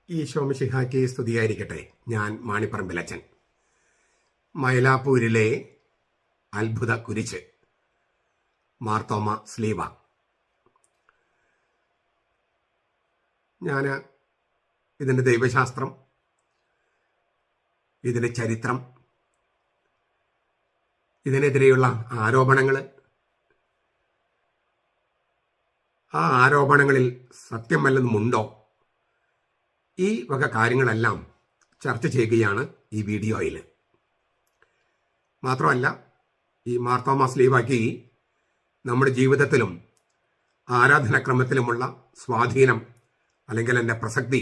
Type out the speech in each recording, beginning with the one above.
ഈശോ മിശിഹായ്ക്ക് സ്തുതിയായിരിക്കട്ടെ. ഞാൻ മാണിപ്പറമ്പിലച്ചൻ. മൈലാപ്പൂരിലെ അത്ഭുത കുരിശ്, മാർത്തോമ സ്ലീവ. ഞാൻ ഇതിൻ്റെ ദൈവശാസ്ത്രം, ഇതിൻ്റെ ചരിത്രം, ഇതിനെതിരെയുള്ള ആരോപണങ്ങൾ, ആ ആരോപണങ്ങളിൽ സത്യം വല്ലതുമുണ്ടോ, ഈ വക കാര്യങ്ങളെല്ലാം ചർച്ച ചെയ്യുകയാണ് ഈ വീഡിയോയിൽ. മാത്രമല്ല, ഈ മാർത്തോമ സ്ലീവായ്ക്ക് നമ്മുടെ ജീവിതത്തിലും ആരാധനാക്രമത്തിലുമുള്ള സ്വാധീനം അല്ലെങ്കിൽ എൻ്റെ പ്രസക്തി,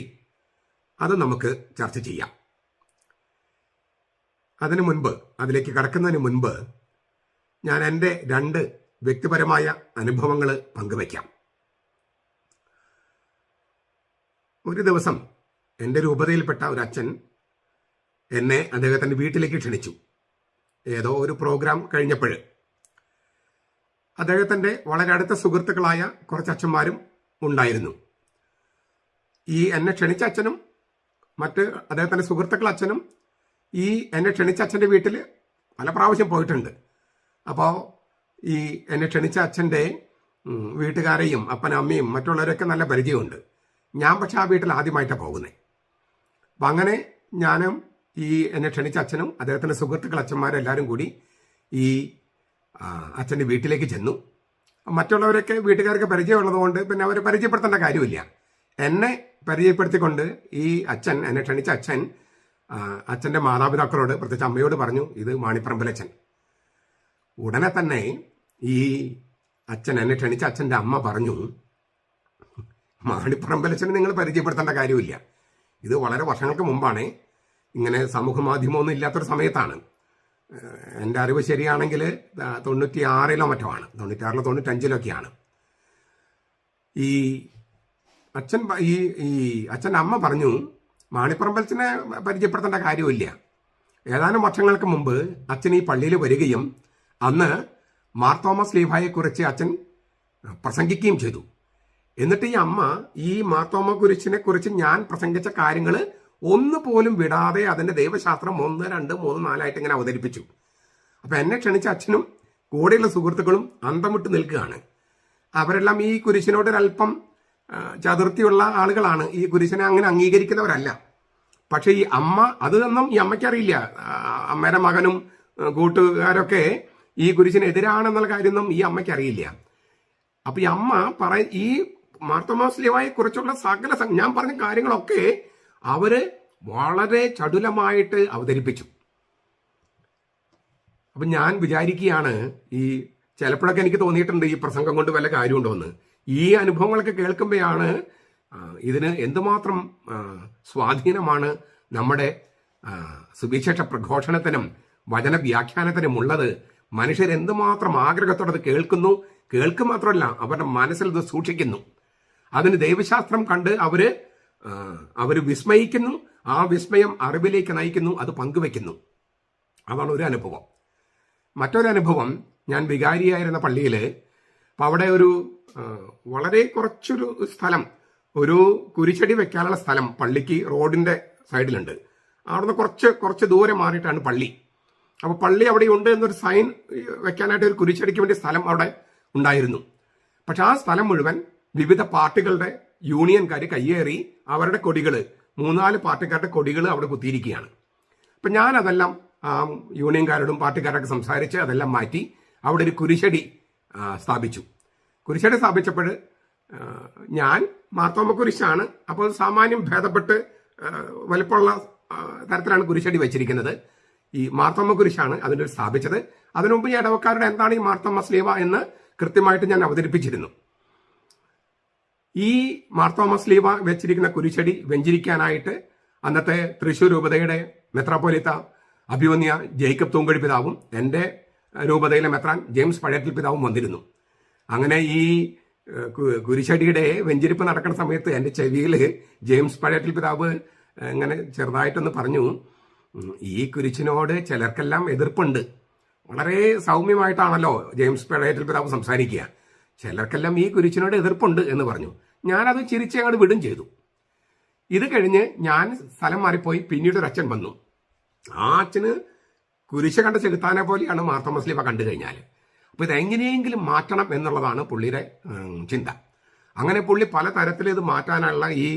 അത് നമുക്ക് ചർച്ച ചെയ്യാം. അതിനു മുൻപ്, അതിലേക്ക് കടക്കുന്നതിന് മുൻപ് ഞാൻ എൻ്റെ 2 വ്യക്തിപരമായ അനുഭവങ്ങൾ പങ്കുവയ്ക്കാം. ഒരു ദിവസം എൻ്റെ രൂപതയിൽപ്പെട്ട ഒരു അച്ഛൻ എന്നെ അദ്ദേഹത്തിൻ്റെ വീട്ടിലേക്ക് ക്ഷണിച്ചു. ഏതോ ഒരു പ്രോഗ്രാം കഴിഞ്ഞപ്പോൾ അദ്ദേഹത്തിൻ്റെ വളരെ അടുത്ത സുഹൃത്തുക്കളായ കുറച്ച് അച്ഛന്മാരും ഉണ്ടായിരുന്നു. ഈ എന്നെ ക്ഷണിച്ച അച്ഛനും മറ്റ് അദ്ദേഹത്തിൻ്റെ സുഹൃത്തുക്കൾ അച്ഛനും ഈ എന്നെ ക്ഷണിച്ച അച്ഛൻ്റെ വീട്ടിൽ പല പ്രാവശ്യം പോയിട്ടുണ്ട്. അപ്പോൾ ഈ എന്നെ ക്ഷണിച്ച അച്ഛൻ്റെ വീട്ടുകാരെയും അപ്പനമ്മയും മറ്റുള്ളവരൊക്കെ നല്ല പരിചയമുണ്ട്. ഞാൻ പക്ഷെ ആ വീട്ടിൽ ആദ്യമായിട്ടാണ് പോകുന്നത്. അപ്പം അങ്ങനെ ഞാനും ഈ എന്നെ ക്ഷണിച്ച അച്ഛനും അദ്ദേഹത്തിൻ്റെ സുഹൃത്തുക്കൾ അച്ഛന്മാരെല്ലാവരും കൂടി ഈ അച്ഛൻ്റെ വീട്ടിലേക്ക് ചെന്നു. മറ്റുള്ളവരൊക്കെ വീട്ടുകാർക്ക് പരിചയമുള്ളതുകൊണ്ട് പിന്നെ അവരെ പരിചയപ്പെടുത്തേണ്ട കാര്യമില്ല. എന്നെ പരിചയപ്പെടുത്തിക്കൊണ്ട് ഈ അച്ഛൻ, എന്നെ ക്ഷണിച്ച അച്ഛൻ, അച്ഛൻ്റെ മാതാപിതാക്കളോട്, പ്രത്യേകിച്ച് അമ്മയോട് പറഞ്ഞു, ഇത് മാണിപ്പറമ്പിലച്ഛൻ. ഉടനെ തന്നെ ഈ അച്ഛൻ, എന്നെ ക്ഷണിച്ച അച്ഛൻ്റെ അമ്മ പറഞ്ഞു, മാണിപ്പറമ്പിലച്ഛനെ നിങ്ങൾ പരിചയപ്പെടുത്തേണ്ട കാര്യമില്ല. ഇത് വളരെ വർഷങ്ങൾക്ക് മുമ്പാണ്. ഇങ്ങനെ സമൂഹ മാധ്യമമൊന്നും ഇല്ലാത്തൊരു സമയത്താണ്. എൻ്റെ അറിവ് ശരിയാണെങ്കിൽ 96 മറ്റോ ആണ്, 96 95 ഈ അച്ഛൻ ഈ അച്ഛൻ്റെ അമ്മ പറഞ്ഞു, മാണിപ്പറമ്പിലച്ഛനെ പരിചയപ്പെടുത്തേണ്ട കാര്യമില്ല. ഏതാനും വർഷങ്ങൾക്ക് മുമ്പ് അച്ഛൻ ഈ പള്ളിയിൽ വരികയും അന്ന് മാർത്തോമ സ്ലീഹായെക്കുറിച്ച് അച്ഛൻ പ്രസംഗിക്കുകയും ചെയ്തു. എന്നിട്ട് ഈ അമ്മ ഈ മാർത്തോമ കുരിശിനെ കുറിച്ച് ഞാൻ പ്രസംഗിച്ച കാര്യങ്ങൾ ഒന്നുപോലും വിടാതെ അതിൻ്റെ ദൈവശാസ്ത്രം 1, 2, 3, 4 ആയിട്ട് ഇങ്ങനെ അവതരിപ്പിച്ചു. അപ്പം എന്നെ ക്ഷണിച്ച അച്ഛനും കൂടെയുള്ള സുഹൃത്തുക്കളും അന്തം വിട്ട് നിൽക്കുകയാണ്. അവരെല്ലാം ഈ കുരിശിനോടൊരല്പം ചതുർത്ഥിയുള്ള ആളുകളാണ്. ഈ കുരിശിനെ അങ്ങനെ അംഗീകരിക്കുന്നവരല്ല. പക്ഷേ ഈ അമ്മ, അതൊന്നും ഈ അമ്മയ്ക്കറിയില്ല. അമ്മയുടെ മകനും കൂട്ടുകാരൊക്കെ ഈ കുരിശിനെതിരാണെന്നുള്ള കാര്യമൊന്നും ഈ അമ്മയ്ക്കറിയില്ല. അപ്പൊ ഈ അമ്മ ഈ മാർത്തോമ സ്ലീഹായെ കുറിച്ചുള്ള സകല ഞാൻ പറഞ്ഞ കാര്യങ്ങളൊക്കെ അവര് വളരെ ചടുലമായിട്ട് അവതരിപ്പിച്ചു. അപ്പൊ ഞാൻ വിചാരിക്കുകയാണ്, ഈ ചിലപ്പോഴൊക്കെ എനിക്ക് തോന്നിയിട്ടുണ്ട് ഈ പ്രസംഗം കൊണ്ട് വല്ല കാര്യമുണ്ടോ എന്ന്. ഈ അനുഭവങ്ങളൊക്കെ കേൾക്കുമ്പോഴാണ് ഇതിന് എന്തുമാത്രം സ്വാധീനമാണ് നമ്മുടെ സുവിശേഷ പ്രഘോഷണത്തിനും വചന വ്യാഖ്യാനത്തിനും ഉള്ളത്. മനുഷ്യരെന്തുമാത്രം ആഗ്രഹത്തോടെ കേൾക്കുന്നു, കേൾക്കുക മാത്രമല്ല അവരുടെ മനസ്സിൽ ഇത് സൂക്ഷിക്കുന്നു. അതിന് ദൈവശാസ്ത്രം കണ്ട് അവര് വിസ്മയിക്കുന്നു. ആ വിസ്മയം അറിവിലേക്ക് നയിക്കുന്നു, അത് പങ്കുവെക്കുന്നു. അതാണ് ഒരു അനുഭവം. മറ്റൊരു അനുഭവം, ഞാൻ വികാരിയായിരുന്ന പള്ളിയിൽ, അപ്പം അവിടെ ഒരു വളരെ കുറച്ചൊരു സ്ഥലം, ഒരു കുരിശടി വെക്കാനുള്ള സ്ഥലം പള്ളിക്ക് റോഡിന്റെ സൈഡിലുണ്ട്. അവിടുന്ന് കുറച്ച് ദൂരെ മാറിയിട്ടാണ് പള്ളി. അപ്പോൾ പള്ളി അവിടെ ഉണ്ട് എന്നൊരു സൈൻ വെക്കാനായിട്ട് ഒരു കുരിശടിക്ക് വേണ്ടി സ്ഥലം അവിടെ ഉണ്ടായിരുന്നു. പക്ഷെ ആ സ്ഥലം മുഴുവൻ വിവിധ പാർട്ടികളുടെ യൂണിയൻകാർ കയ്യേറി അവരുടെ കൊടികൾ, 3-4 പാർട്ടിക്കാരുടെ കൊടികൾ അവിടെ കുത്തിയിരിക്കുകയാണ്. അപ്പം ഞാൻ അതെല്ലാം യൂണിയൻകാരോടും പാർട്ടിക്കാരൊക്കെ സംസാരിച്ച് അതെല്ലാം മാറ്റി അവിടെ ഒരു കുരിശടി സ്ഥാപിച്ചു. കുരിശടി സ്ഥാപിച്ചപ്പോൾ ഞാൻ മാർത്തോമ കുരിശാണ്, അപ്പോൾ സാമാന്യം ഭേദപ്പെട്ട് വലുപ്പമുള്ള തരത്തിലാണ് കുരിശടി വെച്ചിരിക്കുന്നത്. ഈ മാർത്തോമ കുരിശാണ് അതിൻ്റെ സ്ഥാപിച്ചത്. അതിനുമുമ്പ് ഈ ഇടവക്കാരുടെ എന്താണ് ഈ മാർത്തോമ സ്ലീവ എന്ന് കൃത്യമായിട്ട് ഞാൻ അവതരിപ്പിച്ചിരുന്നു. ഈ മാർത്തോമ സ്ലീവ വെച്ചിരിക്കുന്ന കുരിശടി വെഞ്ചരിക്കാനായിട്ട് അന്നത്തെ തൃശ്ശൂർ രൂപതയുടെ മെത്രാപ്പോലിത്ത അഭിമന്യ ജേക്കബ് തൂങ്കഴി പിതാവും എൻ്റെ രൂപതയിലെ മെത്രാൻ ജെയിംസ് പഴയത്തിൽ പിതാവും വന്നിരുന്നു. അങ്ങനെ ഈ കുരിശടിയുടെ വെഞ്ചരിപ്പ് നടക്കുന്ന സമയത്ത് എൻ്റെ ചെവിയിൽ ജെയിംസ് പഴയത്തിൽ പിതാവ് ഇങ്ങനെ ചെറുതായിട്ടൊന്ന് പറഞ്ഞു, ഈ കുരിശിനോട് ചിലർക്കെല്ലാം എതിർപ്പുണ്ട്. വളരെ സൗമ്യമായിട്ടാണല്ലോ ജെയിംസ് പഴയത്തിൽ പിതാവ് സംസാരിക്കുക. ചിലർക്കെല്ലാം ഈ കുരിശിനോട് എതിർപ്പുണ്ട് എന്ന് പറഞ്ഞു. ഞാനത് ചിരിച്ച് അങ്ങോട്ട് വിടും ചെയ്തു. ഇത് കഴിഞ്ഞ് ഞാൻ സ്ഥലം മാറിപ്പോയി. പിന്നീട് ഒരു അച്ഛൻ വന്നു. ആ അച്ഛന് കുരിശ കണ്ട ചെകുത്താനെ പോലെയാണ് മാർത്തോമാ ശ്ലീഹ കണ്ടു കഴിഞ്ഞാൽ. അപ്പൊ ഇതെങ്ങനെയെങ്കിലും മാറ്റണം എന്നുള്ളതാണ് പുള്ളിയുടെ ചിന്ത. അങ്ങനെ പുള്ളി പല തരത്തിൽ ഇത് മാറ്റാനുള്ള ഈ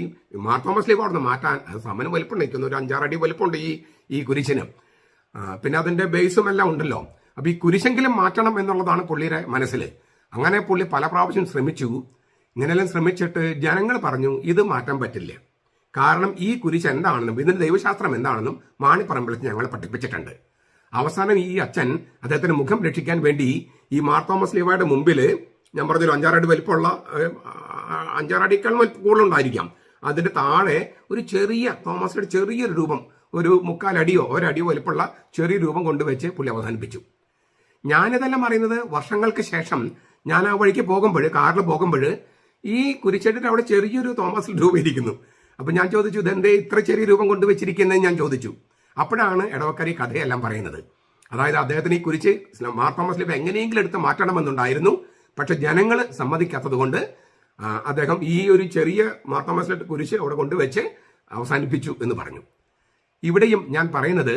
മാർത്തോമാ ശ്ലീഹ അവിടെ നിന്ന് മാറ്റാൻ സമന് വലിപ്പം നിൽക്കുന്നു. ഒരു 5-6 അടി വലിപ്പമുണ്ട് ഈ കുരിശിന്. പിന്നെ അതിന്റെ ബേസും എല്ലാം ഉണ്ടല്ലോ. അപ്പൊ ഈ കുരിശെങ്കിലും മാറ്റണം എന്നുള്ളതാണ് പുള്ളിയുടെ മനസ്സിൽ. അങ്ങനെ പുള്ളി പല പ്രാവശ്യം ശ്രമിച്ചു. ഇങ്ങനെയെല്ലാം ശ്രമിച്ചിട്ട് ജനങ്ങൾ പറഞ്ഞു ഇത് മാറ്റാൻ പറ്റില്ല. കാരണം ഈ കുരിശ് എന്താണെന്നും ഇതിന്റെ ദൈവശാസ്ത്രം എന്താണെന്നും മാണിപ്പറമ്പിലത്ത് ഞങ്ങളെ പഠിപ്പിച്ചിട്ടുണ്ട്. അവസാനം ഈ അച്ഛൻ അദ്ദേഹത്തിന്റെ മുഖം രക്ഷിക്കാൻ വേണ്ടി ഈ മാർത്തോമാ ശ്ലീഹയുടെ മുമ്പിൽ, ഞാൻ പറഞ്ഞൊരു 5-6 അടി വലിപ്പമുള്ള, 5-6 അടിക്കാൾ കൂടുതലുണ്ടായിരിക്കാം, അതിന്റെ താഴെ ഒരു ചെറിയ തോമസിന്റെ ചെറിയൊരു രൂപം, ഒരു 1/4 അടിയോ 1 അടിയോ വലിപ്പമുള്ള ചെറിയ രൂപം കൊണ്ടുവച്ച് പുള്ളി അവസാനിപ്പിച്ചു. ഞാനിതെല്ലാം പറയുന്നത് വർഷങ്ങൾക്ക് ശേഷം ഞാൻ ആ വഴിക്ക് പോകുമ്പോൾ, കാറിൽ പോകുമ്പോൾ ഈ കുരിശടിയുടെ അവിടെ ചെറിയൊരു തോമസ് രൂപം ഇരിക്കുന്നു. അപ്പൊ ഞാൻ ചോദിച്ചു ഇതെന്തേ ഇത്ര ചെറിയ രൂപം കൊണ്ടുവച്ചിരിക്കുന്നത് ഞാൻ ചോദിച്ചു. അപ്പോഴാണ് ഇടവക്കാർ ഈ കഥയെല്ലാം പറയുന്നത്. അതായത് അദ്ദേഹത്തിന് ഈ കുരിശ് മാർത്തോമാ ശ്ലീഹ എങ്ങനെയെങ്കിലും എടുത്ത് മാറ്റണമെന്നുണ്ടായിരുന്നു. പക്ഷെ ജനങ്ങൾ സമ്മതിക്കാത്തത് കൊണ്ട് അദ്ദേഹം ഈ ഒരു ചെറിയ മാർത്തോമാ ശ്ലീഹ കുരിശ് അവിടെ കൊണ്ടുവച്ച് അവസാനിപ്പിച്ചു എന്ന് പറഞ്ഞു. ഇവിടെയും ഞാൻ പറയുന്നത്,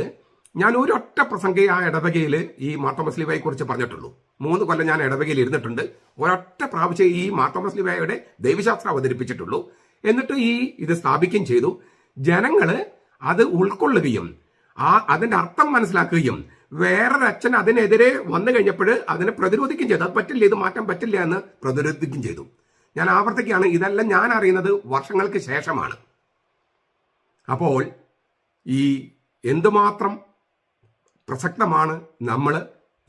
ഞാൻ ഒരൊറ്റ പ്രസംഗം ആ ഇടവകയിൽ ഈ മാർത്തോമാ ശ്ലീഹയെ കുറിച്ച് പറഞ്ഞിട്ടുള്ളൂ. 3 കൊല്ലം ഞാൻ ഇടവകയിൽ ഇരുന്നിട്ടുണ്ട്. ഒരൊറ്റ പ്രാവശ്യം ഈ മാർത്തോമാ ശ്ലീഹയുടെ ദൈവശാസ്ത്രം അവതരിപ്പിച്ചിട്ടുള്ളൂ. എന്നിട്ട് ഇത് സ്ഥാപിക്കുകയും ചെയ്തു. ജനങ്ങള് അത് ഉൾക്കൊള്ളുകയും അതിന്റെ അർത്ഥം മനസ്സിലാക്കുകയും വേറൊരച്ഛൻ അതിനെതിരെ വന്നു കഴിഞ്ഞപ്പോൾ അതിനെ പ്രതിരോധിക്കുകയും ചെയ്തു. അത് പറ്റില്ല, ഇത് മാറ്റാൻ പറ്റില്ല എന്ന് പ്രതിരോധിക്കുകയും ചെയ്തു. ഞാൻ ആവർത്തിക്കുകയാണ്, ഇതെല്ലാം ഞാൻ അറിയുന്നത് വർഷങ്ങൾക്ക് ശേഷമാണ്. അപ്പോൾ ഈ എന്തുമാത്രം പ്രസക്തമാണ് നമ്മൾ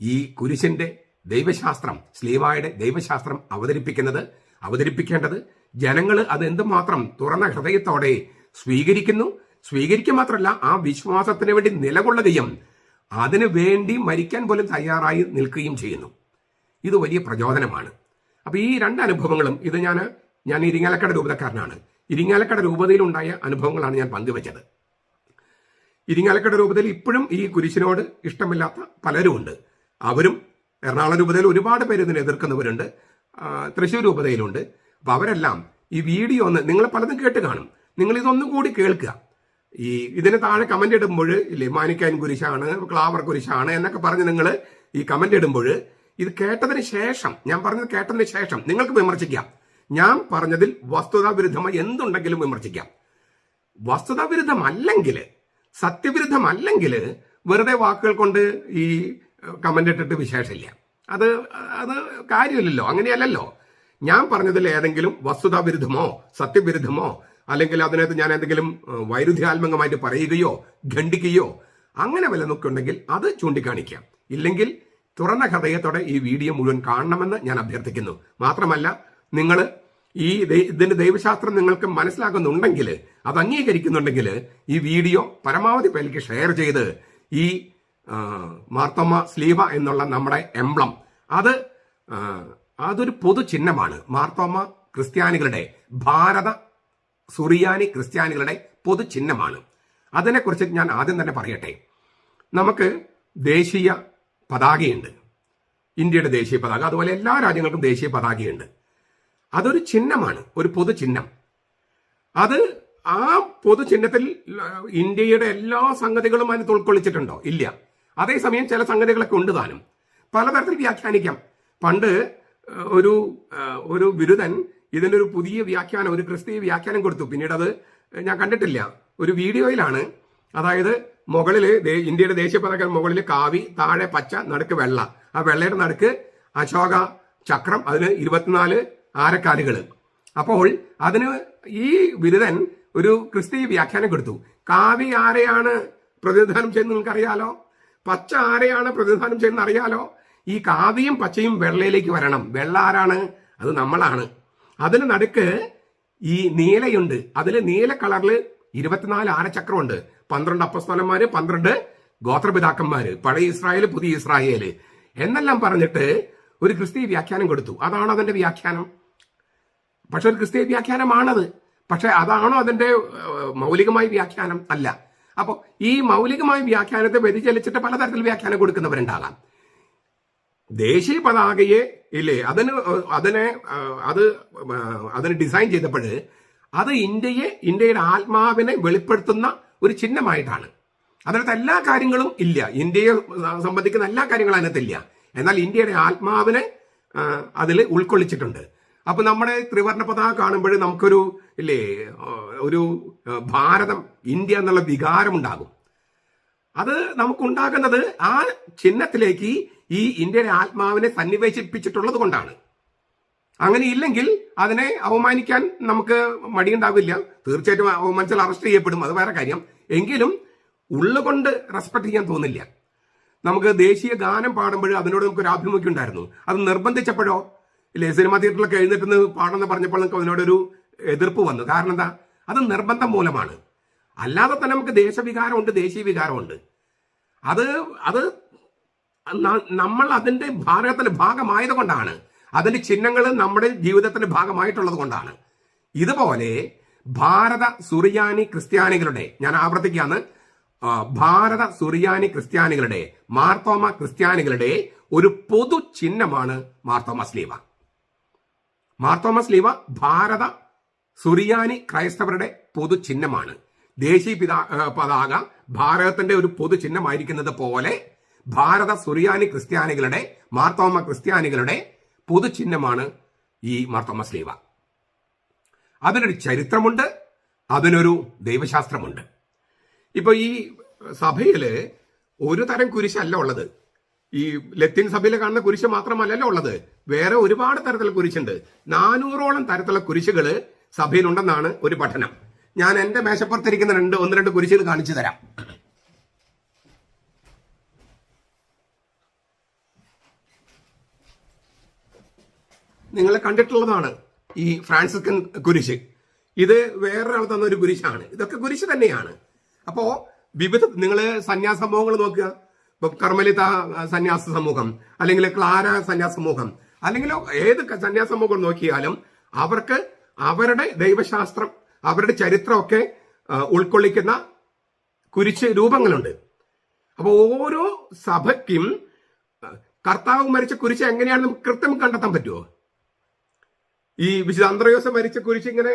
ഈ കുരിശിന്റെ ദൈവശാസ്ത്രം, ശ്ലീഹായുടെ ദൈവശാസ്ത്രം അവതരിപ്പിക്കേണ്ടത്. ജനങ്ങൾ അത് എന്തുമാത്രം തുറന്ന ഹൃദയത്തോടെ സ്വീകരിക്കുക മാത്രമല്ല ആ വിശ്വാസത്തിന് വേണ്ടി നിലകൊള്ളുകയും അതിനു വേണ്ടി മരിക്കാൻ പോലും തയ്യാറായി നിൽക്കുകയും ചെയ്യുന്നു. ഇത് വലിയ പ്രചോദനമാണ്. അപ്പൊ ഈ 2 അനുഭവങ്ങളും, ഇത് ഞാൻ ഇരിങ്ങാലക്കുട രൂപതക്കാരനാണ്. ഇരിങ്ങാലക്കുട രൂപതയിലുണ്ടായ അനുഭവങ്ങളാണ് ഞാൻ പങ്കുവച്ചത്. ഇരിങ്ങാലക്കുട രൂപതയിൽ ഇപ്പോഴും ഈ കുരിശിനോട് ഇഷ്ടമില്ലാത്ത പലരും ഉണ്ട്. അവരും എറണാകുളം രൂപതയിൽ ഒരുപാട് പേര് ഇതിനെ എതിർക്കുന്നവരുണ്ട്. തൃശ്ശൂർ രൂപതയിലുണ്ട്. അപ്പൊ അവരെല്ലാം ഈ വീഡിയോ നിങ്ങൾ പലതും കേട്ട് കാണും. നിങ്ങൾ ഇതൊന്നും കൂടി കേൾക്കുക. ഇതിന് താഴെ കമന്റ് ഇടുമ്പോൾ ഇല്ലേ, മാനിക്കാൻ കുരിശാണ്, ക്ലാവർ കുരിശാണ് എന്നൊക്കെ പറഞ്ഞ് നിങ്ങൾ ഈ കമന്റ് ഇടുമ്പോൾ ഇത് കേട്ടതിന് ശേഷം, ഞാൻ പറഞ്ഞത് കേട്ടതിന് ശേഷം നിങ്ങൾക്ക് വിമർശിക്കാം. ഞാൻ പറഞ്ഞതിൽ വസ്തുതാവിരുദ്ധമായി എന്തുണ്ടെങ്കിലും വിമർശിക്കാം. വസ്തുതാവിരുദ്ധമല്ലെങ്കിൽ, സത്യവിരുദ്ധമല്ലെങ്കിൽ വെറുതെ വാക്കുകൾ കൊണ്ട് ഈ കമന്റ് ഇട്ടിട്ട് വിശേഷമില്ല. അത് കാര്യമില്ലല്ലോ, അങ്ങനെയല്ലല്ലോ. ഞാൻ പറഞ്ഞതിൽ ഏതെങ്കിലും വസ്തുതാവിരുദ്ധമോ സത്യവിരുദ്ധമോ അല്ലെങ്കിൽ അതിനകത്ത് ഞാൻ എന്തെങ്കിലും വൈരുദ്ധ്യാത്മകമായിട്ട് പറയുകയോ ഖണ്ഡിക്കുകയോ അങ്ങനെ വല്ലതൊക്കെ ഉണ്ടെങ്കിൽ അത് ചൂണ്ടിക്കാണിക്കാം. ഇല്ലെങ്കിൽ തുറന്ന ഹൃദയത്തോടെ ഈ വീഡിയോ മുഴുവൻ കാണണമെന്ന് ഞാൻ അഭ്യർത്ഥിക്കുന്നു. മാത്രമല്ല, നിങ്ങൾ ഇതിന്റെ ദൈവശാസ്ത്രം നിങ്ങൾക്ക് മനസ്സിലാക്കുന്നുണ്ടെങ്കിൽ, അത് അംഗീകരിക്കുന്നുണ്ടെങ്കിൽ ഈ വീഡിയോ പരമാവധി പേർക്ക് ഷെയർ ചെയ്ത് ഈ മാർത്തോമാ ശ്ലീഹ എന്നുള്ള നമ്മുടെ എംബ്ലം അതൊരു പൊതു ചിഹ്നമാണ്. മാർത്തോമാ ക്രിസ്ത്യാനികളുടെ, ഭാരത സുറിയാനി ക്രിസ്ത്യാനികളുടെ പൊതു ചിഹ്നമാണ്. അതിനെക്കുറിച്ച് ഞാൻ ആദ്യം തന്നെ പറയട്ടെ. നമുക്ക് ദേശീയ പതാകയുണ്ട്, ഇന്ത്യയുടെ ദേശീയ പതാക. അതുപോലെ എല്ലാ രാജ്യങ്ങൾക്കും ദേശീയ പതാകയുണ്ട്. അതൊരു ചിഹ്നമാണ്, ഒരു പൊതു ചിഹ്നം. ആ പൊതു ചിഹ്നത്തിൽ ഇന്ത്യയുടെ എല്ലാ സംഗതികളും അതിന് ഉൾക്കൊള്ളിച്ചിട്ടുണ്ടോ? ഇല്ല. അതേസമയം ചില സംഗതികളൊക്കെ ഉണ്ട് താനും. പലതരത്തിൽ വ്യാഖ്യാനിക്കാം. പണ്ട് ഒരു ബിരുദൻ ഇതിനൊരു പുതിയ വ്യാഖ്യാനം, ഒരു ക്രിസ്തീയ വ്യാഖ്യാനം കൊടുത്തു. പിന്നീട് അത് ഞാൻ കണ്ടിട്ടില്ല. ഒരു വീഡിയോയിലാണ്. അതായത് മുകളില് ഇന്ത്യയുടെ ദേശീയ പതാക മുകളിൽ കാവി, താഴെ പച്ച, നടുക്ക് വെള്ള. ആ വെള്ളയുടെ നടുക്ക് അശോക ചക്രം, അതിന് 24 ആരക്കാലുകൾ. അപ്പോൾ അതിന് ഈ ബിരുദൻ ഒരു ക്രിസ്തീയ വ്യാഖ്യാനം കൊടുത്തു. കാവി ആരെയാണ് പ്രതിനിധാനം ചെയ്യുന്നത് നിങ്ങൾക്കറിയാലോ, പച്ച ആരെയാണ് പ്രതിനിധാനം ചെയ്യുന്നത് അറിയാലോ. ഈ കാവിയും പച്ചയും വെള്ളയിലേക്ക് വരണം. വെള്ള ആരാണ്? അത് നമ്മളാണ്. അതിന് നടുക്ക് ഈ നീലയുണ്ട്. അതിൽ നീല കളറിൽ 24 ആരചക്രമുണ്ട്. 12 അപ്പസ്തോലന്മാര്, 12 ഗോത്രപിതാക്കന്മാര്, പഴയ ഇസ്രായേൽ, പുതിയ ഇസ്രായേൽ എന്നെല്ലാം പറഞ്ഞിട്ട് ഒരു ക്രിസ്തീയ വ്യാഖ്യാനം കൊടുത്തു. അതാണ് അതിന്റെ വ്യാഖ്യാനം. പക്ഷെ ഒരു ക്രിസ്തീയ വ്യാഖ്യാനമാണത്. പക്ഷെ അതാണോ അതിന്റെ മൗലികമായ വ്യാഖ്യാനം? അല്ല. അപ്പൊ ഈ മൗലികമായ വ്യാഖ്യാനത്തെ വ്യതിചലിച്ചിട്ട് പലതരത്തിൽ വ്യാഖ്യാനം കൊടുക്കുന്നവരുണ്ടാകാം. ദേശീയ പതാകയെ ഇല്ലേ, അതിന് ഡിസൈൻ ചെയ്തപ്പോൾ അത് ഇന്ത്യയുടെ ആത്മാവിനെ വെളിപ്പെടുത്തുന്ന ഒരു ചിഹ്നമായിട്ടാണ്. അതിനകത്ത് എല്ലാ കാര്യങ്ങളും ഇല്ല, ഇന്ത്യയെ സംബന്ധിക്കുന്ന എല്ലാ കാര്യങ്ങളും അതിനകത്തില്ല. എന്നാൽ ഇന്ത്യയുടെ ആത്മാവിനെ അതിൽ ഉൾക്കൊള്ളിച്ചിട്ടുണ്ട്. അപ്പൊ നമ്മുടെ ത്രിവർണ്ണ പതാക കാണുമ്പോൾ നമുക്കൊരു ഒരു ഭാരതം, ഇന്ത്യ എന്നുള്ള വികാരം ഉണ്ടാകും. അത് നമുക്കുണ്ടാകുന്നത് ആ ചിഹ്നത്തിലേക്ക് ഈ ഇന്ത്യയുടെ ആത്മാവിനെ സന്നിവേശിപ്പിച്ചിട്ടുള്ളത് കൊണ്ടാണ്. അങ്ങനെ ഇല്ലെങ്കിൽ അതിനെ അവമാനിക്കാൻ നമുക്ക് മടിയുണ്ടാവില്ല. തീർച്ചയായിട്ടും അവമാനിച്ചാൽ അറസ്റ്റ് ചെയ്യപ്പെടും, അത് വേറെ കാര്യം. എങ്കിലും ഉള്ളുകൊണ്ട് റെസ്പെക്ട് ചെയ്യാൻ തോന്നില്ല. നമുക്ക് ദേശീയ ഗാനം പാടുമ്പോൾ അതിനോട് നമുക്കൊരു ആഭിമുഖ്യം ഉണ്ടായിരുന്നു. അത് നിർബന്ധിച്ചപ്പോഴോ സിനിമാ തിയേറ്ററിലൊക്കെ എഴുന്നേറ്റ് പാടെന്ന് പറഞ്ഞപ്പോൾ നമുക്ക് അതിനോടൊരു എതിർപ്പ് വന്നു. കാരണം എന്താ? അത് നിർബന്ധം മൂലമാണ്. അല്ലാതെ തന്നെ നമുക്ക് ദേശവികാരമുണ്ട്, ദേശീയ വികാരമുണ്ട്. അത് നമ്മൾ അതിന്റെ ഭാരതത്തിന്റെ ഭാഗമായത് കൊണ്ടാണ്, അതിന്റെ ചിഹ്നങ്ങൾ നമ്മുടെ ജീവിതത്തിന്റെ ഭാഗമായിട്ടുള്ളത് കൊണ്ടാണ്. ഇതുപോലെ ഭാരത സുറിയാനി ക്രിസ്ത്യാനികളുടെ, ഞാൻ ആവർത്തിക്കുകയാണ്, ഭാരത സുറിയാനി ക്രിസ്ത്യാനികളുടെ, മാർത്തോമ ക്രിസ്ത്യാനികളുടെ ഒരു പൊതു ചിഹ്നമാണ് മാർത്തോമ സ്ലീവ. മാർത്തോമ സ്ലീവ ഭാരത സുറിയാനി ക്രൈസ്തവരുടെ പൊതു ചിഹ്നമാണ്. ദേശീയ പതാക ഭാരതത്തിന്റെ ഒരു പൊതു ചിഹ്നമായിരിക്കുന്നത് പോലെ ഭാരത സുറിയാനി ക്രിസ്ത്യാനികളുടെ, മാർത്തോമ ക്രിസ്ത്യാനികളുടെ പൊതു ചിഹ്നമാണ് ഈ മാർത്തോമ സ്ലീവ. അതിനൊരു ചരിത്രമുണ്ട്, അതിനൊരു ദൈവശാസ്ത്രമുണ്ട്. ഇപ്പൊ ഈ സഭയില് ഒരു തരം കുരിശല്ല ഉള്ളത്. ഈ ലത്തീൻ സഭയിൽ കാണുന്ന കുരിശ് മാത്രമല്ലല്ലോ ഉള്ളത്, വേറെ ഒരുപാട് തരത്തിലുള്ള കുരിശുണ്ട്. 400ഓളം തരത്തിലുള്ള കുരിശുകൾ സഭയിലുണ്ടെന്നാണ് ഒരു പഠനം. ഞാൻ എന്റെ മേശപ്പുറത്തിരിക്കുന്ന ഒന്ന് രണ്ട് കുരിശുകൾ കാണിച്ചു തരാം. നിങ്ങൾ കണ്ടിട്ടുള്ളതാണ് ഈ ഫ്രാൻസിസ്കൻ കുരിശ്. ഇത് വേറൊരാൾ തന്ന ഒരു കുരിശാണ്. ഇതൊക്കെ കുരിശ് തന്നെയാണ്. അപ്പോ നിങ്ങൾ സന്യാസ സമൂഹങ്ങൾ നോക്കുക. ഇപ്പൊ കർമ്മലിത സന്യാസ സമൂഹം, അല്ലെങ്കിൽ ക്ലാര സന്യാസ സമൂഹം, അല്ലെങ്കിൽ ഏത് സന്യാസ സമൂഹം നോക്കിയാലും അവർക്ക് അവരുടെ ദൈവശാസ്ത്രം, അവരുടെ ചരിത്രമൊക്കെ ഉൾക്കൊള്ളിക്കുന്ന കുരിശ് രൂപങ്ങളുണ്ട്. അപ്പോൾ ഓരോ സഭയ്ക്കും കർത്താവ് മരിച്ച കുരിശ് എങ്ങനെയാണ് നമുക്ക് കൃത്യം കണ്ടെത്താൻ പറ്റുമോ? ഈ വിശുദ്ധ അന്ത്രയോസ് മരിച്ച കുരിശ് ഇങ്ങനെ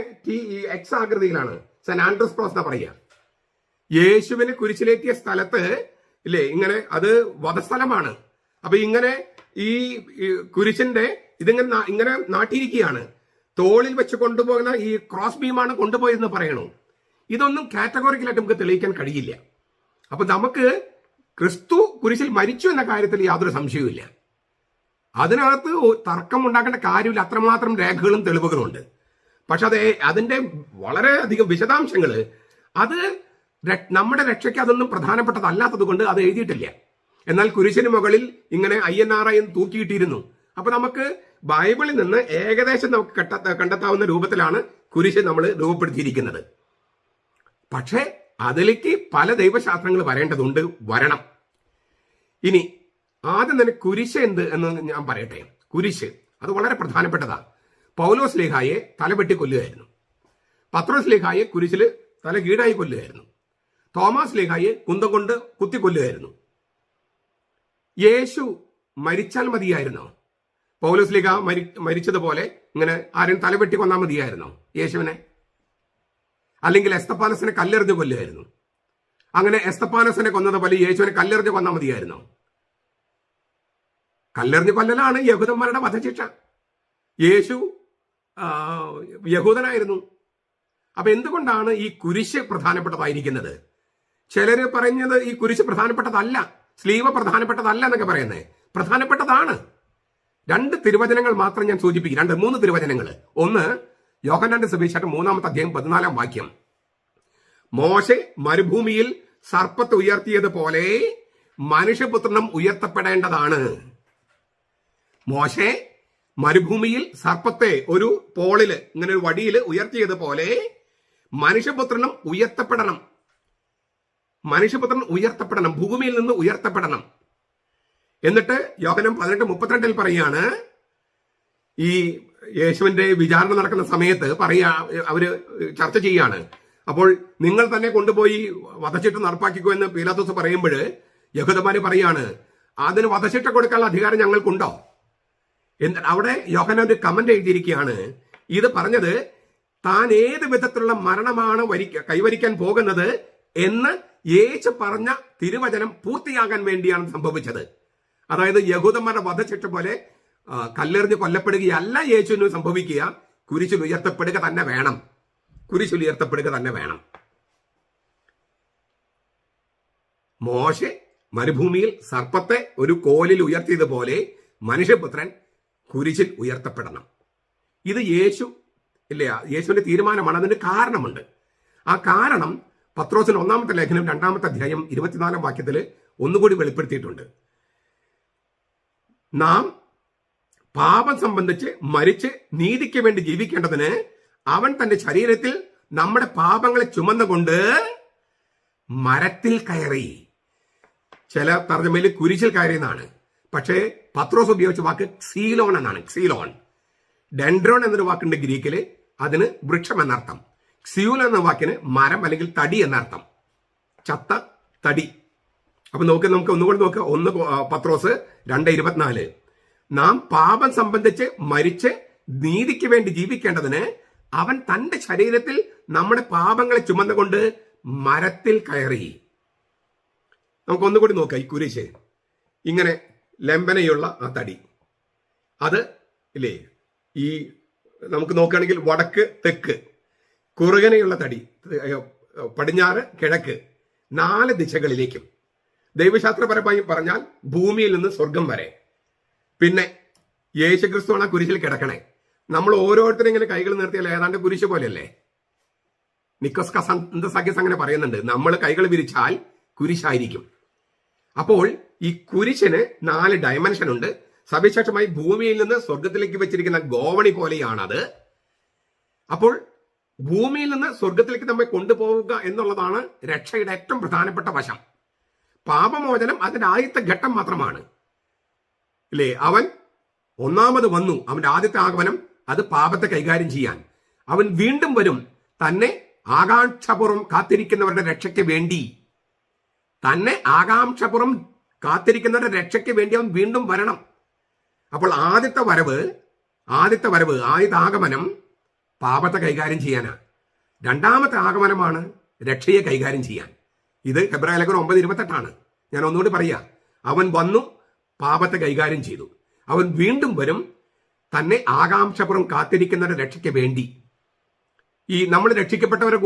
എക്സ് ആകൃതിയിലാണ്, സെന്റ് ആൻഡ്രൂസ് ക്രോസ് എന്നാ പറയുക. യേശുവിനെ കുരിശിലേറ്റിയ സ്ഥലത്ത് ഇങ്ങനെ അത് വധസ്ഥലമാണ്. അപ്പൊ ഇങ്ങനെ ഈ കുരിശിന്റെ ഇങ്ങനെ നാട്ടിയിരിക്കുകയാണ്. തോളിൽ വെച്ച് കൊണ്ടുപോകുന്ന ഈ ക്രോസ് ബീമാണ് കൊണ്ടുപോയതെന്ന് പറയണു. ഇതൊന്നും കാറ്റഗോറിക്കലായിട്ട് നമുക്ക് തെളിയിക്കാൻ കഴിയില്ല. അപ്പൊ നമുക്ക് ക്രിസ്തു കുരിശിൽ മരിച്ചു എന്ന കാര്യത്തിൽ യാതൊരു സംശയവുമില്ല. അതിനകത്ത് തർക്കം ഉണ്ടാക്കേണ്ട കാര്യമില്ല. അത്രമാത്രം രേഖകളും തെളിവുകളും ഉണ്ട്. പക്ഷെ അതിന്റെ വളരെയധികം വിശദാംശങ്ങൾ അത് നമ്മുടെ രക്ഷയ്ക്ക് അതൊന്നും പ്രധാനപ്പെട്ടതല്ലാത്തത് കൊണ്ട് അത് എഴുതിയിട്ടില്ല. എന്നാൽ കുരിശിന് മുകളിൽ ഇങ്ങനെ INRI തൂക്കിയിട്ടിരുന്നു. അപ്പൊ നമുക്ക് ബൈബിളിൽ നിന്ന് ഏകദേശം നമുക്ക് കണ്ടെത്താവുന്ന രൂപത്തിലാണ് കുരിശ് നമ്മൾ രൂപപ്പെടുത്തിയിരിക്കുന്നത്. പക്ഷേ അതിലേക്ക് പല ദൈവശാസ്ത്രങ്ങൾ വരണം. ഇനി ആദ്യം തന്നെ കുരിശ് എന്ത് എന്ന് ഞാൻ പറയട്ടെ. കുരിശ് അത് വളരെ പ്രധാനപ്പെട്ടതാണ്. പൗലോസ് ലീഹായെ തലവെട്ടി കൊല്ലുകയായിരുന്നു. പത്രോസ് ലീഹായെ കുരിശിൽ തല കീഴായി കൊല്ലുകയായിരുന്നു. തോമസ് ലീഹായെ കുന്തം കൊണ്ട് കുത്തിക്കൊല്ലുകയായിരുന്നു. യേശു മരിച്ചാൽ മതിയായിരുന്നോ? പൗലോസ് ലീഹ മരിച്ചതുപോലെ ഇങ്ങനെ ആരും തലവെട്ടി കൊന്നാൽ മതിയായിരുന്നോ യേശുവിനെ? അല്ലെങ്കിൽ എസ്തപ്പാനസിനെ കല്ലെറിഞ്ഞ് കൊല്ലുമായിരുന്നു. അങ്ങനെ എസ്തപ്പാനസിനെ കൊന്നതുപോലെ യേശുവിനെ കല്ലെറിഞ്ഞ് കൊന്നാൽ മതിയായിരുന്നോ? കല്ലെറിഞ്ഞ് കൊല്ലലാണ് യഹൂദന്മാരുടെ വധശിക്ഷ. യേശു യഹൂദനായിരുന്നു. അപ്പൊ എന്തുകൊണ്ടാണ് ഈ കുരിശ് പ്രധാനപ്പെട്ടതായിരിക്കുന്നത്? ചിലര് പറഞ്ഞത് ഈ കുരിശ് പ്രധാനപ്പെട്ടതല്ല, സ്ലീവ പ്രധാനപ്പെട്ടതല്ല എന്നൊക്കെ പറയുന്നത്. പ്രധാനപ്പെട്ടതാണ്. 2 തിരുവചനങ്ങൾ മാത്രം ഞാൻ സൂചിപ്പിക്കും. 3 തിരുവചനങ്ങൾ. ഒന്ന്, യോഹന്നാന്റെ സുവിശേഷം 3-ാമത്തെ അധ്യായം 14-ാം വാക്യം. മോശെ മരുഭൂമിയിൽ സർപ്പത്തെ ഉയർത്തിയതുപോലെ മനുഷ്യപുത്രനും ഉയർത്തപ്പെടേണ്ടതാണ്. മോശെ മരുഭൂമിയിൽ സർപ്പത്തെ ഒരു പോളില്, ഇങ്ങനെ ഒരു വടിയിൽ ഉയർത്തിയതുപോലെ മനുഷ്യപുത്രനും ഉയർത്തപ്പെടണം. മനുഷ്യപുത്രൻ ഉയർത്തപ്പെടണം, ഭൂമിയിൽ നിന്ന് ഉയർത്തപ്പെടണം. എന്നിട്ട് യോഹന്നാൻ 18:32 പറയാണ്, ഈ യേശുവിന്റെ വിചാരണ നടക്കുന്ന സമയത്ത് അവര് ചർച്ച ചെയ്യാണ്. അപ്പോൾ നിങ്ങൾ തന്നെ കൊണ്ടുപോയി വധശിക്ഷ നടപ്പാക്കിക്കോ എന്ന് പീലാത്തോസ് പറയുമ്പോൾ യഹൂദന്മാര് പറയാണ്, അതിന് വധശിക്ഷ കൊടുക്കാനുള്ള അധികാരം ഞങ്ങൾക്കുണ്ടോ? അവിടെ യോഹന്നാൻ ഒരു കമന്റ് എഴുതിയിരിക്കുകയാണ്. ഇത് പറഞ്ഞത് താൻ ഏത് വിധത്തിലുള്ള മരണമാണ് കൈവരിക്കാൻ പോകുന്നത് എന്ന് യേശു പറഞ്ഞ തിരുവചനം പൂർത്തിയാകാൻ വേണ്ടിയാണ് സംഭവിച്ചത്. അതായത് യഹൂദന്മാരുടെ വധശിക്ഷ പോലെ കല്ലെറിഞ്ഞ് കൊല്ലപ്പെടുകയല്ല യേശുവിന് സംഭവിക്കുക, കുരിശിൽ ഉയർത്തപ്പെടുക തന്നെ വേണം. കുരിശിൽ ഉയർത്തപ്പെടുക തന്നെ വേണം. മോശെ മരുഭൂമിയിൽ സർപ്പത്തെ ഒരു കോലിൽ ഉയർത്തിയതുപോലെ മനുഷ്യപുത്രൻ കുരിശിൽ ഉയർത്തപ്പെടണം. ഇത് യേശുവിന്റെ തീരുമാനമാണ്. അതിന് കാരണമുണ്ട്. ആ കാരണം പത്രോസിന് 1-ാമത്തെ ലേഖനം 2-ാമത്തെ അധ്യായം 24-ാം വാക്യത്തിൽ ഒന്നുകൂടി വെളിപ്പെടുത്തിയിട്ടുണ്ട്. നാം പാപം സംബന്ധിച്ച് മരിച്ച് നീതിക്ക് വേണ്ടി ജീവിക്കേണ്ടതിന് അവൻ തന്റെ ശരീരത്തിൽ നമ്മുടെ പാപങ്ങളെ ചുമന്നുകൊണ്ട് മരത്തിൽ കയറി. ചില തർജ്ജമയിൽ കുരിശിൽ കയറി എന്നാണ്. പക്ഷേ പത്രോസ് ഉപയോഗിച്ച വാക്ക് ക്സീലോൺ എന്നാണ്. ക്സീലോൺ. ഡെൻഡ്രോൺ എന്നൊരു വാക്കുണ്ട് ഗ്രീക്കില്, അതിന് വൃക്ഷം എന്നർത്ഥം. ക്സിയൂൽ എന്ന വാക്കിന് മരം അല്ലെങ്കിൽ തടി എന്നർത്ഥം, ചത്ത തടി. അപ്പൊ നമുക്ക് ഒന്നുകൂടി നോക്കുക. 1 പത്രോസ് 2:24. നാം പാപം സംബന്ധിച്ച് മരിച്ച് നീതിക്ക് വേണ്ടി ജീവിക്കേണ്ടതിന് അവൻ തന്റെ ശരീരത്തിൽ നമ്മുടെ പാപങ്ങളെ ചുമന്നുകൊണ്ട് മരത്തിൽ കയറി. നമുക്ക് ഒന്നുകൂടി നോക്കാം. ഈ കുരിശ് ഇങ്ങനെ ലംബനയുള്ള ആ തടി, അത് ഇല്ലേ, ഈ നമുക്ക് നോക്കുകയാണെങ്കിൽ വടക്ക് തെക്ക് കുറുകനെയുള്ള തടി, പടിഞ്ഞാറ് കിഴക്ക്, 4 ദിശകളിലേക്കും. ദൈവശാസ്ത്രപരമായി പറഞ്ഞാൽ ഭൂമിയിൽ നിന്ന് സ്വർഗം വരെ. പിന്നെ യേശുക്രിസ്തുവാണ് കുരിശിൽ കിടക്കണേ. നമ്മൾ ഓരോരുത്തരും ഇങ്ങനെ കൈകൾ നിർത്തിയാൽ ഏതാണ്ട് കുരിശ് പോലെയല്ലേ. നിക്കോസ് കസന്തസാക്കിസ് അങ്ങനെ പറയുന്നുണ്ട്, നമ്മൾ കൈകൾ വിരിച്ചാൽ കുരിശായിരിക്കും. അപ്പോൾ ഈ കുരിശിന് 4 ഡയമെൻഷൻ ഉണ്ട്. സവിശേഷമായി ഭൂമിയിൽ നിന്ന് സ്വർഗത്തിലേക്ക് വെച്ചിരിക്കുന്ന ഗോവണി പോലെയാണത്. അപ്പോൾ ഭൂമിയിൽ നിന്ന് സ്വർഗത്തിലേക്ക് നമ്മെ കൊണ്ടുപോവുക എന്നുള്ളതാണ് രക്ഷയുടെ ഏറ്റവും പ്രധാനപ്പെട്ട വശം. പാപമോചനം അതിന്റെ ആദ്യത്തെ ഘട്ടം മാത്രമാണ്, അല്ലേ. അവൻ 1ാമത് വന്നു. അവന്റെ ആദ്യത്തെ ആഗമനം അത് പാപത്തെ കൈകാര്യം ചെയ്യാൻ. അവൻ വീണ്ടും വരും, തന്നെ ആകാംക്ഷപൂർവ്വം കാത്തിരിക്കുന്നവരുടെ രക്ഷയ്ക്ക് വേണ്ടി. തന്നെ ആകാംക്ഷപൂർവ്വം കാത്തിരിക്കുന്നവരുടെ രക്ഷയ്ക്ക് വേണ്ടി അവൻ വീണ്ടും വരണം. അപ്പോൾ ആദ്യത്തെ ആഗമനം പാപത്തെ കൈകാര്യം ചെയ്യാനാ. 2ാമത്തെ ആഗമനമാണ് രക്ഷയെ കൈകാര്യം ചെയ്യാൻ. ഇത് ഹെബ്രായ ലേഖനം 9:28. ഞാൻ ഒന്നുകൂടി പറയാ. അവൻ വന്നു, പാപത്തെ കൈകാര്യം ചെയ്തു. അവൻ വീണ്ടും വരും, തന്നെ ആകാംക്ഷപൂർവ്വം കാത്തിരിക്കുന്നവരുടെ രക്ഷയ്ക്ക് വേണ്ടി. ഈ നമ്മൾ രക്ഷിക്കപ്പെട്ടവരുടെ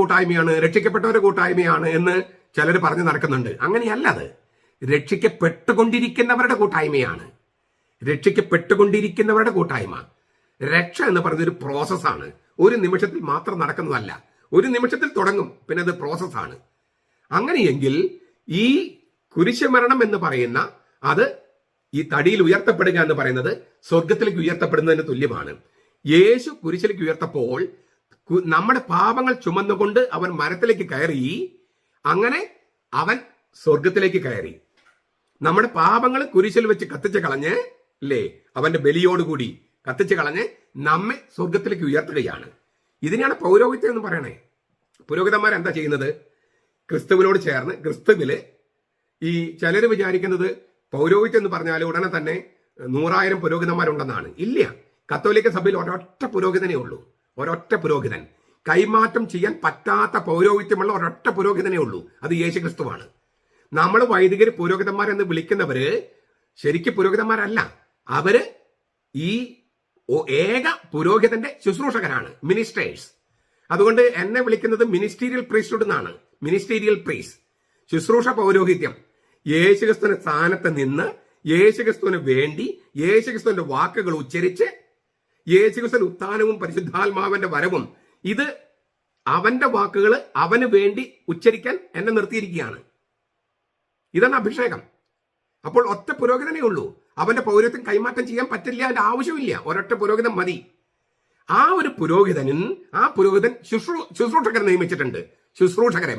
കൂട്ടായ്മയാണ് എന്ന് ചിലർ പറഞ്ഞു നടക്കുന്നുണ്ട്. അങ്ങനെയല്ല. അത് രക്ഷിക്കപ്പെട്ടുകൊണ്ടിരിക്കുന്നവരുടെ കൂട്ടായ്മയാണ്. രക്ഷിക്കപ്പെട്ടുകൊണ്ടിരിക്കുന്നവരുടെ കൂട്ടായ്മ. രക്ഷ എന്ന് പറയുന്നത് ഒരു പ്രോസസ്സാണ്. ഒരു നിമിഷത്തിൽ മാത്രം നടക്കുന്നതല്ല. ഒരു നിമിഷത്തിൽ തുടങ്ങും, പിന്നെ അത് പ്രോസസ്സാണ്. അങ്ങനെയെങ്കിൽ ഈ കുരിശുമരണം എന്ന് പറയുന്ന അത് ഈ തടിയിൽ ഉയർത്തപ്പെടുക എന്ന് പറയുന്നത് സ്വർഗത്തിലേക്ക് ഉയർത്തപ്പെടുന്നതിന് തുല്യമാണ്. യേശു കുരിശിലേക്ക് ഉയർത്തപ്പോൾ നമ്മുടെ പാപങ്ങൾ ചുമന്നുകൊണ്ട് അവൻ മരത്തിലേക്ക് കയറി. അങ്ങനെ അവൻ സ്വർഗത്തിലേക്ക് കയറി. നമ്മുടെ പാപങ്ങൾ കുരിശിൽ വെച്ച് കത്തിച്ച് കളഞ്ഞ്, അല്ലേ, അവന്റെ ബലിയോടുകൂടി കത്തിച്ച് കളഞ്ഞ് നമ്മെ സ്വർഗത്തിലേക്ക് ഉയർത്തുകയാണ്. ഇതിനെയാണ് പൗരോഹിത്യം എന്ന് പറയണേ. പുരോഹിതന്മാരെന്താ ചെയ്യുന്നത്? ക്രിസ്തുവിനോട് ചേർന്ന് ക്രിസ്തുവില് ഈ ചിലർ വിചാരിക്കുന്നത് പൗരോഹിത്യം എന്ന് പറഞ്ഞാൽ ഉടനെ തന്നെ 100,000 പുരോഹിതന്മാരുണ്ടെന്നാണ്. ഇല്ല. കത്തോലിക്ക സഭയിൽ ഒരൊറ്റ പുരോഹിതനേ ഉള്ളൂ. ഒരൊറ്റ പുരോഹിതൻ. കൈമാറ്റം ചെയ്യാൻ പറ്റാത്ത പൗരോഹിത്യമുള്ള ഒരൊറ്റ പുരോഹിതനേ ഉള്ളൂ. അത് യേശുക്രിസ്തുവാണ്. നമ്മൾ വൈദികർ പുരോഹിതന്മാരെന്ന് വിളിക്കുന്നവര് ശരിക്കും പുരോഹിതന്മാരല്ല. അവര് ഈ ഏക പുരോഹിതന്റെ ശുശ്രൂഷകരാണ്, മിനിസ്റ്റേഴ്സ്. അതുകൊണ്ട് എന്നെ വിളിക്കുന്നത് മിനിസ്റ്റീരിയൽ പ്രീസ്റ്റ്ഹുഡ് എന്നാണ്. മിനിസ്റ്റീരിയൽ പ്രീസ്റ്റ്, ശുശ്രൂഷ പൗരോഹിത്യം. യേശുക്രിസ്തുവിന്റെ സ്ഥാനത്ത് നിന്ന് യേശുക്രിസ്തുവിന് വേണ്ടി യേശുക്രിസ്തുവിന്റെ വാക്കുകൾ ഉച്ചരിച്ച് യേശുക്രിസ്തുവിന്റെ ഉത്ഥാനവും പരിശുദ്ധാത്മാവിന്റെ വരവും, ഇത് അവന്റെ വാക്കുകൾ അവന് വേണ്ടി ഉച്ചരിക്കാൻ എന്നെ നിർത്തിയിരിക്കുകയാണ്. ഇതാണ് അഭിഷേകം. അപ്പോൾ ഒറ്റ പുരോഹിതനേ ഉള്ളൂ. അവന്റെ പൗരത്വം കൈമാറ്റം ചെയ്യാൻ പറ്റില്ല, അതിന്റെ ആവശ്യമില്ല. ഒരൊറ്റ പുരോഹിതൻ മതി. ആ പുരോഹിതൻ ശുശ്രൂഷകരെ നിയമിച്ചിട്ടുണ്ട്. ശുശ്രൂഷകരെ,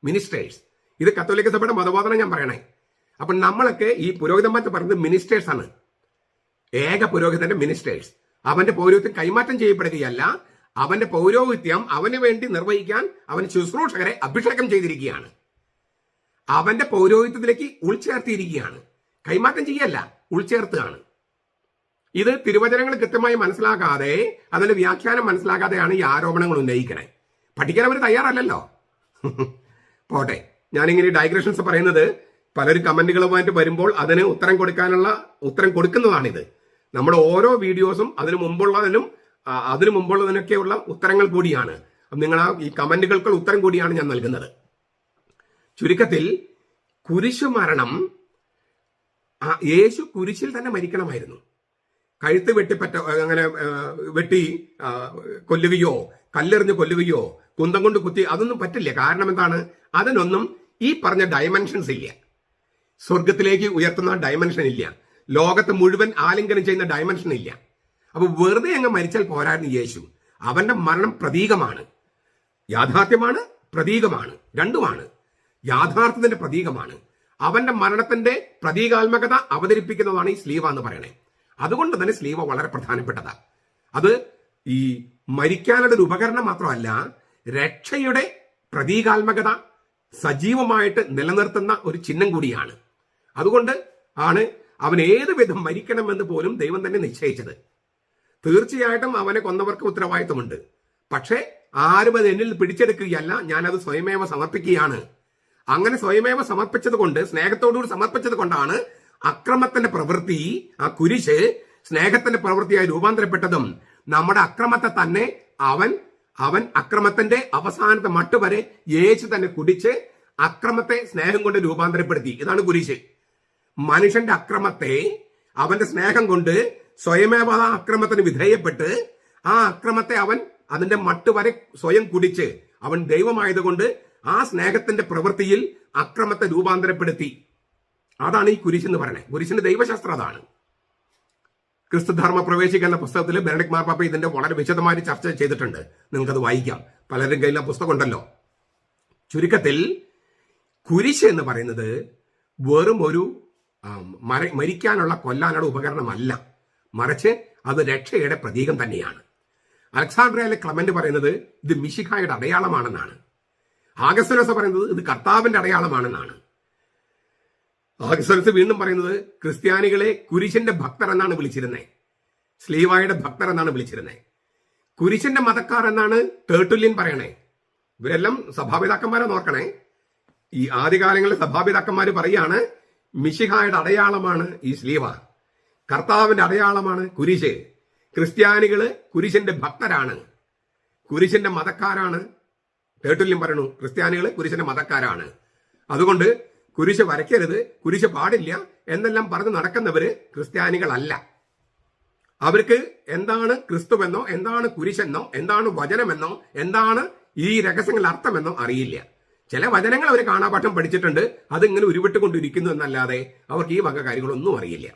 മിനിസ്റ്റേഴ്സ്. ഇത് കത്തോലിക്ക സഭയുടെ മതബോധനം ഞാൻ പറയണേ. അപ്പൊ നമ്മളൊക്കെ ഈ പുരോഹിതന്മാർ പറയുന്നത് മിനിസ്റ്റേഴ്സ് ആണ്. ഏക പുരോഹിതന്റെ മിനിസ്റ്റേഴ്സ്. അവന്റെ പൗരോഹിത്യം കൈമാറ്റം ചെയ്യപ്പെടുകയല്ല, അവന്റെ പൗരോഹിത്യം അവന് വേണ്ടി നിർവഹിക്കാൻ അവൻ ശുശ്രൂഷകരെ അഭിഷേകം ചെയ്തിരിക്കുകയാണ്. അവന്റെ പൗരോഹിത്യത്തിലേക്ക് ഉൾച്ചേർത്തിയിരിക്കുകയാണ്. കൈമാറ്റം ചെയ്യല്ല, ഉൾച്ചേർത്തുകയാണ്. ഇത് തിരുവചനങ്ങൾ കൃത്യമായി മനസ്സിലാക്കാതെ അതിന്റെ വ്യാഖ്യാനം മനസ്സിലാക്കാതെയാണ് ഈ ആരോപണങ്ങൾ ഉന്നയിക്കണേ. പഠിക്കാൻ അവർ തയ്യാറല്ലല്ലോ. പോട്ടെ, ഞാനിങ്ങനെ ഡൈഗ്രഷൻസ് പറയുന്നത് പലരും കമന്റുകളുമായിട്ട് വരുമ്പോൾ അതിന് ഉത്തരം കൊടുക്കുന്നതാണിത്. നമ്മുടെ ഓരോ വീഡിയോസും അതിനു മുമ്പുള്ളതിനൊക്കെയുള്ള ഉത്തരങ്ങൾ കൂടിയാണ്. നിങ്ങൾ ഈ കമന്റുകൾക്കുള്ള ഉത്തരം കൂടിയാണ് ഞാൻ നൽകുന്നത്. ചുരുക്കത്തിൽ കുരിശു മരണം, യേശു കുരിശിൽ തന്നെ മരിക്കണമായിരുന്നു. കഴുത്ത് വെട്ടി കൊല്ലുകയോ കല്ലെറിഞ്ഞ് കൊല്ലുകയോ കുന്തം കൊണ്ട് കുത്തി അതൊന്നും പറ്റില്ല. കാരണം എന്താണ്? അതിനൊന്നും ഈ പറഞ്ഞ ഡയമെൻഷൻസ് ഇല്ല. സ്വർഗത്തിലേക്ക് ഉയർത്തുന്ന ഡയമെൻഷൻ ഇല്ല. ലോകത്ത് മുഴുവൻ ആലിംഗനം ചെയ്യുന്ന ഡയമെൻഷൻ ഇല്ല. അപ്പൊ വെറുതെ അങ്ങ് മരിച്ചാൽ പോരായിരുന്നു യേശു. അവന്റെ മരണം പ്രതീകമാണ്, യാഥാർത്ഥ്യമാണ്, പ്രതീകമാണ്, രണ്ടുമാണ്. യാഥാർത്ഥ്യത്തിന്റെ പ്രതീകമാണ്. അവന്റെ മരണത്തിന്റെ പ്രതീകാത്മകത അവതരിപ്പിക്കുന്നതാണ് ഈ സ്ലീവ എന്ന് പറയണേ. അതുകൊണ്ട് തന്നെ സ്ലീവ വളരെ പ്രധാനപ്പെട്ടതാണ്. അത് ഈ മരിക്കാനുള്ള ഒരു ഉപകരണം മാത്രമല്ല, രക്ഷയുടെ പ്രതീകാത്മകത സജീവമായിട്ട് നിലനിർത്തുന്ന ഒരു ചിഹ്നം കൂടിയാണ്. അതുകൊണ്ട് ആണ് അവൻ ഏത് വിധം മരിക്കണമെന്ന് പോലും ദൈവം തന്നെ നിശ്ചയിച്ചത്. തീർച്ചയായിട്ടും അവനെ കൊന്നവർക്ക് ഉത്തരവാദിത്വമുണ്ട്. പക്ഷേ ആരും അത് എന്നിൽ പിടിച്ചെടുക്കുകയല്ല, ഞാനത് സ്വയമേവ സമർപ്പിക്കുകയാണ്. അങ്ങനെ സ്വയമേവ സമർപ്പിച്ചത് കൊണ്ട്, സ്നേഹത്തോടുകൂടി സമർപ്പിച്ചത് കൊണ്ടാണ് അക്രമത്തിന്റെ പ്രവൃത്തി, ആ കുരിശ് സ്നേഹത്തിന്റെ പ്രവൃത്തിയായി രൂപാന്തരപ്പെട്ടതും നമ്മുടെ അക്രമത്തെ തന്നെ അവൻ അക്രമത്തിന്റെ അവസാനത്തെ മട്ടുവരെ യേശു തന്നെ കുടിച്ച് അക്രമത്തെ സ്നേഹം കൊണ്ട് രൂപാന്തരപ്പെടുത്തി. ഇതാണ് കുരിശ്. മനുഷ്യന്റെ അക്രമത്തെ അവന്റെ സ്നേഹം കൊണ്ട് സ്വയമേവ ആ അക്രമത്തിന് വിധേയപ്പെട്ട് ആ അക്രമത്തെ അവൻ അതിന്റെ മട്ടുവരെ സ്വയം കുടിച്ച് അവൻ ദൈവമായതുകൊണ്ട് ആ സ്നേഹത്തിന്റെ പ്രവൃത്തിയിൽ അക്രമത്തെ രൂപാന്തരപ്പെടുത്തി. അതാണ് ഈ കുരിശ് എന്ന് പറയുന്നത്. കുരിശിന്റെ ദൈവശാസ്ത്രം അതാണ്. ക്രിസ്തുധർമ്മ പ്രവേശിക്കുക എന്ന പുസ്തകത്തിൽ ബെനഡിക്ട് മാർപ്പാപ്പ ഇതിന്റെ വളരെ വിശദമായി ചർച്ച ചെയ്തിട്ടുണ്ട്. നിങ്ങൾക്കത് വായിക്കാം. പലരും കയ്യിൽ ആ പുസ്തകം ഉണ്ടല്ലോ. ചുരുക്കത്തിൽ കുരിശ് എന്ന് പറയുന്നത് വെറും ഒരു കൊല്ലാനുള്ള ഉപകരണമല്ല, മറിച്ച് അത് രക്ഷയുടെ പ്രതീകം തന്നെയാണ്. അലക്സാണ്ട്രിയയിലെ ക്ലെമന്റ് പറയുന്നത് ഇത് മിശിഹായുടെ അടയാളമാണെന്നാണ്. ആഗസ്തോസ് പറയുന്നത് ഇത് കർത്താവിന്റെ അടയാളമാണെന്നാണ്. ആഗസ്തോസ് വീണ്ടും പറയുന്നത് ക്രിസ്ത്യാനികളെ കുരിശിന്റെ ഭക്തർ എന്നാണ് വിളിച്ചിരുന്നത്, സ്ലീവായുടെ ഭക്തർ എന്നാണ് വിളിച്ചിരുന്നത്. കുരിശിന്റെ മതക്കാർ എന്നാണ് ടേർട്ടുല്യൻ പറയണേ. ഇവരെല്ലാം സഭാപിതാക്കന്മാരെ നോക്കണേ. ഈ ആദ്യകാലങ്ങളിൽ സഭാപിതാക്കന്മാർ പറയാണ് മിശിഹായുടെ അടയാളമാണ് ഈ സ്ലീവ, കർത്താവിന്റെ അടയാളമാണ് കുരിശ്. ക്രിസ്ത്യാനികള് കുരിശിന്റെ ഭക്തരാണ്, കുരിശിന്റെ മതക്കാരാണ്. ടേർട്ടുല്യൻ പറയണു ക്രിസ്ത്യാനികള് കുരിശിന്റെ മതക്കാരാണ്, അതുകൊണ്ട് കുരിശ് വരയ്ക്കരുത്, കുരിശ് പാടില്ല എന്നെല്ലാം പറഞ്ഞ് നടക്കുന്നവര് ക്രിസ്ത്യാനികളല്ല. അവർക്ക് എന്താണ് ക്രിസ്തുവെന്നോ, എന്താണ് കുരിശെന്നോ, എന്താണ് വചനമെന്നോ, എന്താണ് ഈ രഹസ്യങ്ങളുടെ അർത്ഥമെന്നോ അറിയില്ല. ചില വചനങ്ങൾ അവർ കാണാപാഠം പഠിച്ചിട്ടുണ്ട്, അതിങ്ങനെ ഉരുവിട്ടുകൊണ്ടിരിക്കുന്നു എന്നല്ലാതെ അവർക്ക് ഈ വക കാര്യങ്ങളൊന്നും അറിയില്ല.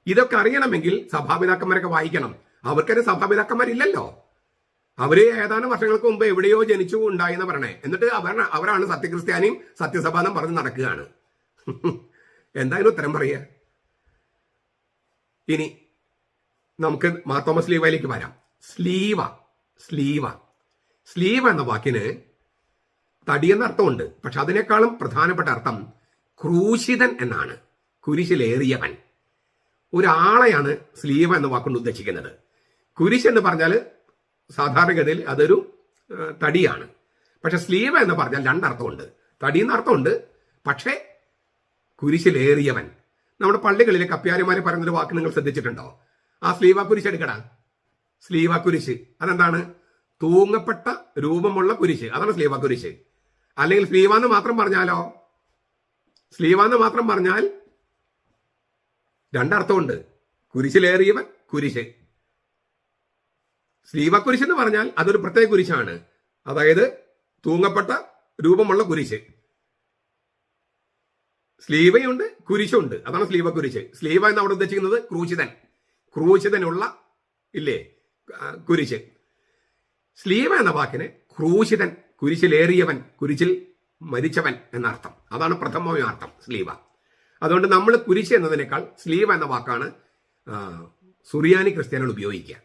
ഇതൊക്കെ അറിയണമെങ്കിൽ സഭാപിതാക്കന്മാരൊക്കെ വായിക്കണം. അവർക്കൊരു സഭാപിതാക്കന്മാരില്ലല്ലോ. അവര് ഏതാനും വർഷങ്ങൾക്ക് മുമ്പ് എവിടെയോ ജനിച്ചു ഉണ്ടായെന്ന് പറയണേ. എന്നിട്ട് അവരാണ് സത്യക്രിസ്ത്യാനിയും സത്യസഭാനം പറഞ്ഞ് നടക്കുകയാണ്. എന്തായാലും ഉത്തരം പറയുക. ഇനി നമുക്ക് മാർത്തോമ സ്ലീവയിലേക്ക് വരാം. സ്ലീവ എന്ന വാക്കിന് തടിയെന്ന അർത്ഥമുണ്ട്. പക്ഷെ അതിനേക്കാളും പ്രധാനപ്പെട്ട അർത്ഥം ക്രൂശിതൻ എന്നാണ്. കുരിശിലേറിയവൻ, ഒരാളെയാണ് സ്ലീവ എന്ന വാക്കുകൊണ്ട് ഉദ്ദേശിക്കുന്നത്. കുരിശ് എന്ന് പറഞ്ഞാൽ സാധാരണഗതിയിൽ അതൊരു തടിയാണ്. പക്ഷെ സ്ലീവ എന്ന് പറഞ്ഞാൽ രണ്ടർത്ഥമുണ്ട്. തടിയെന്ന അർത്ഥമുണ്ട്, പക്ഷേ കുരിശിലേറിയവൻ. നമ്മുടെ പള്ളികളിലെ കപ്പ്യാരിമാരെ പറയുന്നൊരു വാക്ക് നിങ്ങൾ ശ്രദ്ധിച്ചിട്ടുണ്ടോ? ആ സ്ലീവ കുരിശ് എടുക്കടാ. സ്ലീവ കുരിശ് അതെന്താണ്? തൂങ്ങപ്പെട്ട രൂപമുള്ള കുരിശ്, അതാണ് സ്ലീവ കുരിശ്. അല്ലെങ്കിൽ സ്ലീവ എന്ന് മാത്രം പറഞ്ഞാലോ? സ്ലീവ എന്ന് മാത്രം പറഞ്ഞാൽ രണ്ടർത്ഥമുണ്ട്. കുരിശിലേറിയവൻ, കുരിശ്. സ്ലീവ കുരിശ് എന്ന് പറഞ്ഞാൽ അതൊരു പ്രത്യേക കുരിശാണ്, അതായത് തൂങ്ങപ്പെട്ട രൂപമുള്ള കുരിശ്. സ്ലീവയുണ്ട്, കുരിശുണ്ട്, അതാണ് സ്ലീവ കുരിശ്. സ്ലീവ എന്ന് അവിടെ ഉദ്ദേശിക്കുന്നത് ക്രൂശിതനുള്ള ഇല്ലേ കുരിശ്. സ്ലീവ എന്ന വാക്കിന് ക്രൂശിതൻ, കുരിശിലേറിയവൻ, കുരിശിൽ മരിച്ചവൻ എന്നർത്ഥം. അതാണ് പ്രഥമമായ അർത്ഥം സ്ലീവ. അതുകൊണ്ട് നമ്മൾ കുരിശ് എന്നതിനേക്കാൾ സ്ലീവ എന്ന വാക്കാണ് സുറിയാനി ക്രിസ്ത്യാനികൾ ഉപയോഗിക്കുക.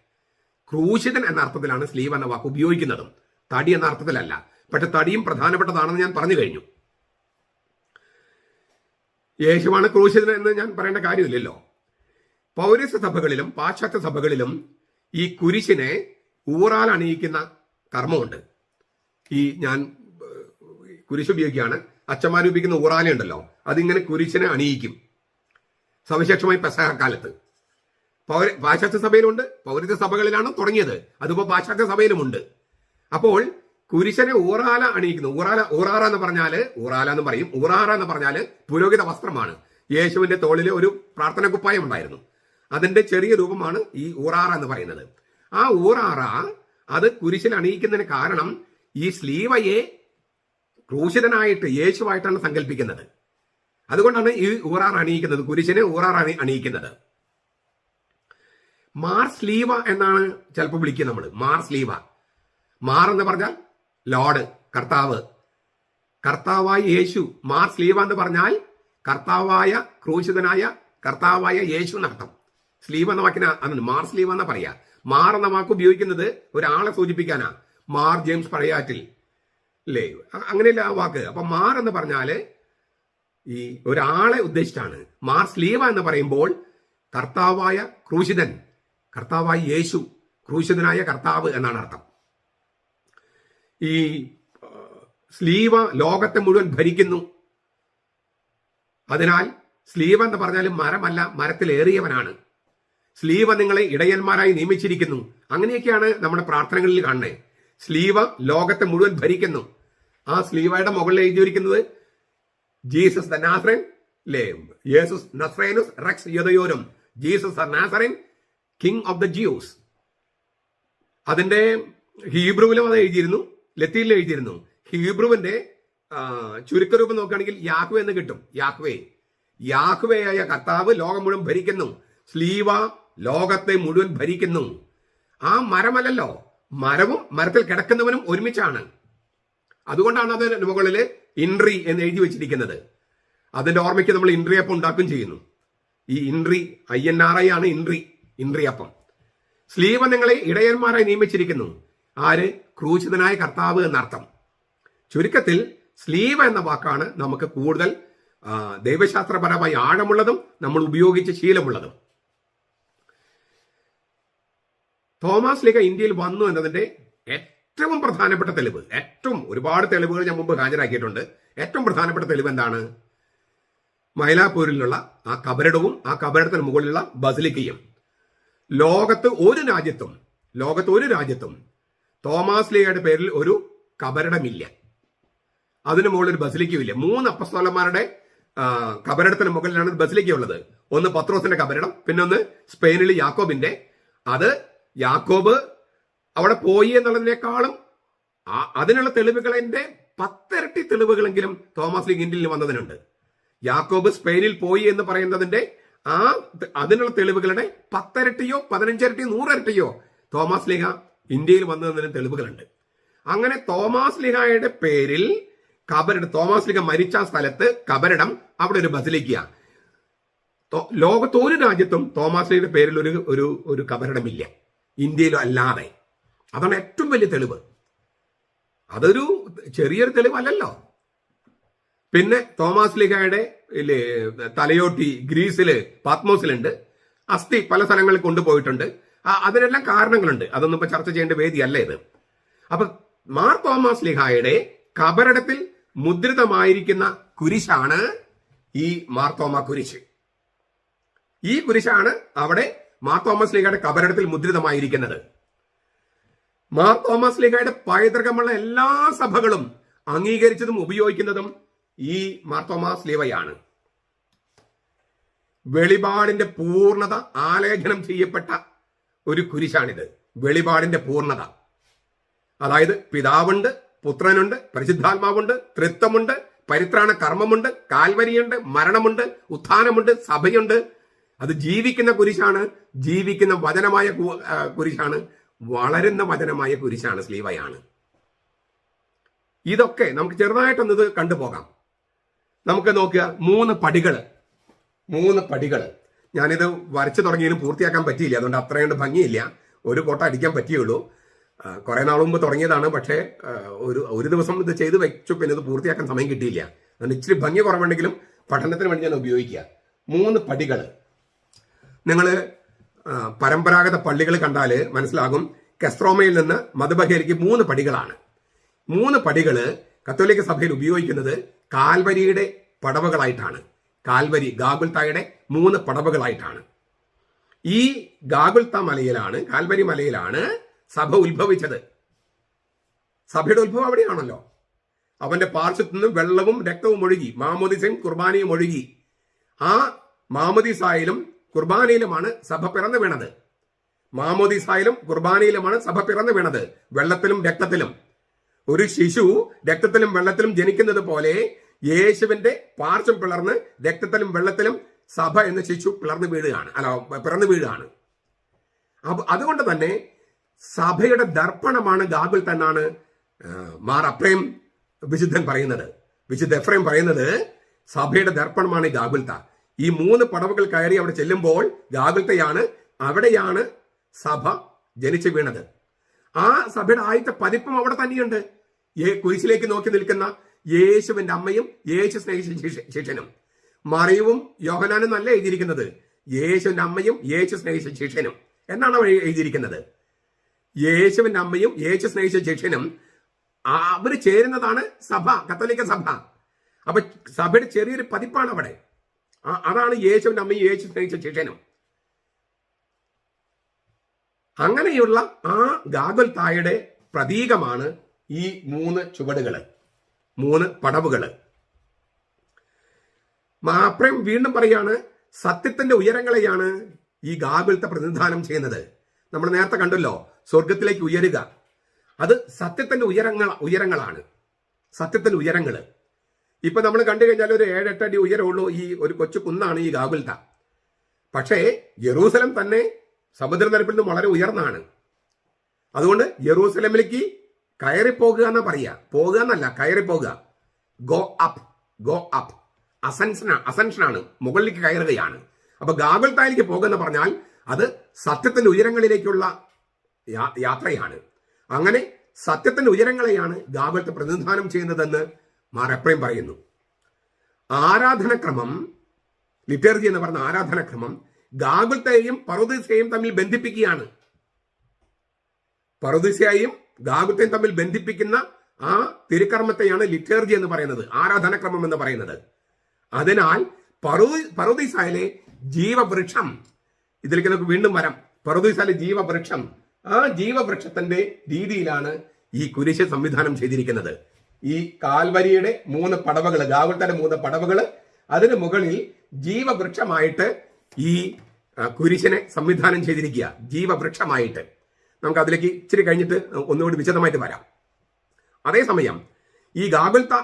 ക്രൂശിതൻ എന്ന അർത്ഥത്തിലാണ് സ്ലീവ എന്ന വാക്ക് ഉപയോഗിക്കുന്നതും, തടി എന്ന അർത്ഥത്തിലല്ല. പക്ഷെ തടിയും പ്രധാനപ്പെട്ടതാണെന്ന് ഞാൻ പറഞ്ഞു കഴിഞ്ഞു. യേശുവാണ് ക്രൂശിതൻ എന്ന് ഞാൻ പറയേണ്ട കാര്യമില്ലല്ലോ. പൗരസ്ത്യ സഭകളിലും പാശ്ചാത്യ സഭകളിലും ഈ കുരിശിനെ ഊറാൽ അണിയിക്കുന്ന കർമ്മമുണ്ട്. ഈ ഞാൻ കുരിശ് ഉപയോഗിക്കുകയാണ്. അച്ഛന്മാർ ഉപയോഗിക്കുന്ന ഊറാലുണ്ടല്ലോ, അതിങ്ങനെ കുരിശിനെ അണിയിക്കും, സവിശേഷമായി പെസഹ കാലത്ത്. പാശ്ചാത്യ സഭയിലുണ്ട്, പൗരസ്ത്യ സഭകളിലാണ് തുടങ്ങിയത്, അതിപ്പോ പാശ്ചാത്യ സഭയിലുമുണ്ട്. അപ്പോൾ കുരിശനെ ഊറാല അണിയിക്കുന്നു. ഊറാറ എന്ന് പറഞ്ഞാല് ഊറാല എന്ന് പറയും. ഊറാറ എന്ന് പറഞ്ഞാല് പുരോഹിത വസ്ത്രമാണ്. യേശുവിന്റെ തോളിൽ ഒരു പ്രാർത്ഥന കുപ്പായം ഉണ്ടായിരുന്നു, അതിന്റെ ചെറിയ രൂപമാണ് ഈ ഊറാറ എന്ന് പറയുന്നത്. ആ ഊറാറ അത് കുരിശിൽ അണിയിക്കുന്നതിന് കാരണം ഈ സ്ലീവയെ ക്രൂശിതനായിട്ട് യേശുവായിട്ടാണ് സങ്കല്പിക്കുന്നത്. അതുകൊണ്ടാണ് ഈ ഊറാറ അണിയിക്കുന്നത്, കുരിശിനെ ഊറാറ അണിയിക്കുന്നത്. മാർ സ്ലീവ എന്നാണ് ചിലപ്പോൾ വിളിക്കുക നമ്മൾ. മാർ സ്ലീവ. മാർ എന്ന് പറഞ്ഞാൽ ലോർഡ്, കർത്താവ്, കർത്താവായ യേശു. മാർ സ്ലീവ എന്ന് പറഞ്ഞാൽ കർത്താവായ ക്രൂശിതനായ കർത്താവായ യേശു എന്നർത്ഥം. സ്ലീവ് എന്ന വാക്കിന് അതാണ് മാർ സ്ലീവ് എന്നാ പറയാ. മാർ എന്ന വാക്ക് ഉപയോഗിക്കുന്നത് ഒരാളെ സൂചിപ്പിക്കാനാ. മാർ ജെയിംസ് പഴയാറ്റിൽ അല്ലേ, അങ്ങനെയല്ല ആ വാക്ക്. അപ്പൊ മാർ എന്ന് പറഞ്ഞാല് ഈ ഒരാളെ ഉദ്ദേശിച്ചാണ്. മാർ സ്ലീവ എന്ന് പറയുമ്പോൾ കർത്താവായ ക്രൂശിതൻ, കർത്താവായ യേശു, ക്രൂശിതനായ കർത്താവ് എന്നാണ് അർത്ഥം. ഈ സ്ലീവ ലോകത്തെ മുഴുവൻ ഭരിക്കുന്നു. അതിനാൽ സ്ലീവ എന്ന് പറഞ്ഞാൽ മരമല്ല, മരത്തിലേറിയവനാണ്. സ്ലീവ നിങ്ങളെ ഇടയന്മാരായി നിയമിച്ചിരിക്കുന്നു. അങ്ങനെയൊക്കെയാണ് നമ്മുടെ പ്രാർത്ഥനകളിൽ കാണുന്നത്. സ്ലീവ ലോകത്തെ മുഴുവൻ ഭരിക്കുന്നു. ആ സ്ലീവയുടെ മുകളിൽ എഴുതിയിരിക്കുന്നത് ജീസസ് ദ നാസറൻ, യേസുസ് നസ്രേനുസ് റെക്സ് യദയോരും, Jesus the Nazarene, king of the Jews. അതിന്റെ ഹീബ്രുവിലും അത് എഴുതിയിരുന്നു, ലത്തീനിൽ എഴുതിയിരുന്നു. ഹീബ്രുവിന്റെ ചുരുക്കരൂപം നോക്കുകയാണെങ്കിൽ യാഹ്വേ എന്ന് കിട്ടും. യാഹ്വേയായ കർത്താവ് ലോകം മുഴുവൻ ഭരിക്കുന്നു. സ്ലീവ ലോകത്തെ മുഴുവൻ ഭരിക്കുന്നു. ആ മരമല്ലല്ലോ, മരവും മരത്തിൽ കിടക്കുന്നവനും ഒരുമിച്ചാണ്. അതുകൊണ്ടാണ് അത് മുകളിൽ ഇൻട്രി എന്ന് എഴുതി വെച്ചിരിക്കുന്നത്. അതിന്റെ ഓർമ്മയ്ക്ക് നമ്മൾ ഇൻട്രി അപ്പം ഉണ്ടാക്കുകയും ചെയ്യുന്നു. ഈ ഇൻട്രി INRI ആണ് ഇൻട്രി അപ്പം. സ്ലീവ നിങ്ങളെ ഇടയന്മാരായി നിയമിച്ചിരിക്കുന്നു. ആര്? ക്രൂശിതനായ കർത്താവ് എന്നർത്ഥം. ചുരുക്കത്തിൽ സ്ലീവ എന്ന വാക്കാണ് നമുക്ക് കൂടുതൽ ദൈവശാസ്ത്രപരമായി ആഴമുള്ളതും നമ്മൾ ഉപയോഗിച്ച് ശീലമുള്ളതും. തോമസ് ലീഗ ഇന്ത്യയിൽ വന്നു എന്നതിന്റെ ഏറ്റവും പ്രധാനപ്പെട്ട തെളിവ്, ഒരുപാട് തെളിവുകൾ ഞാൻ മുമ്പ് ഹാജരാക്കിയിട്ടുണ്ട്. ഏറ്റവും പ്രധാനപ്പെട്ട തെളിവ് എന്താണ്? മൈലാപ്പൂരിലുള്ള ആ കബറിടവും ആ കബറിടത്തിന് മുകളിലുള്ള ബസിലിക്കയും. ലോകത്ത് ഒരു രാജ്യത്തും തോമസ് ലീഗയുടെ പേരിൽ ഒരു കബറിടമില്ല, അതിന് മുകളിൽ ഒരു ബസിലിക്കയുമില്ല. 3 അപ്പസ്തോലന്മാരുടെ കബറിടത്തിന് മുകളിലാണ് ബസിലിക്ക ഉള്ളത്. ഒന്ന് പത്രോസിന്റെ കബറിടം, പിന്നെ ഒന്ന് സ്പെയിനിൽ യാക്കോബിന്റെ. അത് യാക്കോബ് അവിടെ പോയി എന്നുള്ളതിനേക്കാളും അതിനുള്ള തെളിവുകളിന്റെ 10 ഇരട്ടി തെളിവുകളെങ്കിലും തോമസ് ലീഗ ഇന്ത്യയിൽ വന്നതിനുണ്ട്. യാക്കോബ് സ്പെയിനിൽ പോയി എന്ന് പറയുന്നതിന്റെ അതിനുള്ള തെളിവുകളുടെ 10 ഇരട്ടിയോ 15 ഇരട്ടിയോ 100 ഇരട്ടിയോ തോമസ് ലീഗ ഇന്ത്യയിൽ വന്നതിന് തെളിവുകളുണ്ട്. അങ്ങനെ തോമസ് ലീഗയുടെ പേരിൽ കബറിടം, തോമസ് ലീഗ മരിച്ച സ്ഥലത്ത് കബറിടം, അവിടെ ഒരു ബസിലിക്ക. ലോകത്ത് ഒരു രാജ്യത്തും തോമസ് ലീഗയുടെ പേരിൽ ഒരു കബറിടമില്ല, ഇന്ത്യയിലും അല്ലാതെ. അതാണ് ഏറ്റവും വലിയ തെളിവ്. അതൊരു ചെറിയൊരു തെളിവല്ലല്ലോ. പിന്നെ തോമസ് ലീഗയുടെ തലയോട്ടി ഗ്രീസില് പാത്മോസിലുണ്ട്. അസ്ഥി പല സ്ഥലങ്ങളിൽ കൊണ്ടുപോയിട്ടുണ്ട്. അതിനെല്ലാം കാരണങ്ങളുണ്ട്. അതൊന്നും ഇപ്പൊ ചർച്ച ചെയ്യേണ്ട വേദിയല്ല ഇത്. അപ്പൊ മാർ തോമസ് ലീഗയുടെ കബറിടത്തിൽ മുദ്രിതമായിരിക്കുന്ന കുരിശാണ് ഈ മാർത്തോമ കുരിശ്. ഈ കുരിശാണ് അവിടെ മാർ തോമസ് ലീഗയുടെ കബറിടത്തിൽ മുദ്രിതമായിരിക്കുന്നത്. മാർ തോമസ് ലീഗയുടെ പൈതൃകമുള്ള എല്ലാ സഭകളും അംഗീകരിച്ചതും ഉപയോഗിക്കുന്നതും ഈ മാർ തോമസ് ലീഗയാണ്. വെളിപാടിന്റെ പൂർണ്ണത ആലേഖനം ചെയ്യപ്പെട്ട ഒരു കുരിശാണിത്. വെളിപാടിന്റെ പൂർണ്ണത, അതായത് പിതാവുണ്ട്, പുത്രനുണ്ട്, പരിശുദ്ധാത്മാവുണ്ട്, ത്രിത്വമുണ്ട്, പരിത്രാണ കർമ്മമുണ്ട്, കാൽവരിയുണ്ട്, മരണമുണ്ട്, ഉത്ഥാനമുണ്ട്, സഭയുണ്ട്. അത് ജീവിക്കുന്ന കുരിശാണ്, ജീവിക്കുന്ന വചനമായ കുരിശാണ്, വളരുന്ന വചനമായ കുരിശാണ്, സ്ലീവയാണ്. ഇതൊക്കെ നമുക്ക് ചെറുതായിട്ടൊന്നത് കണ്ടുപോകാം. നമുക്ക് നോക്കുക, 3 പടികൾ. ഞാനിത് വരച്ചു തുടങ്ങിയതിനും പൂർത്തിയാക്കാൻ പറ്റിയില്ല, അതുകൊണ്ട് അത്രയുണ്ട് ഭംഗിയില്ല. ഒരു കോട്ട അടിക്കാൻ പറ്റിയുള്ളൂ. കുറെ നാൾ മുമ്പ് തുടങ്ങിയതാണ്, പക്ഷേ ഒരു ദിവസം ഇത് ചെയ്ത് വെച്ചു, പിന്നെ ഇത് പൂർത്തിയാക്കാൻ സമയം കിട്ടിയില്ല. അതുകൊണ്ട് ഇച്ചിരി ഭംഗി കുറവുണ്ടെങ്കിലും പഠനത്തിന് വേണ്ടി ഞാൻ ഉപയോഗിക്കുക. 3 പടികൾ. നിങ്ങൾ പരമ്പരാഗത പള്ളികൾ കണ്ടാൽ മനസ്സിലാകും. കെസ്ട്രോമയിൽ നിന്ന് മധുബഹേരിക്ക് 3 പടികളാണ്. 3 പടികൾ കത്തോലിക്ക സഭയിൽ ഉപയോഗിക്കുന്നത് കാൽവരിയുടെ പടവുകളായിട്ടാണ്. കാൽവരി ഗാഗുൽത്തായുടെ 3 പടവുകളായിട്ടാണ്. ഈ ഗാഗുൽത്ത മലയിലാണ്, കാൽവരി മലയിലാണ് സഭ ഉത്ഭവിച്ചത്. സഭയുടെ ഉത്ഭവം അവിടെയാണല്ലോ. അവന്റെ പാർശ്വത്തു നിന്നും വെള്ളവും രക്തവും ഒഴുകി, മാമോദിസയും കുർബാനയും ഒഴുകി. ആ മാമോദിസായിലും കുർബാനയിലുമാണ് സഭ പിറന്നു വീണത്. മാമോദിസായിലും കുർബാനയിലുമാണ് സഭ പിറന്നു വീണത്, വെള്ളത്തിലും രക്തത്തിലും. ഒരു ശിശു രക്തത്തിലും വെള്ളത്തിലും ജനിക്കുന്നത് പോലെ യേശുവിന്റെ പാർശ്വം പിളർന്ന് രക്തത്തിലും വെള്ളത്തിലും സഭ എന്ന ശിശു പിറന്നു വീഴുകയാണ്. അതുകൊണ്ട് തന്നെ സഭയുടെ ദർപ്പണമാണ് ഗാഗുൽത്ത എന്നാണ് മാർ എഫ്രേം വിശുദ്ധൻ പറയുന്നത്. വിശുദ്ധ എഫ്രേം പറയുന്നത് സഭയുടെ ദർപ്പണമാണ് ഗാഗുൽത്ത. ഈ 3 പടവുകൾ കയറി അവിടെ ചെല്ലുമ്പോൾ ഗാഗുൽത്തയാണ്, അവിടെയാണ് സഭ ജനിച്ചു വീണത്. ആ സഭയുടെ ആദ്യത്തെ പതിപ്പും അവിടെ തന്നെയുണ്ട്. കുരിശിലേക്ക് നോക്കി നിൽക്കുന്ന യേശുവിന്റെ അമ്മയും യേശു സ്നേഹിച്ച ശിഷ്യനും. മറിയവും യോഹന്നാനും നല്ല എഴുതിയിരിക്കുന്നത് യേശുവിന്റെ അമ്മയും യേശു സ്നേഹിച്ച ശിഷ്യനും എന്നാണ് അവർ എഴുതിയിരിക്കുന്നത്. യേശുവിന്റെ അമ്മയും യേശു സ്നേഹിച്ച ശിഷ്യനും അവർ ചേരുന്നതാണ് സഭ, കത്തോലിക്ക സഭ. അപ്പൊ സഭയുടെ ചെറിയൊരു പതിപ്പാണ് അവിടെ. അതാണ് യേശുവിന്റെ അമ്മയും യേശു സ്നേഹിച്ച ശിഷ്യനും. അങ്ങനെയുള്ള ആ ഗാഗുൽത്തായുടെ പ്രതീകമാണ് ഈ 3 ചുവടുകള്, 3 പടവുകള്. മാപ്രയം വീണ്ടും പറയാണ്, സത്യത്തിന്റെ ഉയരങ്ങളെയാണ് ഈ ഗാഗുൽത്ത പ്രതിനിധാനം ചെയ്യുന്നത്. നമ്മൾ നേരത്തെ കണ്ടല്ലോ, സ്വർഗത്തിലേക്ക് ഉയരുക, അത് സത്യത്തിന്റെ ഉയരങ്ങളാണ്. സത്യത്തിന്റെ ഉയരങ്ങള് ഇപ്പൊ നമ്മൾ കണ്ടു കഴിഞ്ഞാൽ ഒരു 7-8 അടി ഉയരമുള്ളൂ ഈ ഒരു കൊച്ചു കുന്നാണ് ഈ ഗാഗുൽത്ത. പക്ഷേ യെറൂസലം തന്നെ സമുദ്രനിരപ്പിൽ നിന്ന് വളരെ ഉയർന്നാണ്. അതുകൊണ്ട് യെറൂസലമിലേക്ക് കയറിപ്പോകുക എന്നാ പറയാ, പോകുക എന്നല്ല, കയറിപ്പോകുക. ഗോ അപ്പ് അസൻഷനാണ്, മുകളിലേക്ക് കയറുകയാണ്. അപ്പൊ ഗാഗുൽത്തായിലേക്ക് പോകുക പറഞ്ഞാൽ അത് സത്യത്തിന്റെ ഉയരങ്ങളിലേക്കുള്ള യാത്രയാണ്. അങ്ങനെ സത്യത്തിന്റെ ഉയരങ്ങളെയാണ് ഗാഗുൽത്ത പ്രതിനിധാനം ചെയ്യുന്നതെന്ന് മാർ എഫ്രേം പറയുന്നു. ആരാധനക്രമം, ലിറ്റർജി എന്ന് പറഞ്ഞ ആരാധനക്രമം ഗാഗുൽത്തയെയും പറുദീസയെയും തമ്മിൽ ബന്ധിപ്പിക്കുകയാണ്. പറുദീസയെയും ഗാഗുൽത്തയും തമ്മിൽ ബന്ധിപ്പിക്കുന്ന ആ തിരുക്കർമ്മത്തെയാണ് ലിറ്റർജി എന്ന് പറയുന്നത്, ആരാധനക്രമം എന്ന് പറയുന്നത്. അതിനാൽ പറുദീസയിലെ ജീവവൃക്ഷം, ഇതിലേക്ക് നമുക്ക് വീണ്ടും വരാം. പറുദീസയിലെ ജീവവൃക്ഷം, ആ ജീവവൃക്ഷത്തിന്റെ രീതിയിലാണ് ഈ കുരിശ് സംവിധാനം ചെയ്തിരിക്കുന്നത്. ഈ കാൽവരിയുടെ 3 പടവുകൾ, ഗാഗുൽത്തയുടെ 3 പടവുകൾ, അതിന് മുകളിൽ ജീവവൃക്ഷമായിട്ട് ഈ കുരിശിനെ സംവിധാനം ചെയ്തിരിക്കുക, ജീവവൃക്ഷമായിട്ട്. നമുക്ക് അതിലേക്ക് ഇച്ചിരി കഴിഞ്ഞിട്ട് ഒന്നുകൂടി വിശദമായിട്ട് വരാം. അതേസമയം ഈ ഗാഗുൽത്ത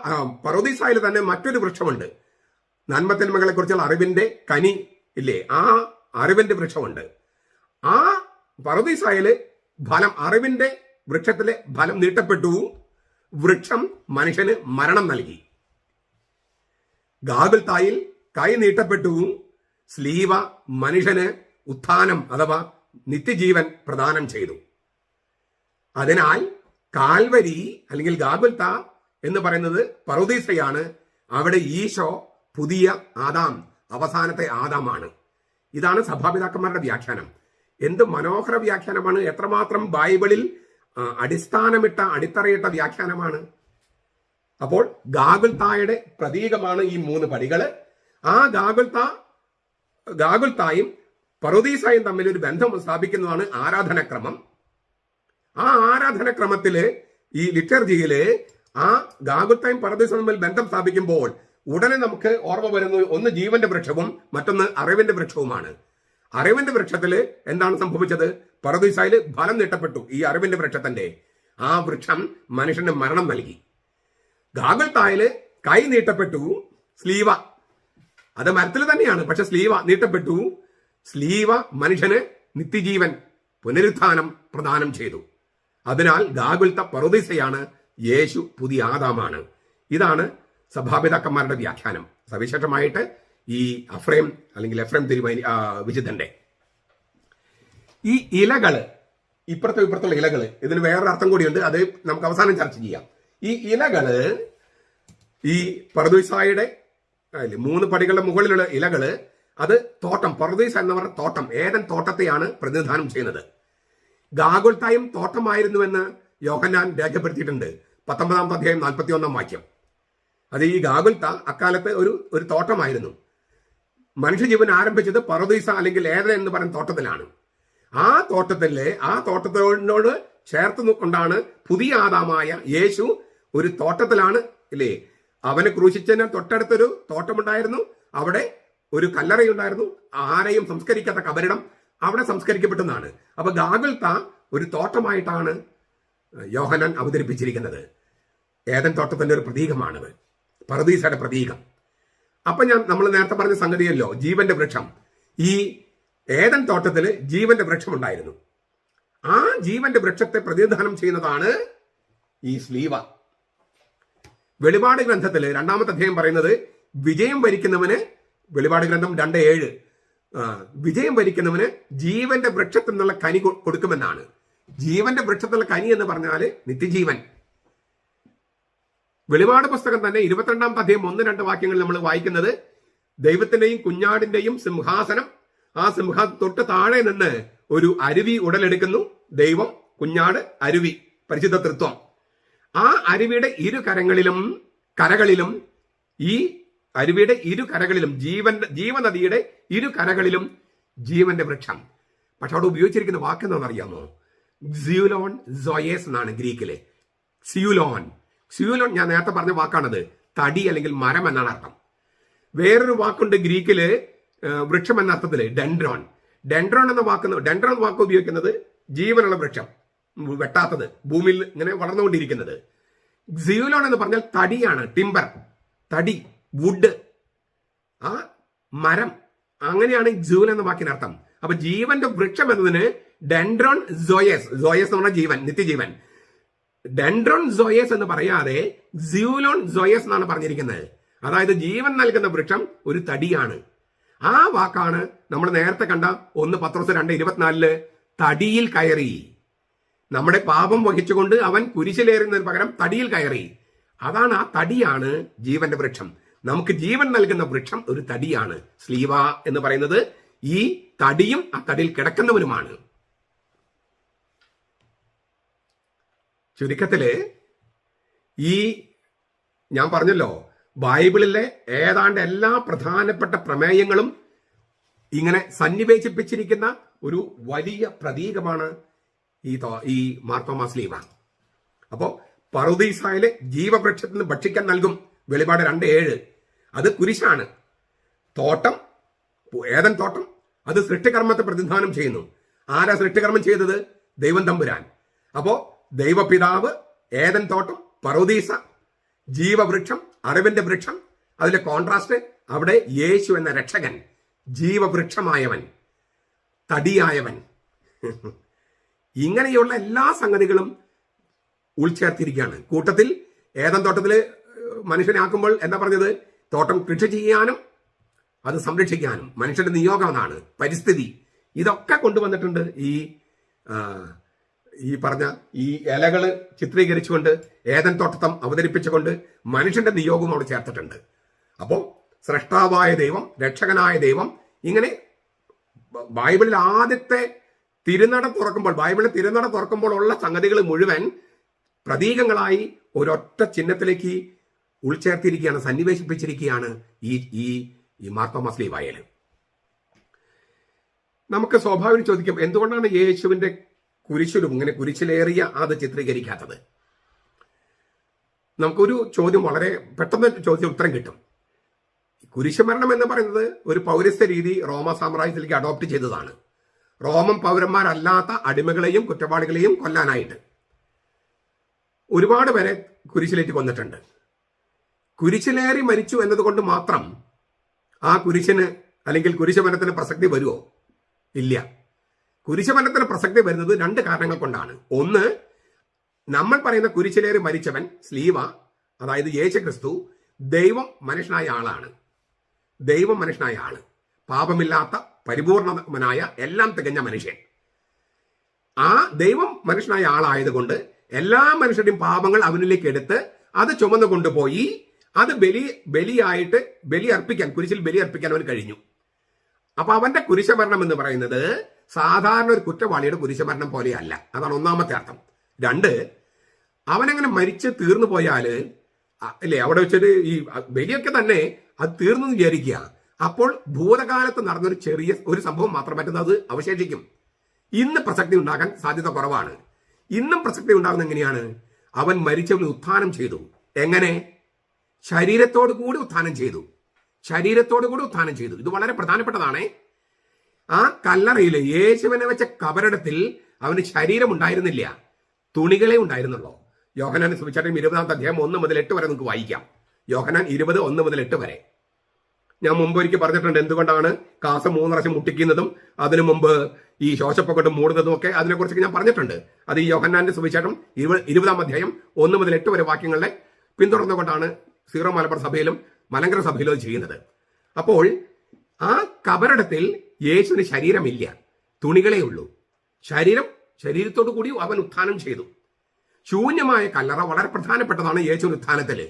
പറുദീസയിൽ തന്നെ മറ്റൊരു വൃക്ഷമുണ്ട്. നന്മത്തിന്മകളെ കുറിച്ചുള്ള അറിവിന്റെ കനി ഇല്ലേ, ആ അറിവിന്റെ വൃക്ഷമുണ്ട്. ആ പറുദീസയില് ഫലം, അറിവിന്റെ വൃക്ഷത്തിലെ ഫലം നീട്ടപ്പെട്ടു, വൃക്ഷം മനുഷ്യന് മരണം നൽകി. ഗാഗുൽത്തായിൽ കൈ നീട്ടപ്പെട്ടു, സ്ലീവ മനുഷ്യന് ഉത്ഥാനം അഥവാ നിത്യജീവൻ പ്രദാനം ചെയ്തു. അതിനാൽ കാൽവരി അല്ലെങ്കിൽ ഗാഗുൽത്ത എന്ന് പറയുന്നത് പറുദീസയാണ്. അവിടെ ഈശോ പുതിയ ആദാം, അവസാനത്തെ ആദാമാണ്. ഇതാണ് സഭാപിതാക്കന്മാരുടെ വ്യാഖ്യാനം. എന്ത് മനോഹര വ്യാഖ്യാനമാണ്! എത്രമാത്രം ബൈബിളിൽ അടിത്തറയിട്ട വ്യാഖ്യാനമാണ്. അപ്പോൾ ഗാഗുൽത്തായുടെ പ്രതീകമാണ് ഈ 3 പടികള്. ആ ഗാഗുൽത്തായും പറുദീസയും തമ്മിൽ ഒരു ബന്ധം സ്ഥാപിക്കുന്നതാണ് ആരാധനക്രമം. ആ ആരാധനക്രമത്തില്, ഈ ലിറ്റർജിയില് ആ ഗാഗുൽത്തായും പറുദീസയും തമ്മിൽ ബന്ധം സ്ഥാപിക്കുമ്പോൾ ഉടനെ നമുക്ക് ഓർമ്മ വരുന്നത് ഒന്ന് ജീവന്റെ വൃക്ഷവും മറ്റൊന്ന് അറിവിന്റെ വൃക്ഷവുമാണ്. അറിവിന്റെ വൃക്ഷത്തില് എന്താണ് സംഭവിച്ചത്? പറുദീസയില് ഫലം നീട്ടപ്പെട്ടു. ഈ അറിവിന്റെ വൃക്ഷത്തിന്റെ ആ വൃക്ഷം മനുഷ്യന് മരണം നൽകി. ഗാഗുൽത്തായില് കൈ നീട്ടപ്പെട്ടു, സ്ലീവ, അത് മരത്തിൽ തന്നെയാണ്, പക്ഷെ സ്ലീവ നീട്ടപ്പെട്ടു. സ്ലീവ മനുഷ്യന് നിത്യജീവൻ, പുനരുത്ഥാനം പ്രദാനം ചെയ്തു. അതിനാൽ ഗാഗുൽത്ത പറുദീസയാണ്, യേശു പുതിയ ആദാമാണ്. ഇതാണ് സഭാപിതാക്കന്മാരുടെ വ്യാഖ്യാനം. സവിശേഷമായിട്ട് ഈ എഫ്രേം അല്ലെങ്കിൽ എഫ്രേം തിരുമേനി വിശുദ്ധന്റെ ഈ ഇലകള്, ഇപ്പുറത്തുള്ള ഇലകള്, ഇതിന് വേറൊരു അർത്ഥം കൂടിയുണ്ട്, അത് നമുക്ക് അവസാനം ചർച്ച ചെയ്യാം. ഈ ഇലകള്, ഈ പറുദീസയുടെ 3 പടികളുടെ മുകളിലുള്ള ഇലകള്, ആ അത് തോട്ടം, പറുദീസ എന്ന് പറഞ്ഞ തോട്ടം, ഏദൻ തോട്ടത്തെയാണ് പ്രതിനിധാനം ചെയ്യുന്നത്. ഗാഗുൽത്തായും തോട്ടമായിരുന്നുവെന്ന് യോഹന്നാൻ രേഖപ്പെടുത്തിയിട്ടുണ്ട്. 19 അധ്യായം 41 വാക്യം. അത് ഈ ഗാഗുൽത്ത അക്കാലത്ത് ഒരു തോട്ടമായിരുന്നു. മനുഷ്യജീവൻ ആരംഭിച്ചത് പറുദീസ അല്ലെങ്കിൽ ഏദൻ എന്ന് പറയുന്ന തോട്ടത്തിലാണ്. ആ തോട്ടത്തിനോട് ചേർത്ത് കൊണ്ടാണ് പുതിയ ആദാമായ യേശു ഒരു തോട്ടത്തിലാണ് ഇല്ലേ. അവനെ ക്രൂശിച്ചതിന് തൊട്ടടുത്തൊരു തോട്ടമുണ്ടായിരുന്നു. അവിടെ ഒരു കല്ലറയുണ്ടായിരുന്നു. ആരെയും സംസ്കരിക്കാത്ത കബരിടം അവിടെ സംസ്കരിക്കപ്പെട്ടെന്നാണ്. അപ്പൊ ഗാഗുൽത്ത ഒരു തോട്ടമായിട്ടാണ് യോഹന്നാൻ അവതരിപ്പിച്ചിരിക്കുന്നത്. ഏദൻ തോട്ടത്തിന്റെ ഒരു പ്രതീകമാണത്, പറുദീസയുടെ പ്രതീകം. അപ്പൊ നമ്മൾ നേരത്തെ പറഞ്ഞ സംഗതിയല്ലോ, ജീവന്റെ വൃക്ഷം. ഈ ഏദൻ തോട്ടത്തിൽ ജീവന്റെ വൃക്ഷം ഉണ്ടായിരുന്നു. ആ ജീവന്റെ വൃക്ഷത്തെ പ്രതിനിധാനം ചെയ്യുന്നതാണ് ഈ സ്ലീവ. വെളിപാട് ഗ്രന്ഥത്തിൽ 2-ാമത്തെ അധ്യായം പറയുന്നത് വിജയം വരിക്കുന്നവന്, വെളിപാട് ഗ്രന്ഥം 2:7, വിജയം വരിക്കുന്നവന് ജീവന്റെ വൃക്ഷത്തിൽ നിന്നുള്ള കനി കൊടുക്കുമെന്നാണ്. ജീവന്റെ വൃക്ഷത്തിലുള്ള കനി എന്ന് പറഞ്ഞാൽ നിത്യജീവൻ. വെളിപാട് പുസ്തകം തന്നെ 22-ാമത്തെ അധ്യായം 1-2 വാക്യങ്ങൾ നമ്മൾ വായിക്കുന്നത്, ദൈവത്തിന്റെയും കുഞ്ഞാടിന്റെയും സിംഹാസനം, ആ സിംഹാസനം തൊട്ട് താഴെ നിന്ന് ഒരു അരുവി ഉടലെടുക്കുന്നു. ദൈവം, കുഞ്ഞാട്, അരുവി, പരിശുദ്ധ തൃത്വം. ആ അരുവിയുടെ കരകളിലും ഈ അരുവിയുടെ കരകളിലും ജീവനദിയുടെ കരകളിലും ജീവന്റെ വൃക്ഷം. പക്ഷെ അവിടെ ഉപയോഗിച്ചിരിക്കുന്ന വാക്ക് എന്താണെന്നറിയാമോ? സിയുലോൺ സോയേസ് എന്നാണ് ഗ്രീക്കിലെ. സിയുലോൺ ഞാൻ നേരത്തെ പറഞ്ഞ വാക്കാണത്. തടി അല്ലെങ്കിൽ മരം എന്നാണ് അർത്ഥം. വേറൊരു വാക്കുണ്ട് ഗ്രീക്കില് വൃക്ഷം എന്ന അർത്ഥത്തില്, ഡെൻഡ്രോൺ എന്ന വാക്ക് ഉപയോഗിക്കുന്നത് ജീവനുള്ള വൃക്ഷം, വെട്ടാത്തത്, ഭൂമിയിൽ ഇങ്ങനെ വളർന്നുകൊണ്ടിരിക്കുന്നത്. സിയുലോൺ എന്ന് പറഞ്ഞാൽ തടിയാണ്, ടിമ്പർ, തടി, വുഡ്, ആ മരം. അങ്ങനെയാണ് സിയുലോൺ എന്ന വാക്കിനർത്ഥം. അപ്പൊ ജീവന്റെ വൃക്ഷം എന്നതിന് ഡെൻഡ്രോൺ സോയേസ് എന്ന് പറഞ്ഞാൽ ജീവൻ, നിത്യജീവൻ. ഡെൻഡ്രോൺ സോയേസ് എന്ന് പറയാതെ സിയുലോൺ സോയേസ് എന്നാണ് പറഞ്ഞിരിക്കുന്നത്. അതായത് ജീവൻ നൽകുന്ന വൃക്ഷം ഒരു തടിയാണ്. ആ വാക്കാണ് നമ്മൾ നേരത്തെ കണ്ട 1 പത്രോസ് 2:24 തടിയിൽ കയറി. നമ്മുടെ പാപം വഹിച്ചുകൊണ്ട് അവൻ കുരിശിലേറുന്നതിന് പകരം തടിയിൽ കയറി. അതാണ്, ആ തടിയാണ് ജീവന്റെ വൃക്ഷം. നമുക്ക് ജീവൻ നൽകുന്ന വൃക്ഷം ഒരു തടിയാണ്. സ്ലീവ എന്ന് പറയുന്നത് ഈ തടിയും ആ തടിയിൽ കിടക്കുന്നവനുമാണ്. ചുരുക്കത്തില് ഞാൻ പറഞ്ഞല്ലോ, ബൈബിളിലെ ഏതാണ്ട് എല്ലാ പ്രധാനപ്പെട്ട പ്രമേയങ്ങളും ഇങ്ങനെ സന്നിവേശിപ്പിച്ചിരിക്കുന്ന ഒരു വലിയ പ്രതീകമാണ് ഈ മാർത്തോമാ സ്ലീവ. അപ്പോ പറുദീസായിലെ ജീവവൃക്ഷത്തിന് ഭക്ഷിക്കാൻ നൽകും, വെളിപാട് 2:7. അത് കുരിശാണ്. തോട്ടം, ഏദൻ തോട്ടം, അത് സൃഷ്ടികർമ്മത്തെ പ്രതിനിധാനം ചെയ്യുന്നു. ആരാ സൃഷ്ടികർമ്മം ചെയ്തത്? ദൈവം തമ്പുരാൻ. അപ്പോ ദൈവപിതാവ്, ഏദൻ തോട്ടം, പറുദീസ, ജീവവൃക്ഷം, അറിവിന്റെ വൃക്ഷം. അതിലെ കോൺട്രാസ്റ്റ് അവിടെ യേശു എന്ന രക്ഷകൻ, ജീവവൃക്ഷമായവൻ, തടിയായവൻ. ഇങ്ങനെയുള്ള എല്ലാ സംഗതികളും ഉൾച്ചേർത്തിരിക്കുകയാണ്. കൂട്ടത്തിൽ ഏദൻ തോട്ടത്തില് മനുഷ്യനെ ആക്കുമ്പോൾ എന്താ പറഞ്ഞത്? തോട്ടം കൃഷി ചെയ്യാനും അത് സംരക്ഷിക്കാനും മനുഷ്യന്റെ നിയോഗമാണ്. പരിസ്ഥിതി ഇതൊക്കെ കൊണ്ടുവന്നിട്ടുണ്ട്. ഈ പറഞ്ഞ ഈ ഇലകള് ചിത്രീകരിച്ചുകൊണ്ട്, ഏദൻ തോട്ടം അവതരിപ്പിച്ചുകൊണ്ട് മനുഷ്യന്റെ നിയോഗവും അവിടെ ചേർത്തിട്ടുണ്ട്. അപ്പോൾ സ്രഷ്ടാവായ ദൈവം, രക്ഷകനായ ദൈവം, ഇങ്ങനെ ബൈബിളിൽ ആദ്യത്തെ ബൈബിളിൽ തിരുനട തുറക്കുമ്പോൾ ഉള്ള സംഗതികൾ മുഴുവൻ പ്രതീകങ്ങളായി ഒരൊറ്റ ചിഹ്നത്തിലേക്ക് ഉൾച്ചേർത്തിരിക്കുകയാണ്, സന്നിവേശിപ്പിച്ചിരിക്കുകയാണ് ഈ മാർത്തോമാ സ്ലീവായിൽ. നമുക്ക് സ്വാഭാവികം ചോദിക്കും, എന്തുകൊണ്ടാണ് യേശുവിന്റെ കുരിശിലും ഇങ്ങനെ കുരിശിലേറിയ അത് ചിത്രീകരിക്കാത്തത്? നമുക്കൊരു ചോദ്യം, വളരെ പെട്ടെന്ന് ചോദ്യം ഉത്തരം കിട്ടും. കുരിശുമരണം എന്ന് പറയുന്നത് ഒരു പൗരസ്ത്യ രീതി റോമ സാമ്രാജ്യത്തിലേക്ക് അഡോപ്റ്റ് ചെയ്തതാണ്. റോമൻ പൗരന്മാരല്ലാത്ത അടിമകളെയും കുറ്റവാളികളെയും കൊല്ലാനായിട്ട് ഒരുപാട് പേരെ കുരിശിലേറ്റ് കൊന്നിട്ടുണ്ട്. കുരിശിലേറി മരിച്ചു എന്നതുകൊണ്ട് മാത്രം ആ കുരിശിന് അല്ലെങ്കിൽ കുരിശുമരണത്തിന് പ്രസക്തി വരുമോ? ഇല്ല. കുരിശുമരണത്തിന് പ്രസക്തി വരുന്നത് 2 കാരണങ്ങൾ കൊണ്ടാണ്. ഒന്ന്, നമ്മൾ പറയുന്ന കുരിശിലേറി മരിച്ചവൻ സ്ലീവ, അതായത് യേശുക്രിസ്തു, ദൈവം മനുഷ്യനായ ആളാണ്. പാപമില്ലാത്ത പരിപൂർണനായ എല്ലാം തികഞ്ഞ മനുഷ്യൻ. ആ ദൈവം മനുഷ്യനായ ആളായതുകൊണ്ട് എല്ലാ മനുഷ്യരുടെയും പാപങ്ങൾ അവനിലേക്ക് എടുത്ത് അത് ചുമന്നു കൊണ്ടുപോയി അത് ബലിയായിട്ട് കുരിശിൽ ബലി അർപ്പിക്കാൻ അവന് കഴിഞ്ഞു. അപ്പൊ അവന്റെ കുരിശമരണം എന്ന് പറയുന്നത് സാധാരണ ഒരു കുറ്റവാളിയുടെ കുരിശമരണം പോലെയല്ല. അതാണ് ഒന്നാമത്തെ അർത്ഥം. രണ്ട്, അവനങ്ങനെ മരിച്ച് തീർന്നു പോയാല് അല്ലേ, അവിടെ വെച്ചൊരു ഈ ബലിയൊക്കെ തന്നെ അത് തീർന്നു വിചാരിക്കുക. അപ്പോൾ ഭൂതകാലത്ത് നടന്നൊരു ചെറിയ ഒരു സംഭവം മാത്രം പറ്റുന്നത് അവശേഷിക്കും. ഇന്ന് പ്രസക്തി ഉണ്ടാകാൻ സാധ്യത കുറവാണ്. ഇന്നും പ്രസക്തി ഉണ്ടാകുന്നത് എങ്ങനെയാണ്? അവൻ മരിച്ചവന് ഉത്ഥാനം ചെയ്തു. എങ്ങനെ? ശരീരത്തോടു കൂടി ഉത്ഥാനം ചെയ്തു. ശരീരത്തോടു കൂടി ഉത്ഥാനം ചെയ്തു. ഇത് വളരെ പ്രധാനപ്പെട്ടതാണ്. ആ കല്ലറയിൽ യേശുവിനെ വെച്ച കബറിടത്തിൽ അവന് ശരീരം ഉണ്ടായിരുന്നില്ല, തുണികളെ ഉണ്ടായിരുന്നുള്ളൂ. യോഹന്നാൻ സുവിശേഷം 20 അധ്യായം 1 മുതൽ 8 വരെ നമുക്ക് വായിക്കാം. യോഹന്നാൻ 20, 1 മുതൽ 8 വരെ. ഞാൻ മുമ്പ് ഒരിക്കൽ പറഞ്ഞിട്ടുണ്ട് എന്തുകൊണ്ടാണ് കാസ 3 പ്രാവശ്യം മുട്ടിക്കുന്നതും അതിനു മുമ്പ് ഈ ശോശപ്പ കൊണ്ട് മൂടുന്നതും ഒക്കെ. അതിനെക്കുറിച്ചൊക്കെ ഞാൻ പറഞ്ഞിട്ടുണ്ട്. അത് ഈ യോഹന്നാന്റെ സുവിശേഷം 20 അധ്യായം 1 മുതൽ 8 വരെ വാക്യങ്ങളെ പിന്തുടർന്നുകൊണ്ടാണ് സീറോ മലബാർ സഭയിലും മലങ്കര സഭയിലും ചെയ്യുന്നത്. അപ്പോൾ ആ കബറിടത്തിൽ യേശുവിന് ശരീരമില്ല, തുണികളേ ഉള്ളൂ. ശരീരത്തോടു കൂടി അവൻ ഉത്ഥാനം ചെയ്തു. ശൂന്യമായ കല്ലറ വളരെ പ്രധാനപ്പെട്ടതാണ് യേശുവിന്റെ ഉത്ഥാനത്തില്.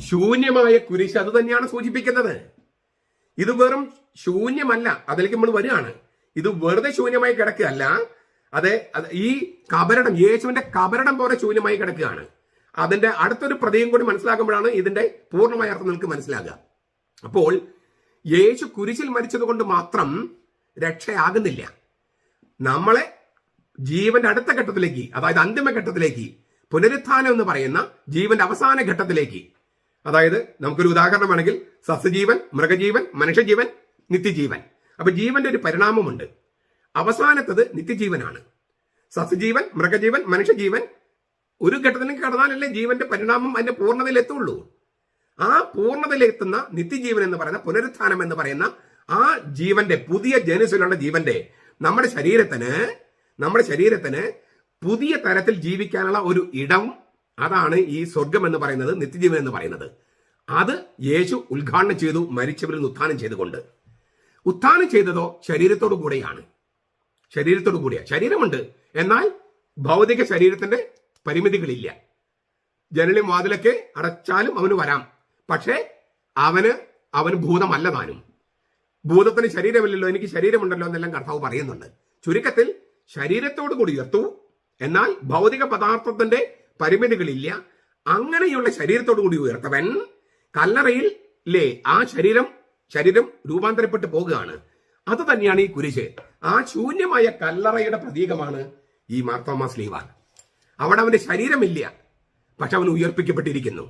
ശൂന്യമായ കുരിശ് അത് തന്നെയാണ് സൂചിപ്പിക്കുന്നത്. ഇത് വെറും ശൂന്യമല്ല, അതിലേക്ക് നമ്മൾ വരികയാണ്. ഇത് വെറുതെ ശൂന്യമായി കിടക്കുകയല്ല. ഈ കബറിടം, യേശുവിന്റെ കബറിടം പോലെ ശൂന്യമായി കിടക്കുകയാണ്. അതിന്റെ അടുത്തൊരു പ്രതിയും കൂടി മനസ്സിലാക്കുമ്പോഴാണ് ഇതിന്റെ പൂർണ്ണമായ അർത്ഥം നിങ്ങൾക്ക് മനസ്സിലാകുക. അപ്പോൾ യേശു കുരിശിൽ മരിച്ചത് കൊണ്ട് മാത്രം രക്ഷയാകുന്നില്ല. നമ്മളെ ജീവന്റെ അടുത്ത ഘട്ടത്തിലേക്ക്, അതായത് അന്തിമഘട്ടത്തിലേക്ക്, പുനരുത്ഥാനം എന്ന് പറയുന്ന ജീവന്റെ അവസാന ഘട്ടത്തിലേക്ക്, അതായത് നമുക്കൊരു ഉദാഹരണം വേണമെങ്കിൽ സസ്യജീവൻ, മൃഗജീവൻ, മനുഷ്യജീവൻ, നിത്യജീവൻ. അപ്പൊ ജീവന്റെ ഒരു പരിണാമമുണ്ട്. അവസാനത്തത് നിത്യജീവനാണ്. സസ്യജീവൻ, മൃഗജീവൻ, മനുഷ്യജീവൻ ഒരു ഘട്ടത്തിലേക്ക് കടന്നാലല്ലേ ജീവന്റെ പരിണാമം അതിന്റെ പൂർണ്ണതയിലെത്തുള്ളൂ. ആ പൂർണ്ണതയിലെത്തുന്ന നിത്യജീവൻ എന്ന് പറയുന്ന, പുനരുത്ഥാനം എന്ന് പറയുന്ന ആ ജീവന്റെ, പുതിയ ജനുസിലുള്ള ജീവന്റെ നമ്മുടെ ശരീരത്തിന് പുതിയ തരത്തിൽ ജീവിക്കാനുള്ള ഒരു ഇടം, അതാണ് ഈ സ്വർഗം എന്ന് പറയുന്നത്, നിത്യജീവൻ എന്ന് പറയുന്നത്. അത് യേശു ഉദ്ഘാടനം ചെയ്തു മരിച്ചവരിൽ നിന്ന് ഉത്ഥാനം ചെയ്തുകൊണ്ട്. ഉത്ഥാനം ചെയ്തതോ ശരീരത്തോടു കൂടെയാണ്. ശരീരമുണ്ട്, എന്നാൽ ഭൗതിക ശരീരത്തിന്റെ പരിമിതികളില്ല. ജനലും വാതിലൊക്കെ അടച്ചാലും അവന് വരാം. പക്ഷേ അവന് ഭൂതമല്ല താനും. ഭൂതത്തിന് ശരീരമില്ലല്ലോ, എനിക്ക് ശരീരമുണ്ടല്ലോ എന്നെല്ലാം കർത്താവ് പറയുന്നുണ്ട്. ചുരുക്കത്തിൽ ശരീരത്തോടു കൂടി ഉയർത്തു, എന്നാൽ ഭൗതിക പദാർത്ഥത്തിന്റെ പരിമിതികളില്ല. അങ്ങനെയുള്ള ശരീരത്തോടു കൂടി ഉയർത്തവൻ കല്ലറയിൽ ആ ശരീരം രൂപാന്തരപ്പെട്ട് പോകുകയാണ്. അത് തന്നെയാണ് ഈ കുരിശ്. ആ ശൂന്യമായ കല്ലറയുടെ പ്രതീകമാണ് ഈ മാർത്തോമാ സ്ലീഹ. അവിടെ അവന്റെ ശരീരമില്ല, പക്ഷെ അവൻ ഉയർപ്പിക്കപ്പെട്ടിരിക്കുന്നു.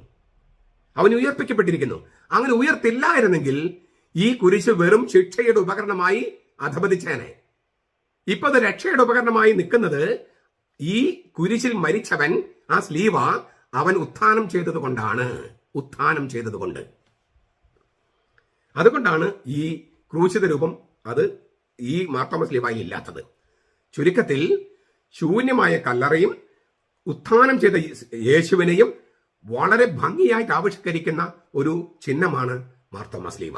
അങ്ങനെ ഉയർത്തില്ലായിരുന്നെങ്കിൽ ഈ കുരിശ് വെറും ശിക്ഷയുടെ ഉപകരണമായി അധപതിച്ചേനെ. ഇപ്പൊ അത് രക്ഷയുടെ ഉപകരണമായി നിൽക്കുന്നത് ഈ കുരിശിൽ മരിച്ചവൻ, ആ സ്ലീഹ, അവൻ ഉത്ഥാനം ചെയ്തതുകൊണ്ട്. അതുകൊണ്ടാണ് ഈ ക്രൂശിത രൂപം അത് ഈ മാർത്തോമാ സ്ലീഹായിൽ ഇല്ലാത്തത്. ചുരുക്കത്തിൽ ശൂന്യമായ കല്ലറയും ഉത്ഥാനം ചെയ്ത യേശുവിനെയും വളരെ ഭംഗിയായിട്ട് ആവിഷ്കരിക്കുന്ന ഒരു ചിഹ്നമാണ് മാർത്തോമാ സ്ലീഹ.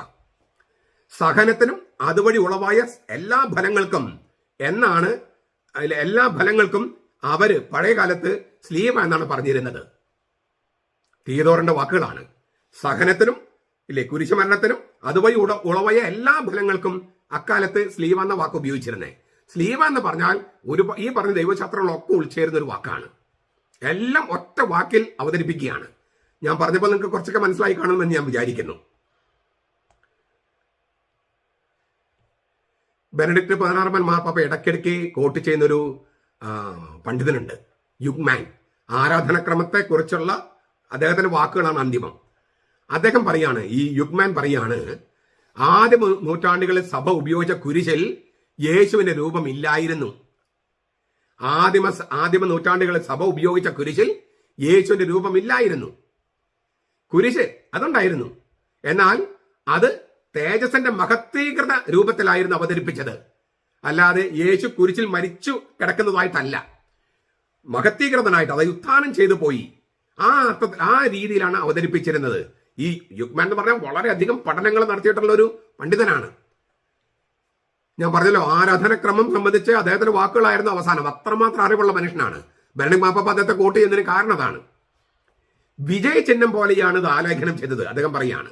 സഹനത്തിനും അതുവഴി ഉളവായ എല്ലാ ഫലങ്ങൾക്കും അവര് പഴയ കാലത്ത് സ്ലീഹ എന്നാണ് പറഞ്ഞിരുന്നത്. തീയോദോറിന്റെ വാക്കുകളാണ്. സഹനത്തിനും കുരിശുമരണത്തിനും അതുവഴി ഉളവായ എല്ലാ ഫലങ്ങൾക്കും അക്കാലത്ത് സ്ലീഹ എന്ന വാക്ക് ഉപയോഗിച്ചിരുന്നേ. സ്ലീഹ എന്ന് പറഞ്ഞാൽ ഈ പറഞ്ഞ ദൈവശാസ്ത്രങ്ങളൊക്കെ ഉൾച്ചേരുന്ന ഒരു വാക്കാണ്. എല്ലാം ഒറ്റ വാക്കിൽ അവതരിപ്പിക്കുകയാണ്. ഞാൻ പറഞ്ഞപ്പോൾ നിങ്ങൾക്ക് കുറച്ചൊക്കെ മനസ്സിലായി കാണുമെന്ന് ഞാൻ വിചാരിക്കുന്നു. ബെനഡിക്ട് 16 മാർപ്പാപ്പ ഇടയ്ക്കിടയ്ക്ക് കോട്ട് ചെയ്യുന്നൊരു പണ്ഡിതനുണ്ട്, യുഗ്മാൻ. ആരാധനക്രമത്തെ കുറിച്ചുള്ള അദ്ദേഹത്തിന്റെ വാക്കുകളാണ് അന്തിമം. അദ്ദേഹം പറയാണ്, ഈ യുഗ്മാൻ പറയാണ്, ആദ്യ നൂറ്റാണ്ടുകളിൽ സഭ ഉപയോഗിച്ച കുരിശിൽ യേശുവിന്റെ രൂപം ഇല്ലായിരുന്നു. ആദിമ നൂറ്റാണ്ടുകളിൽ സഭ ഉപയോഗിച്ച കുരിശിൽ യേശുവിന്റെ രൂപമില്ലായിരുന്നു. കുരിശ് അതുണ്ടായിരുന്നു, എന്നാൽ അത് തേജസ്സിന്റെ മഹത്വീകൃത രൂപത്തിലായിരുന്നു അവതരിപ്പിച്ചത്. അല്ലാതെ യേശു കുരിശിൽ മരിച്ചു കിടക്കുന്നതായിട്ടല്ല, മഹത്വീകൃതനായിട്ട്, അതായത് ഉത്ഥാനം ചെയ്തു പോയി. ആ രീതിയിലാണ് അവതരിപ്പിച്ചിരുന്നത്. ഈ യുഗ്മാൻ എന്ന് പറഞ്ഞാൽ വളരെയധികം പഠനങ്ങൾ നടത്തിയിട്ടുള്ള ഒരു പണ്ഡിതനാണ്. ഞാൻ പറഞ്ഞല്ലോ, ആരാധനക്രമം സംബന്ധിച്ച് അദ്ദേഹത്തിന്റെ വാക്കുകളായിരുന്നു അവസാനം. അത്രമാത്രം അറിവുള്ള മനുഷ്യനാണ്. ബെനഡിക്ട് മാർപ്പാപ്പ അദ്ദേഹത്തെ കോട്ട് ചെയ്യുന്നതിന് കാരണം അതാണ്. വിജയ ചിഹ്നം പോലെയാണ് ഇത് ആലേഖനം ചെയ്തത്. അദ്ദേഹം പറയാണ്,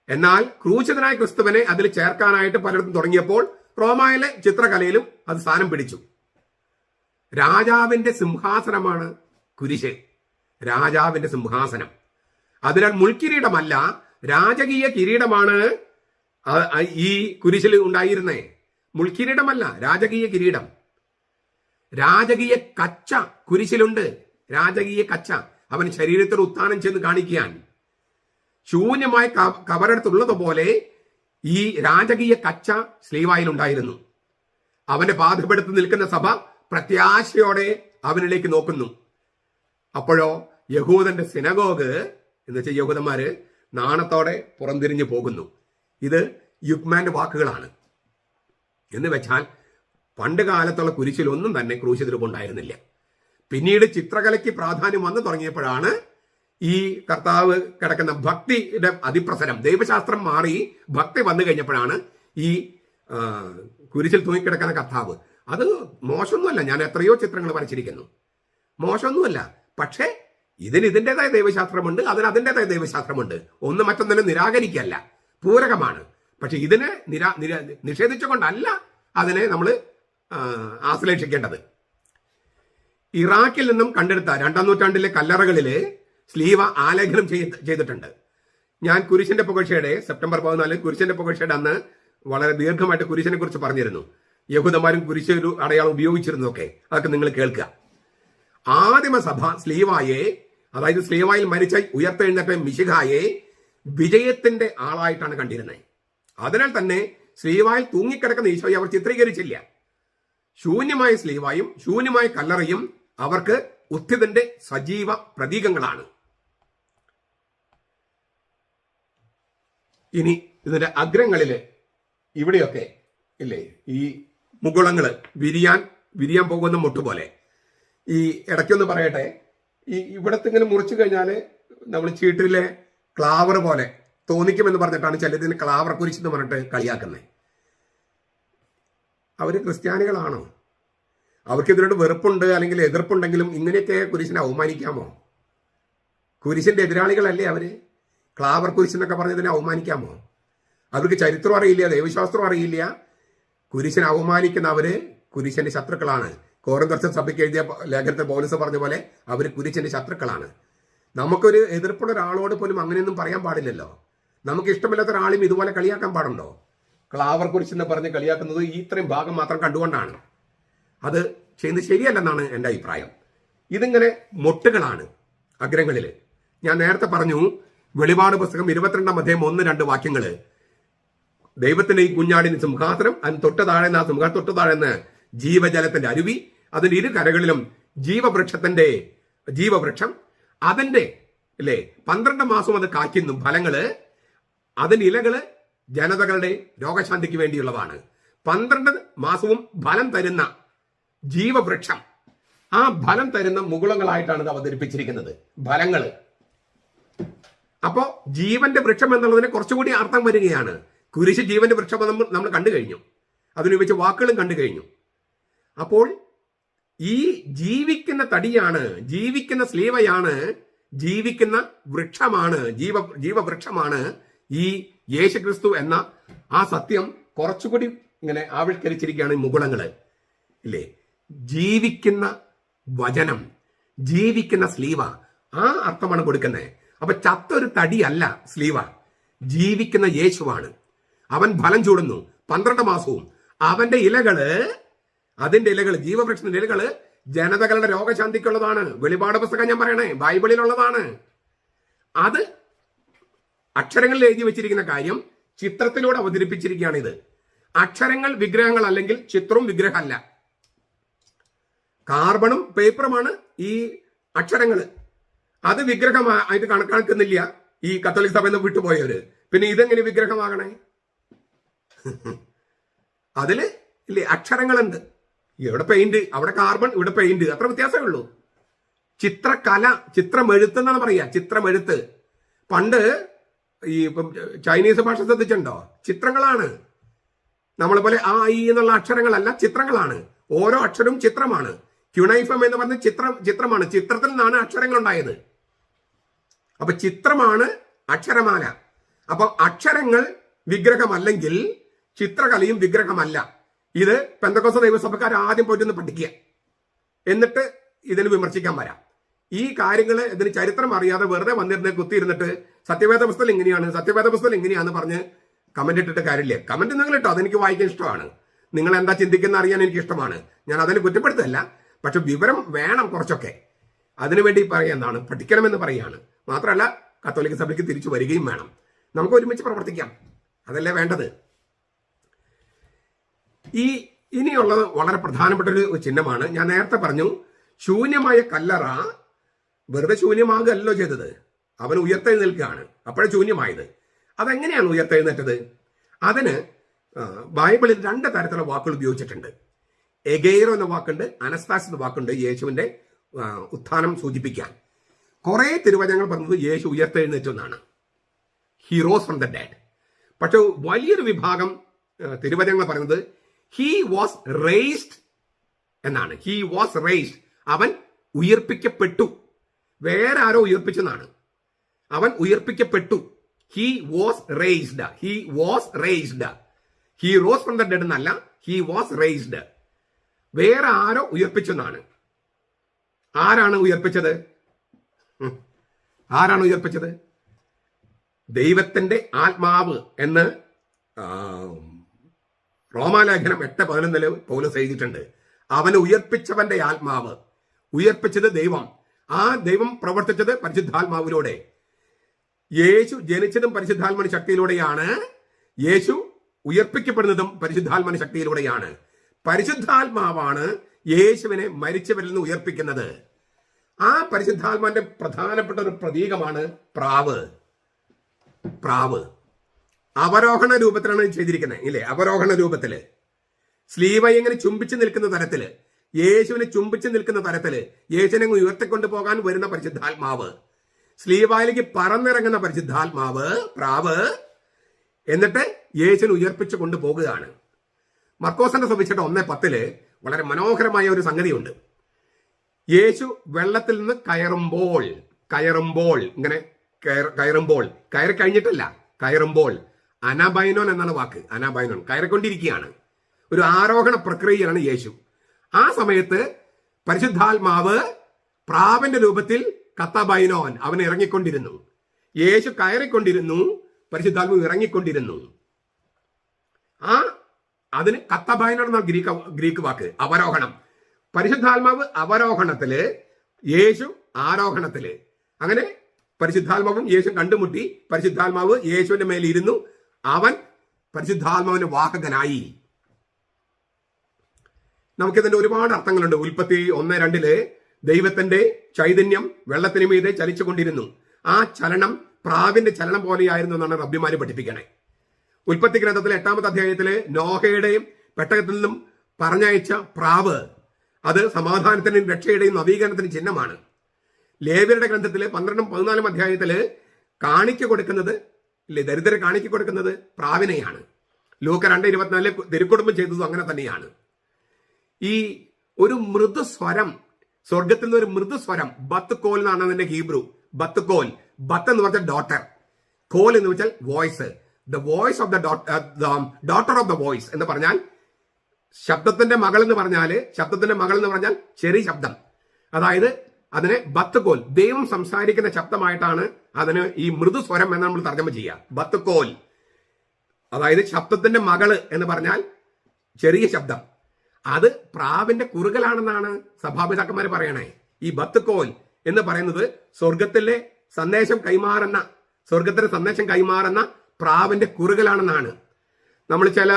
എന്നാൽ ക്രൂശിതനായ ക്രിസ്തുവിനെ അതിൽ ചേർക്കാനായിട്ട് പലയിടത്തും തുടങ്ങിയപ്പോൾ റോമായിലെ ചിത്രകലയിലും അത് സ്ഥാനം പിടിച്ചു. രാജാവിന്റെ സിംഹാസനമാണ് കുരിശ്. രാജാവിന്റെ സിംഹാസനം. അതിനാൽ മുൾക്കിരീടമല്ല, രാജകീയ കിരീടമാണ് ഈ കുരിശിൽ ഉണ്ടായിരുന്നേ. മുൾക്കിരീടമല്ല, രാജകീയ കിരീടം. രാജകീയ കച്ച കുരിശിലുണ്ട്. രാജകീയ കച്ച അവൻ ശരീരത്തിൽ ഉത്ഥാനം ചെന്ന് കാണിക്കാൻ. ശൂന്യമായ കബറടുത്തുള്ളതുപോലെ ഈ രാജകീയ കച്ച സ്ലീവായിലുണ്ടായിരുന്നു. അവന്റെ പാദപ്പെടുത്ത് നിൽക്കുന്ന സഭ പ്രത്യാശയോടെ അവനിലേക്ക് നോക്കുന്നു. അപ്പോഴോ യഹൂദന്റെ സിനഗോഗ് എന്ന് വെച്ചാൽ യഹൂദന്മാര് നാണത്തോടെ പുറംതിരിഞ്ഞു പോകുന്നു. ഇത് യുഗ്മാന്റെ വാക്കുകളാണ്. എന്ന് വെച്ചാൽ പണ്ട് കാലത്തുള്ള കുരിശിലൊന്നും തന്നെ ക്രൂശിതരൂപമുണ്ടായിരുന്നില്ല. പിന്നീട് ചിത്രകലയ്ക്ക് പ്രാധാന്യം വന്നു തുടങ്ങിയപ്പോഴാണ് ഈ കർത്താവ് കിടക്കുന്ന ഭക്തിയുടെ അതിപ്രസരം, ദൈവശാസ്ത്രം മാറി ഭക്തി വന്നു കഴിഞ്ഞപ്പോഴാണ് ഈ കുരിശിൽ തൂങ്ങിക്കിടക്കുന്ന കർത്താവ്. അത് മോശമൊന്നുമല്ല. ഞാൻ എത്രയോ ചിത്രങ്ങൾ വരച്ചിരിക്കുന്നു. മോശമൊന്നുമല്ല. പക്ഷേ ഇതിൻ്റെതായ ദൈവശാസ്ത്രമുണ്ട്, അതിന് അതിൻ്റെതായ ദൈവശാസ്ത്രമുണ്ട്. ഒന്ന് മറ്റൊന്നിനെ നിരാകരിക്കല്ല, പൂരകമാണ്. പക്ഷെ ഇതിനെ നിഷേധിച്ചുകൊണ്ടല്ല അതിനെ നമ്മൾ ആശ്ലേഷിക്കേണ്ടത്. ഇറാഖിൽ നിന്നും കണ്ടെടുത്ത 2-ാം നൂറ്റാണ്ടിലെ കല്ലറകളില് സ്ലീവ ആലേഖനം ചെയ്തിട്ടുണ്ട്. ഞാൻ കുരിശിന്റെ പുകഴ്ചയുടെ സെപ്റ്റംബർ 14 കുരിശിന്റെ പുകഴ്ചയുടെ അന്ന് വളരെ ദീർഘമായിട്ട് കുരിശിനെ കുറിച്ച് പറഞ്ഞിരുന്നു. യഹൂദന്മാരും കുരിശ് ഒരു അടയാളം ഉപയോഗിച്ചിരുന്നൊക്കെ. അതൊക്കെ നിങ്ങൾ കേൾക്കുക. ആദിമസഭ സ്ലീവായെ, അതായത് സ്ലീവായിൽ മരിച്ച ഉയർത്തെഴുന്നേറ്റ മിശിഹായെ വിജയത്തിന്റെ ആളായിട്ടാണ് കണ്ടിരുന്നത്. അതിനാൽ തന്നെ സ്ലീവായിൽ തൂങ്ങിക്കിടക്കുന്ന ഈശോയെ അവർ ചിത്രീകരിച്ചില്ല. ശൂന്യമായ സ്ലീവായും ശൂന്യമായ കല്ലറയും അവർക്ക് ഉത്ഥിതന്റെ സജീവ പ്രതീകങ്ങളാണ്. ഇനി ഇതിന്റെ അഗ്രങ്ങളില് ഇവിടെയൊക്കെ ഇല്ലേ ഈ മുകുളങ്ങള് വിരിയാൻ പോകുന്ന മുട്ടുപോലെ. ഈ ഇടയ്ക്കൊന്ന് പറയട്ടെ, ഈ ഇവിടത്തെ ഇങ്ങനെ മുറിച്ചു കഴിഞ്ഞാൽ നമ്മൾ ചീട്ടിലെ ക്ലാവർ പോലെ തോന്നിക്കുമെന്ന് പറഞ്ഞിട്ടാണ് ചിലതിന് ക്ലാവർ കുരിശെന്ന് പറഞ്ഞിട്ട് കളിയാക്കുന്നത്. അവര് ക്രിസ്ത്യാനികളാണോ? അവർക്ക് ഇതിനോട് വെറുപ്പുണ്ട് അല്ലെങ്കിൽ എതിർപ്പുണ്ടെങ്കിലും ഇങ്ങനെയൊക്കെ കുരിശിനെ അവമാനിക്കാമോ? കുരിശിന്റെ എതിരാളികളല്ലേ അവര്? ക്ലാവർ കുരിശെന്നൊക്കെ പറഞ്ഞതിനെ അവമാനിക്കാമോ? അവർക്ക് ചരിത്രം അറിയില്ല, ദൈവശാസ്ത്രം അറിയില്ല. കുരിശിനെ അവമാനിക്കുന്നവര് കുരിശിന്റെ ശത്രുക്കളാണ്. കോറിന്തോസ് സഭയ്ക്ക് എഴുതിയ ലേഖനത്തിൽ പൗലോസ് പറഞ്ഞ പോലെ അവർ കുരിശിന്റെ ശത്രുക്കളാണ്. നമുക്കൊരു എതിർപ്പുള്ള ഒരാളോട് പോലും അങ്ങനെയൊന്നും പറയാൻ പാടില്ലല്ലോ. നമുക്ക് ഇഷ്ടമില്ലാത്ത ഒരാളെയും ഇതുപോലെ കളിയാക്കാൻ പാടുണ്ടോ? ക്ലാവർ കുരിശെന്ന് പറഞ്ഞ് കളിയാക്കുന്നത് ഈ ഇത്രയും ഭാഗം മാത്രം കണ്ടുകൊണ്ടാണ്. അത് ചെയ്യുന്നത് ശരിയല്ലെന്നാണ് എൻ്റെ അഭിപ്രായം. ഇതിങ്ങനെ മൊട്ടുകളാണ് അഗ്രങ്ങളിൽ. ഞാൻ നേരത്തെ പറഞ്ഞു, വെളിപാട് പുസ്തകം 22-ാം അധ്യായം 1-2 വാക്യങ്ങള്. ദൈവത്തിന്റെ ഈ കുഞ്ഞാടിന് സിംഹാസനം, അതിന് തൊട്ട് താഴെ തൊട്ട് താഴെന്ന് ജീവജലത്തിന്റെ അരുവി, അതിന്റെ ഇരു കരകളിലും ജീവവൃക്ഷം, അതിന്റെ 12 മാസം അത് കായ്ക്കുന്നു ഫലങ്ങള്. അതിന്റെ ഇലകള് ജനതകളുടെ രോഗശാന്തിക്ക് വേണ്ടിയുള്ളതാണ്. 12 മാസവും ഫലം തരുന്ന ജീവവൃക്ഷം, ആ ഫലം തരുന്ന മുകുളങ്ങളായിട്ടാണ് ഇത് അവതരിപ്പിച്ചിരിക്കുന്നത്. ഫലങ്ങള്. അപ്പോ ജീവന്റെ വൃക്ഷം എന്നുള്ളതിന് കുറച്ചുകൂടി അർത്ഥം വരികയാണ്. കുരിശ് ജീവന്റെ വൃക്ഷം നമ്മൾ കണ്ടു കഴിഞ്ഞു, അതിനുപയോഗിച്ച വാക്കുകളും കണ്ടു കഴിഞ്ഞു. അപ്പോൾ ഈ ജീവിക്കുന്ന തടിയാണ്, ജീവിക്കുന്ന സ്ലീവയാണ്, ജീവിക്കുന്ന വൃക്ഷമാണ്, ജീവവൃക്ഷമാണ് ഈ യേശുക്രിസ്തു എന്ന ആ സത്യം കുറച്ചുകൂടി ഇങ്ങനെ ആവിഷ്കരിച്ചിരിക്കുകയാണ് ഈ മുകുളങ്ങള് ഇല്ലേ. ജീവിക്കുന്ന വചനം, ജീവിക്കുന്ന സ്ലീവ, ആ അർത്ഥമാണ് കൊടുക്കുന്നത്. അപ്പൊ ചത്തൊരു തടിയല്ല സ്ലീവ, ജീവിക്കുന്ന യേശുവാണ്. അവൻ ഫലം ചൂടുന്നു 12 മാസവും. അവന്റെ ഇലകള്, അതിന്റെ ഇലകള്, ജീവവൃക്ഷത്തിന്റെ ഇലകള് ജനതകളുടെ രോഗശാന്തിക്കുള്ളതാണ്. വെളിപാട് പുസ്തകം ഞാൻ പറയണേ, ബൈബിളിലുള്ളതാണ്. അത് അക്ഷരങ്ങളിൽ എഴുതി വെച്ചിരിക്കുന്ന കാര്യം ചിത്രത്തിലൂടെ അവതരിപ്പിച്ചിരിക്കുകയാണ്. ഇത് അക്ഷരങ്ങൾ വിഗ്രഹങ്ങൾ അല്ലെങ്കിൽ ചിത്രവും വിഗ്രഹമല്ല. കാർബണും പേപ്പറുമാണ് ഈ അക്ഷരങ്ങൾ. അത് വിഗ്രഹമായിട്ട് കണക്കാക്കുന്നില്ല ഈ കത്തോലിക് സഭയിൽ നിന്ന് വിട്ടുപോയവര്. പിന്നെ ഇതെങ്ങനെ വിഗ്രഹമാകണേ? അതില് ഇല്ലേ അക്ഷരങ്ങളുണ്ട്. ഇവിടെ പെയിന്റ്, അവിടെ കാർബൺ, ഇവിടെ പെയിന്റ്, അത്ര വ്യത്യാസമേ ഉള്ളൂ. ചിത്രകല, ചിത്രമെഴുത്ത് എന്നാണ് പറയുക. ചിത്രമെഴുത്ത്. പണ്ട് ഈ ചൈനീസ് ഭാഷ ശ്രദ്ധിച്ചിട്ടുണ്ടോ? ചിത്രങ്ങളാണ്. നമ്മളെ പോലെ ആ ഈ എന്നുള്ള അക്ഷരങ്ങളല്ല, ചിത്രങ്ങളാണ്. ഓരോ അക്ഷരവും ചിത്രമാണ്. ക്യുണൈഫം എന്ന് പറഞ്ഞ ചിത്രമാണ്. ചിത്രത്തിൽ നിന്നാണ് അക്ഷരങ്ങൾ ഉണ്ടായത്. അപ്പൊ ചിത്രമാണ് അക്ഷരമാല. അപ്പം അക്ഷരങ്ങൾ വിഗ്രഹമല്ലെങ്കിൽ ചിത്രകലയും വിഗ്രഹമല്ല. ഇത് പെന്തക്കോസ്ത് ദൈവസഭക്കാർ ആദ്യം പോയിട്ടൊന്ന് പഠിക്കുക, എന്നിട്ട് ഇതിന് വിമർശിക്കാൻ വരാം. ഈ കാര്യങ്ങൾ ഇതിന് ചരിത്രം അറിയാതെ വെറുതെ വന്നിരുന്ന് കുത്തിയിരുന്നിട്ട് സത്യവേദ പുസ്തകം എങ്ങനെയാന്ന് പറഞ്ഞ് കമന്റ് ഇട്ടിട്ട് കാര്യമില്ല. കമന്റ് നിങ്ങൾ ഇട്ടോ, അതെനിക്ക് വായിക്കാൻ ഇഷ്ടമാണ്. നിങ്ങൾ എന്താ ചിന്തിക്കുന്ന അറിയാൻ എനിക്ക് ഇഷ്ടമാണ്. ഞാൻ അതിനെ കുറ്റപ്പെടുത്തല്ല, പക്ഷെ വിവരം വേണം കുറച്ചൊക്കെ. അതിനുവേണ്ടി പറയുന്നതാണ്, പഠിക്കണമെന്ന് പറയാണ്. മാത്രമല്ല കത്തോലിക്ക സഭയ്ക്ക് തിരിച്ചു വരികയും വേണം. നമുക്ക് ഒരുമിച്ച് പ്രവർത്തിക്കാം, അതല്ലേ വേണ്ടത്. ഇനിയുള്ളത് വളരെ പ്രധാനപ്പെട്ട ഒരു ചിഹ്നമാണ്. ഞാൻ നേരത്തെ പറഞ്ഞു, ശൂന്യമായ കല്ലറ വെറുതെ ശൂന്യമാകുകയല്ലോ ചെയ്തത്, അവൻ ഉയർത്തെഴുന്നേൽക്കുകയാണ്. അപ്പോഴേ ശൂന്യമായത്. അതെങ്ങനെയാണ് ഉയർത്തെഴുന്നേറ്റത്? അതിന് ബൈബിളിൽ 2 തരത്തിലുള്ള വാക്കുകൾ ഉപയോഗിച്ചിട്ടുണ്ട്. എഗെയ്റോ എന്ന വാക്കുണ്ട്, അനസ്താസ് എന്ന വാക്കുണ്ട്. യേശുവിന്റെ ഉത്ഥാനം സൂചിപ്പിക്കാൻ കുറെ തിരുവചനങ്ങൾ പറഞ്ഞത് യേശു ഉയർത്തെഴുന്നേറ്റു എന്നാണ്, ഹീറോസ് ഫ്രം ദ ഡെഡ്. പക്ഷെ വലിയൊരു വിഭാഗം തിരുവചനങ്ങൾ പറയുന്നത് ഹി വാസ് റേസ്ഡ് എന്നാണ്. ഹി വാസ് റേസ്ഡ്, അവൻ ഉയർപ്പിക്കപ്പെട്ടു. വേറെ ആരോ ഉയർപ്പിച്ചെന്നാണ്. അവൻ ഉയർപ്പിക്കപ്പെട്ടു. He was raised, he was raised. He rose from the dead എന്നല്ല, ഹി വാസ് റേസ്ഡ്. വേറെ ആരോ ഉയർപ്പിച്ചെന്നാണ്. ആരാണ് ഉയർപ്പിച്ചത്? ആരാണ് ഉയർപ്പിച്ചത്? ദൈവത്തിന്റെ ആത്മാവ് എന്ന് റോമാലേഖനം 8:11 പൗലോസ് എഴുതിയിട്ടുണ്ട്. അവനെ ഉയർപ്പിച്ചവന്റെ ആത്മാവ്. ഉയർപ്പിച്ചത് ദൈവം. ആ ദൈവം പ്രവർത്തിച്ചത് പരിശുദ്ധാത്മാവിലൂടെ. യേശു ജനിച്ചതും പരിശുദ്ധാത്മാവിന്റെ ശക്തിയിലൂടെയാണ്. യേശു ഉയർപ്പിക്കപ്പെടുന്നതും പരിശുദ്ധാത്മാവിന്റെ ശക്തിയിലൂടെയാണ്. പരിശുദ്ധാത്മാവാണ് യേശുവിനെ മരിച്ചവരിൽ നിന്ന് ഉയർപ്പിക്കുന്നത്. ആ പരിശുദ്ധാത്മാവിന്റെ പ്രധാനപ്പെട്ട ഒരു പ്രതീകമാണ് പ്രാവ്. പ്രാവ് അവരോഹണ രൂപത്തിലാണ് ചെയ്തിരിക്കുന്നത്, ഇല്ലേ? അവരോഹണ രൂപത്തില് സ്ലീവ ഇങ്ങനെ ചുംബിച്ച് നിൽക്കുന്ന തരത്തില്, യേശുവിനെ ചുംബിച്ച് നിൽക്കുന്ന തരത്തില് യേശുവിനെ ഉയർത്തിക്കൊണ്ടു പോകാൻ വരുന്ന പരിശുദ്ധാത്മാവ്, സ്ലീവായിലേക്ക് പറന്നിറങ്ങുന്ന പരിശുദ്ധാത്മാവ്, പ്രാവ്, എന്നിട്ട് യേശുവിനെ ഉയർപ്പിച്ചു കൊണ്ടുപോകുകയാണ്. മർക്കോസിന്റെ സുവിശേഷം 1:10 വളരെ മനോഹരമായ ഒരു സംഗതിയുണ്ട്. യേശു വെള്ളത്തിൽ നിന്ന് കയറുമ്പോൾ ഇങ്ങനെ കയറി കഴിഞ്ഞിട്ടല്ല, കയറുമ്പോൾ അനാബൈനോൻ എന്നാണ് വാക്ക്. അനാബൈനോൻ, കയറിക്കൊണ്ടിരിക്കുകയാണ്. ഒരു ആരോഹണ പ്രക്രിയയാണ് യേശു. ആ സമയത്ത് പരിശുദ്ധാത്മാവ് പ്രാവിന്റെ രൂപത്തിൽ കത്തബൈനോൻ അവൻ ഇറങ്ങിക്കൊണ്ടിരുന്നു. യേശു കയറിക്കൊണ്ടിരുന്നു, പരിശുദ്ധാത്മാവ് ഇറങ്ങിക്കൊണ്ടിരുന്നു. അതിന് കത്തബൈനോൻ എന്ന ഗ്രീക്ക് വാക്ക്, അവരോഹണം. പരിശുദ്ധാത്മാവ് അവരോഹണത്തില്, യേശു ആരോഹണത്തില്. അങ്ങനെ പരിശുദ്ധാത്മാവും യേശു കണ്ടുമുട്ടി. പരിശുദ്ധാത്മാവ് യേശുവിന്റെ മേൽ ഇരുന്നു. അവൻ പരിശുദ്ധാത്മാവിന്റെ വാഹകനായി. നമുക്കിതിന്റെ ഒരുപാട് അർത്ഥങ്ങളുണ്ട്. ഉൽപ്പത്തി 1:2 ദൈവത്തിന്റെ ചൈതന്യം വെള്ളത്തിന് മീതെ ചലിച്ചുകൊണ്ടിരുന്നു. ആ ചലനം പ്രാവിന്റെ ചലനം പോലെയായിരുന്നു എന്നാണ് റബ്ബിമാര് പഠിപ്പിക്കണേ. ഉൽപ്പത്തി ഗ്രന്ഥത്തിലെ 8-ാമത്തെ അധ്യായത്തില് നോഹയുടെയും പെട്ടകത്തിൽ നിന്നും പറഞ്ഞയച്ച പ്രാവ്, അത് സമാധാനത്തിന്റെയും രക്ഷയുടെയും നവീകരണത്തിനും ചിഹ്നമാണ്. ലേവ്യരുടെ ഗ്രന്ഥത്തില് 12-14 അധ്യായത്തില് കാണിക്ക കൊടുക്കുന്നത്, ഇല്ലേ, ദരിദ്രരെ കാണിക്ക കൊടുക്കുന്നത് പ്രാവിനെയാണ്. ലൂക്ക 2:24 തിരുക്കുടുംബം ചെയ്തതും അങ്ങനെ തന്നെയാണ്. ഈ ഒരു മൃദുസ്വരം, സ്വർഗത്തിൽ നിന്ന് ഒരു മൃദുസ്വരം, ബത്ത് കോൽ എന്നാണ് അതിന്റെ ഹീബ്രു. ബത്ത് കോൽ, ബത്ത് എന്ന് പറഞ്ഞാൽ ഡോട്ടർ, കോൽ എന്ന് വെച്ചാൽ voice. The voice of the daughter of the voice എന്ന് പറഞ്ഞാൽ ശബ്ദത്തിന്റെ മകൾ എന്ന് പറഞ്ഞാൽ ചെറിയ ശബ്ദം. അതായത് അതിനെ ബത്ത് കോൽ, ദൈവം സംസാരിക്കുന്ന ശബ്ദമായിട്ടാണ് അതിന് ഈ മൃദുസ്വരം എന്ന് നമ്മൾ തർജ്ജമ ചെയ്യുക. ബത്ത് കോൽ അതായത് ശബ്ദത്തിന്റെ മകള് എന്ന് പറഞ്ഞാൽ ചെറിയ ശബ്ദം. അത് പ്രാവിന്റെ കുറുകലാണെന്നാണ് സഭാപിതാക്കന്മാർ പറയണേ. ഈ ബത്ത് കോൽ എന്ന് പറയുന്നത് സ്വർഗത്തിലെ സന്ദേശം കൈമാറുന്ന പ്രാവിന്റെ കുറുകലാണെന്നാണ്. നമ്മൾ ചില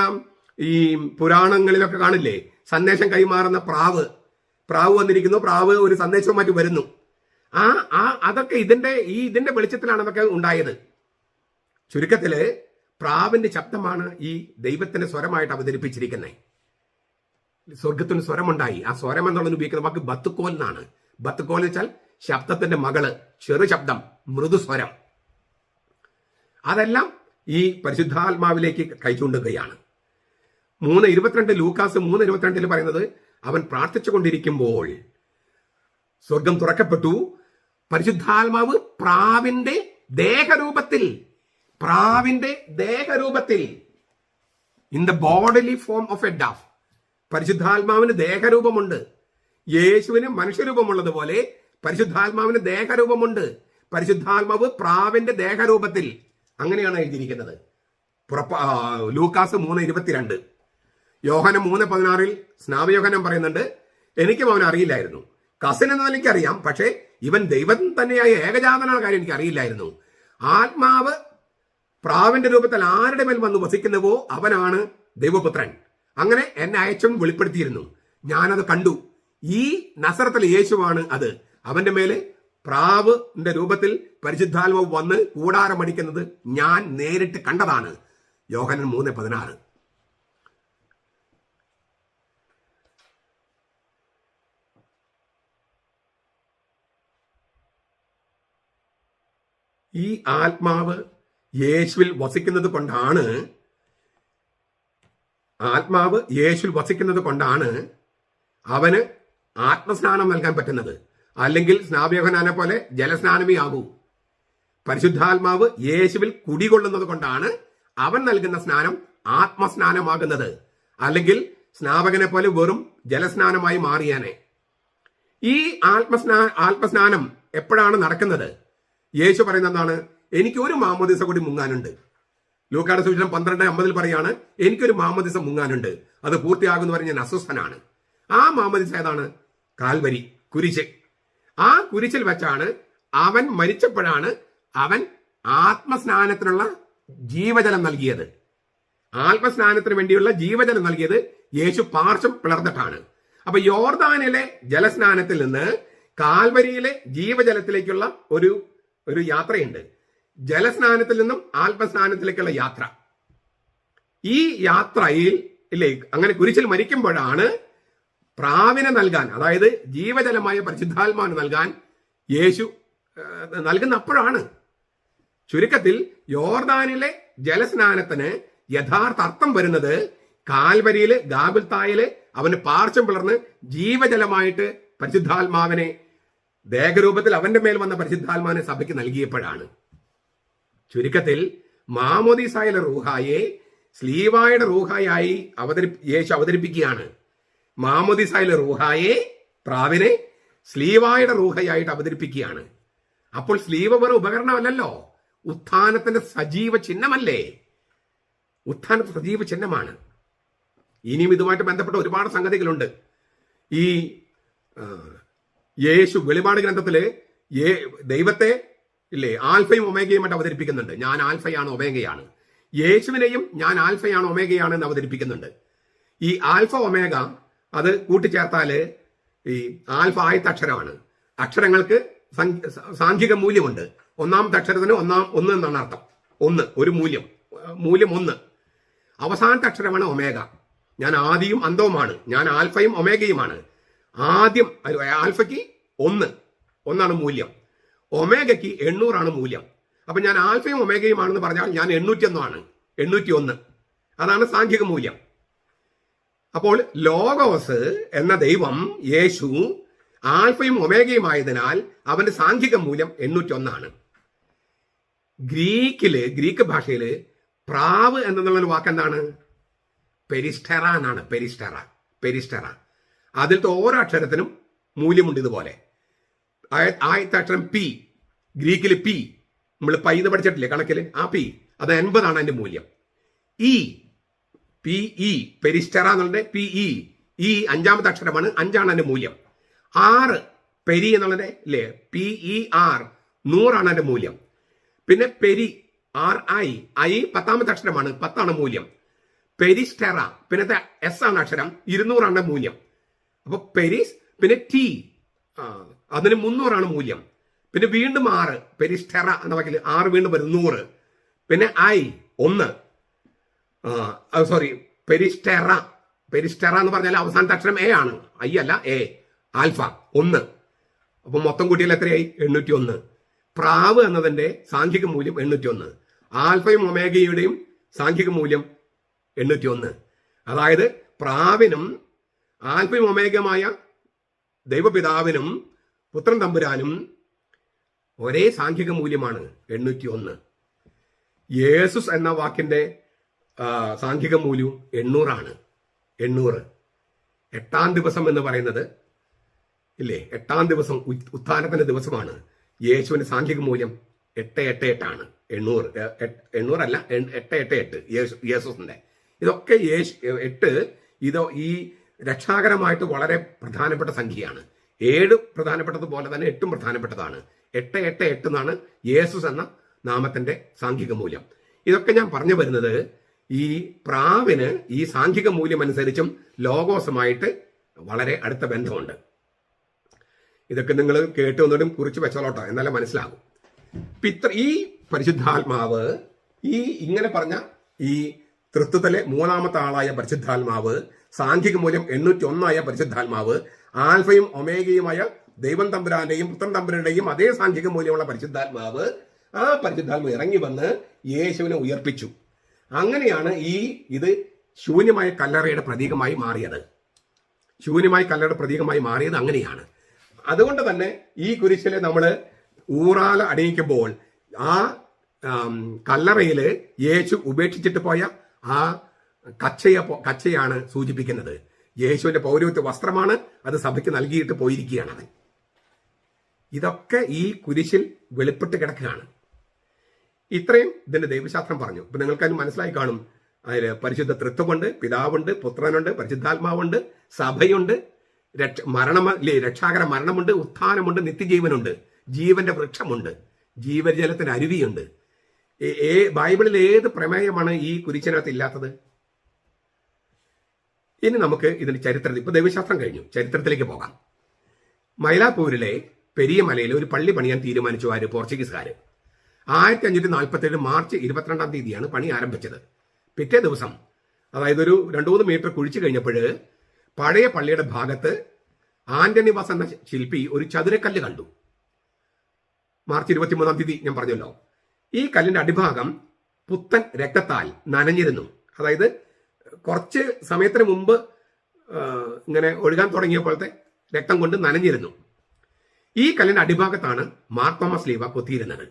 ഈ പുരാണങ്ങളിലൊക്കെ കാണില്ലേ, സന്ദേശം കൈമാറുന്ന പ്രാവ് വന്നിരിക്കുന്നു, പ്രാവ് ഒരു സന്ദേശവുമായിട്ട് വരുന്നു. അതൊക്കെ ഇതിന്റെ വെളിച്ചത്തിലാണ് അതൊക്കെ ഉണ്ടായത്. ചുരുക്കത്തില് പ്രാവിന്റെ ശബ്ദമാണ് ഈ ദൈവത്തിന്റെ സ്വരമായിട്ട് അവതരിപ്പിച്ചിരിക്കുന്നത്. സ്വർഗത്തിന് സ്വരമുണ്ടായി. ആ സ്വരം എന്നുള്ളത് ഉപയോഗിക്കുന്ന വാക്ക് ബത്തുക്കോൽ എന്നാണ്. ബത്തുക്കോൽ എന്ന് വെച്ചാൽ ശബ്ദത്തിന്റെ മകള്, ചെറു ശബ്ദം, മൃദുസ്വരം. അതെല്ലാം ഈ പരിശുദ്ധാത്മാവിലേക്ക് കൈചൂണ്ടുകയാണ്. 3:22 ലൂക്കാസ് 3:22 പറയുന്നത്, അവൻ പ്രാർത്ഥിച്ചു കൊണ്ടിരിക്കുമ്പോൾ സ്വർഗം തുറക്കപ്പെട്ടു, പരിശുദ്ധാത്മാവ് പ്രാവിന്റെ ദേഹരൂപത്തിൽ പ്രാവിന്റെ ദേഹരൂപത്തിൽ, in the bodily form of a dove. പരിശുദ്ധാത്മാവിന് ദേഹരൂപമുണ്ട്. യേശുവിന് മനുഷ്യരൂപമുള്ളതുപോലെ പരിശുദ്ധാത്മാവിന് ദേഹരൂപമുണ്ട്. പരിശുദ്ധാത്മാവ് പ്രാവിന്റെ ദേഹരൂപത്തിൽ, അങ്ങനെയാണ് എഴുതിയിരിക്കുന്നത്. ലൂക്കാസ് 3:22. യോഹനം 3:16 സ്നാപയോഹനം പറയുന്നുണ്ട്, എനിക്കും അവൻ അറിയില്ലായിരുന്നു. കസിൻ എന്നത് എനിക്കറിയാം, പക്ഷേ ഇവൻ ദൈവം തന്നെയായ ഏകജാതനായ കാര്യം എനിക്ക് അറിയില്ലായിരുന്നു. ആത്മാവ് പ്രാവിന്റെ രൂപത്തിൽ ആരുടെ മേൽ വന്ന് വസിക്കുന്നുവോ അവനാണ് ദൈവപുത്രൻ. അങ്ങനെ എന്നെ അയച്ചും വെളിപ്പെടുത്തിയിരുന്നു. ഞാനത് കണ്ടു. ഈ നസറത്തിലെ യേശുവാണ് അത്. അവന്റെ മേലെ പ്രാവിന്റെ രൂപത്തിൽ പരിശുദ്ധാത്മാവ് വന്ന് കൂടാരമടിക്കുന്നത് ഞാൻ നേരിട്ട് കണ്ടതാണ്. യോഹന്നാൻ 3:16. ഈ ആത്മാവ് യേശുവിൽ വസിക്കുന്നത് കൊണ്ടാണ് അവന് ആത്മസ്നാനം നൽകാൻ പറ്റുന്നത്. അല്ലെങ്കിൽ സ്നാപയോഹന്നാനെ പോലെ ജലസ്നാനമേ ആകൂ. പരിശുദ്ധാത്മാവ് യേശുവിൽ കുടികൊള്ളുന്നത് കൊണ്ടാണ് അവൻ നൽകുന്ന സ്നാനം ആത്മസ്നാനമാകുന്നത്. അല്ലെങ്കിൽ സ്നാപകനെ പോലെ വെറും ജലസ്നാനമായി മാറിയാനെ. ഈ ആത്മസ്നാനം എപ്പോഴാണ് നടക്കുന്നത്? യേശു പറയുന്നത് എന്താണ്? എനിക്ക് ഒരു മാമോദിസ കൂടി മുങ്ങാനുണ്ട്. ലൂക്കായുടെ സുവിശേഷം 12:50 പറയാണ്, എനിക്കൊരു മാമോദിസ മുങ്ങാനുണ്ട്, അത് പൂർത്തിയാകുന്നു പറഞ്ഞ് ഞാൻ അസ്വസ്ഥനാണ്. ആ മാമോദിസ ഏതാണ്? കാൽവരി, കുരിശ്. ആ കുരിശിൽ വെച്ചാണ് അവൻ മരിച്ചപ്പോഴാണ് അവൻ ആത്മസ്നാനത്തിനുള്ള ജീവജലം നൽകിയത്. ആത്മസ്നാനത്തിന് വേണ്ടിയുള്ള ജീവജലം നൽകിയത് യേശു പാർശ്വം പിളർന്നിട്ടാണ്. അപ്പൊ യോർദാനിലെ ജലസ്നാനത്തിൽ നിന്ന് കാൽവരിയിലെ ജീവജലത്തിലേക്കുള്ള ഒരു യാത്രയുണ്ട്. ജലസ്നാനത്തിൽ നിന്നും ആത്മസ്നാനത്തിലേക്കുള്ള യാത്ര. ഈ യാത്രയിൽ അങ്ങനെ കുരിശിൽ മരിക്കുമ്പോഴാണ് പ്രാവിനെ നൽകാൻ, അതായത് ജീവജലമായ പരിശുദ്ധാത്മാവിനെ നൽകാൻ യേശു നൽകുന്ന അപ്പോഴാണ്. ചുരുക്കത്തിൽ യോർദാനിലെ ജലസ്നാനത്തിന് യഥാർത്ഥ അർത്ഥം വരുന്നത് കാൽവരിയില് ഗാഗുൽത്തായില് അവന് പാർശ്വം പിളർന്ന് ജീവജലമായിട്ട് പരിശുദ്ധാത്മാവിനെ ദേഹരൂപത്തിൽ അവന്റെ മേൽ വന്ന പരിശുദ്ധാത്മാവിനെ സഭയ്ക്ക് നൽകിയപ്പോഴാണ്. ചുരുക്കത്തിൽ മാമോദീസായിലെ റൂഹായെ സ്ലീവായുടെ റൂഹായായി യേശു അവതരിപ്പിക്കുകയാണ്. മാമോദീസായിലെ റൂഹായെ, പ്രാവിനെ സ്ലീവായുടെ റൂഹയായിട്ട് അവതരിപ്പിക്കുകയാണ്. അപ്പോൾ സ്ലീവ വെറും ഉപകരണമല്ലല്ലോ, ഉത്ഥാനത്തിന്റെ സജീവ ചിഹ്നമല്ലേ? ഉത്ഥാനത്തിന്റെ സജീവ ചിഹ്നമാണ്. ഇനിയും ഇതുമായിട്ട് ബന്ധപ്പെട്ട ഒരുപാട് സംഗതികളുണ്ട്. ഈ യേശു വെളിപാട് ഗ്രന്ഥത്തില് ദൈവത്തെ ആൽഫയും ഒമേഗയുമായിട്ട് അവതരിപ്പിക്കുന്നുണ്ട്. ഞാൻ ആൽഫയാണ് ഒമേഗയാണ്. യേശുവിനെയും ഞാൻ ആൽഫയാണ് ഒമേഗയാണ് എന്ന് അവതരിപ്പിക്കുന്നുണ്ട്. ഈ ആൽഫ ഒമേഗ അത് കൂട്ടിച്ചേർത്താല് ഈ ആൽഫ ആദ്യത്തെ അക്ഷരമാണ്. അക്ഷരങ്ങൾക്ക് സാംഖ്യിക മൂല്യമുണ്ട്. ഒന്നാമത്തെ അക്ഷരത്തിന് 1 എന്നാണ് അർത്ഥം. 1 ഒരു മൂല്യം 1. അവസാനത്തെ അക്ഷരമാണ് ഒമേഗ. ഞാൻ ആദിയും അന്തവുമാണ്. ഞാൻ ആൽഫയും ഒമേഗയുമാണ്. ആദ്യം ആൽഫയ്ക്ക് 1 മൂല്യം, ഒമേഗയ്ക്ക് 800 മൂല്യം. അപ്പൊ ഞാൻ ആൽഫയും ഒമേഗയുമാണെന്ന് പറഞ്ഞാൽ ഞാൻ 801. അതാണ് സാംഖ്യിക മൂല്യം. അപ്പോൾ ലോഗോസ് എന്ന ദൈവം യേശു ആൽഫയും ഒമേഗയുമായതിനാൽ അവന്റെ സാംഖ്യിക മൂല്യം 801. ഗ്രീക്ക് ഭാഷയില് പ്രാവ് എന്നുള്ള വാക്ക് എന്താണ്? പെരിസ്റ്റെറ എന്നാണ്. പെരിസ്റ്റെറ. അതിലത്തെ ഓരോ അക്ഷരത്തിനും മൂല്യമുണ്ട്. ഇതുപോലെ ആദ്യത്തെ അക്ഷരം പി, ഗ്രീക്കിൽ പി, നമ്മൾ പൈ എന്ന് പഠിച്ചിട്ടില്ലേ കണക്കില്? ആ പി അത് 80 അതിന്റെ മൂല്യം. PE പെരിസ്റ്റെറ എന്നുള്ളത് PE, ഈ 5ാമത്തെ അക്ഷരമാണ്, 5 അതിന്റെ മൂല്യം. 6 പെരി എന്നുള്ളത് PER 100 അതിന്റെ മൂല്യം. പിന്നെ പെരി RI 10ാമത്തെ അക്ഷരമാണ്, 10 മൂല്യം. പെരിസ്റ്റെറ പിന്നത്തെ S ആണ് അക്ഷരം, 200 മൂല്യം. അപ്പൊ പെരിസ്, പിന്നെ T അതിന് 300 മൂല്യം. പിന്നെ വീണ്ടും 6 പെരിസ്റ്റെറ എന്ന വാക്കിൽ 6 വീണ്ടും വരും 100. പിന്നെ I 1, പെരിസ്റ്റെറ എന്ന് പറഞ്ഞാൽ അവസാനത്തെ അക്ഷരം A ആണ്, I അല്ല A. ആൽഫ 1. അപ്പൊ മൊത്തം കൂട്ടിയാൽ എത്രയായി? 801. പ്രാവ് എന്നതിന്റെ സാംഖ്യിക മൂല്യം 801. ആൽഫയും ഒമേഗയുടെയും സാംഖ്യിക മൂല്യം 801. അതായത് പ്രാവിനും ആൽഫയും ഒമേഗമായ ദൈവപിതാവിനും പുത്രൻ തമ്പുരാനും ഒരേ സാംഖ്യിക മൂല്യമാണ് 801. യേസുസ് എന്ന വാക്കിന്റെ സാംഖിക മൂല്യവും 800 800. 8-ാം ദിവസം എന്ന് പറയുന്നത് ഇല്ലേ, 8-ാം ദിവസം ഉത്ഥാനത്തിന്റെ ദിവസമാണ്. യേശുവിന്റെ സാംഖിക മൂല്യം 888 800 അല്ല, 888 യേശുസിന്റെ. ഇതൊക്കെ 8 ഈ രക്ഷാകരമായിട്ട് വളരെ പ്രധാനപ്പെട്ട സംഖ്യയാണ്. 7 പ്രധാനപ്പെട്ടതുപോലെ തന്നെ 8ഉം പ്രധാനപ്പെട്ടതാണ്. 888 എന്നാണ് യേസുസ് എന്ന നാമത്തിന്റെ സാംഖിക മൂല്യം. ഇതൊക്കെ ഞാൻ പറഞ്ഞു വരുന്നത് ഈ പ്രാവിന് ഈ സാംഖിക മൂല്യം അനുസരിച്ചും ലോഗോസുമായിട്ട് വളരെ അടുത്ത ബന്ധമുണ്ട്. ഇതൊക്കെ നിങ്ങൾ കേട്ട് ഒന്നിടും കുറിച്ച് വെച്ചോളോട്ടോ, എന്നാലേ മനസ്സിലാകും. ഈ പരിശുദ്ധാത്മാവ് ഇങ്ങനെ പറഞ്ഞ ഈ തൃത്വത്തിലെ 3ാമത്തെ ആളായ പരിശുദ്ധാത്മാവ്, സാംഖിക മൂല്യം 801 പരിശുദ്ധാത്മാവ്, ആൽഫയും ഒമേഗയുമായ ദൈവം തമ്പുരാന്റെയും പുത്രൻ തമ്പുരാന്റെയും അതേ സാംഖിക മൂല്യമുള്ള പരിശുദ്ധാത്മാവ്, ആ പരിശുദ്ധാത്മാവ് ഇറങ്ങി വന്ന് യേശുവിനെ ഉയർപ്പിച്ചു. അങ്ങനെയാണ് ഇത് ശൂന്യമായ കല്ലറയുടെ പ്രതീകമായി മാറിയത്. ശൂന്യമായ കല്ലറയുടെ പ്രതീകമായി മാറിയത് അങ്ങനെയാണ്. അതുകൊണ്ട് തന്നെ ഈ കുരിശില് നമ്മൾ ഊറാല അണിയിക്കുമ്പോൾ ആ കല്ലറയില് യേശു ഉപേക്ഷിച്ചിട്ട് പോയ ആ കച്ചയാണ് സൂചിപ്പിക്കുന്നത്. യേശുവിന്റെ പൗരോഹിത്യ വസ്ത്രമാണ്, അത് സഭയ്ക്ക് നൽകിയിട്ട് പോയിരിക്കുകയാണ്. ഇതൊക്കെ ഈ കുരിശിൽ വെളിപ്പെട്ട് കിടക്കുകയാണ്. ഇത്രയും ഇതിന്റെ ദൈവശാസ്ത്രം പറഞ്ഞു. ഇപ്പൊ നിങ്ങൾക്കത് മനസ്സിലായി കാണും. അതിൽ പരിശുദ്ധ തൃത്വമുണ്ട്, പിതാവുണ്ട്, പുത്രനുണ്ട്, പരിശുദ്ധാത്മാവുണ്ട്, സഭയുണ്ട്, രക്ഷാകര മരണമുണ്ട്, ഉത്ഥാനമുണ്ട്, നിത്യജീവനുണ്ട്, ജീവന്റെ വൃക്ഷമുണ്ട്, ജീവജലത്തിന്റെ അരുവിയുണ്ട്. ബൈബിളിൽ ഏത് പ്രമേയമാണ് ഈ കുരിശിനകത്ത് ഇല്ലാത്തത്? ഇനി നമുക്ക് ഇതിന്റെ ചരിത്രത്തിൽ, ഇപ്പൊ ദൈവശാസ്ത്രം കഴിഞ്ഞു, ചരിത്രത്തിലേക്ക് പോകാം. മൈലാപ്പൂരിലെ പെരിയ മലയിൽ ഒരു പള്ളി പണിയാൻ തീരുമാനിച്ചു ആര്? പോർച്ചുഗീസുകാര്. 1547 മാർച്ച് 22-ാം തീയതിയാണ് പണി ആരംഭിച്ചത്. പിറ്റേ ദിവസം, അതായത് ഒരു 2-3 മീറ്റർ കുഴിച്ചു കഴിഞ്ഞപ്പോൾ പഴയ പള്ളിയുടെ ഭാഗത്ത് ആന്റണി വാസ് എന്ന ശില്പി ഒരു ചതുരക്കല്ല് കണ്ടു. മാർച്ച് 23-ാം തീയതി ഞാൻ പറഞ്ഞല്ലോ. ഈ കല്ലിന്റെ അടിഭാഗം പുത്തൻ രക്തത്താൽ നനഞ്ഞിരുന്നു. അതായത് കുറച്ച് സമയത്തിന് മുമ്പ് ഇങ്ങനെ ഒഴുകാൻ തുടങ്ങിയപ്പോഴത്തെ രക്തം കൊണ്ട് നനഞ്ഞിരുന്നു. ഈ കല്ലിന്റെ അടിഭാഗത്താണ് മാർത്തോമാ ശ്ലീഹ കൊത്തിയിരുന്നത്.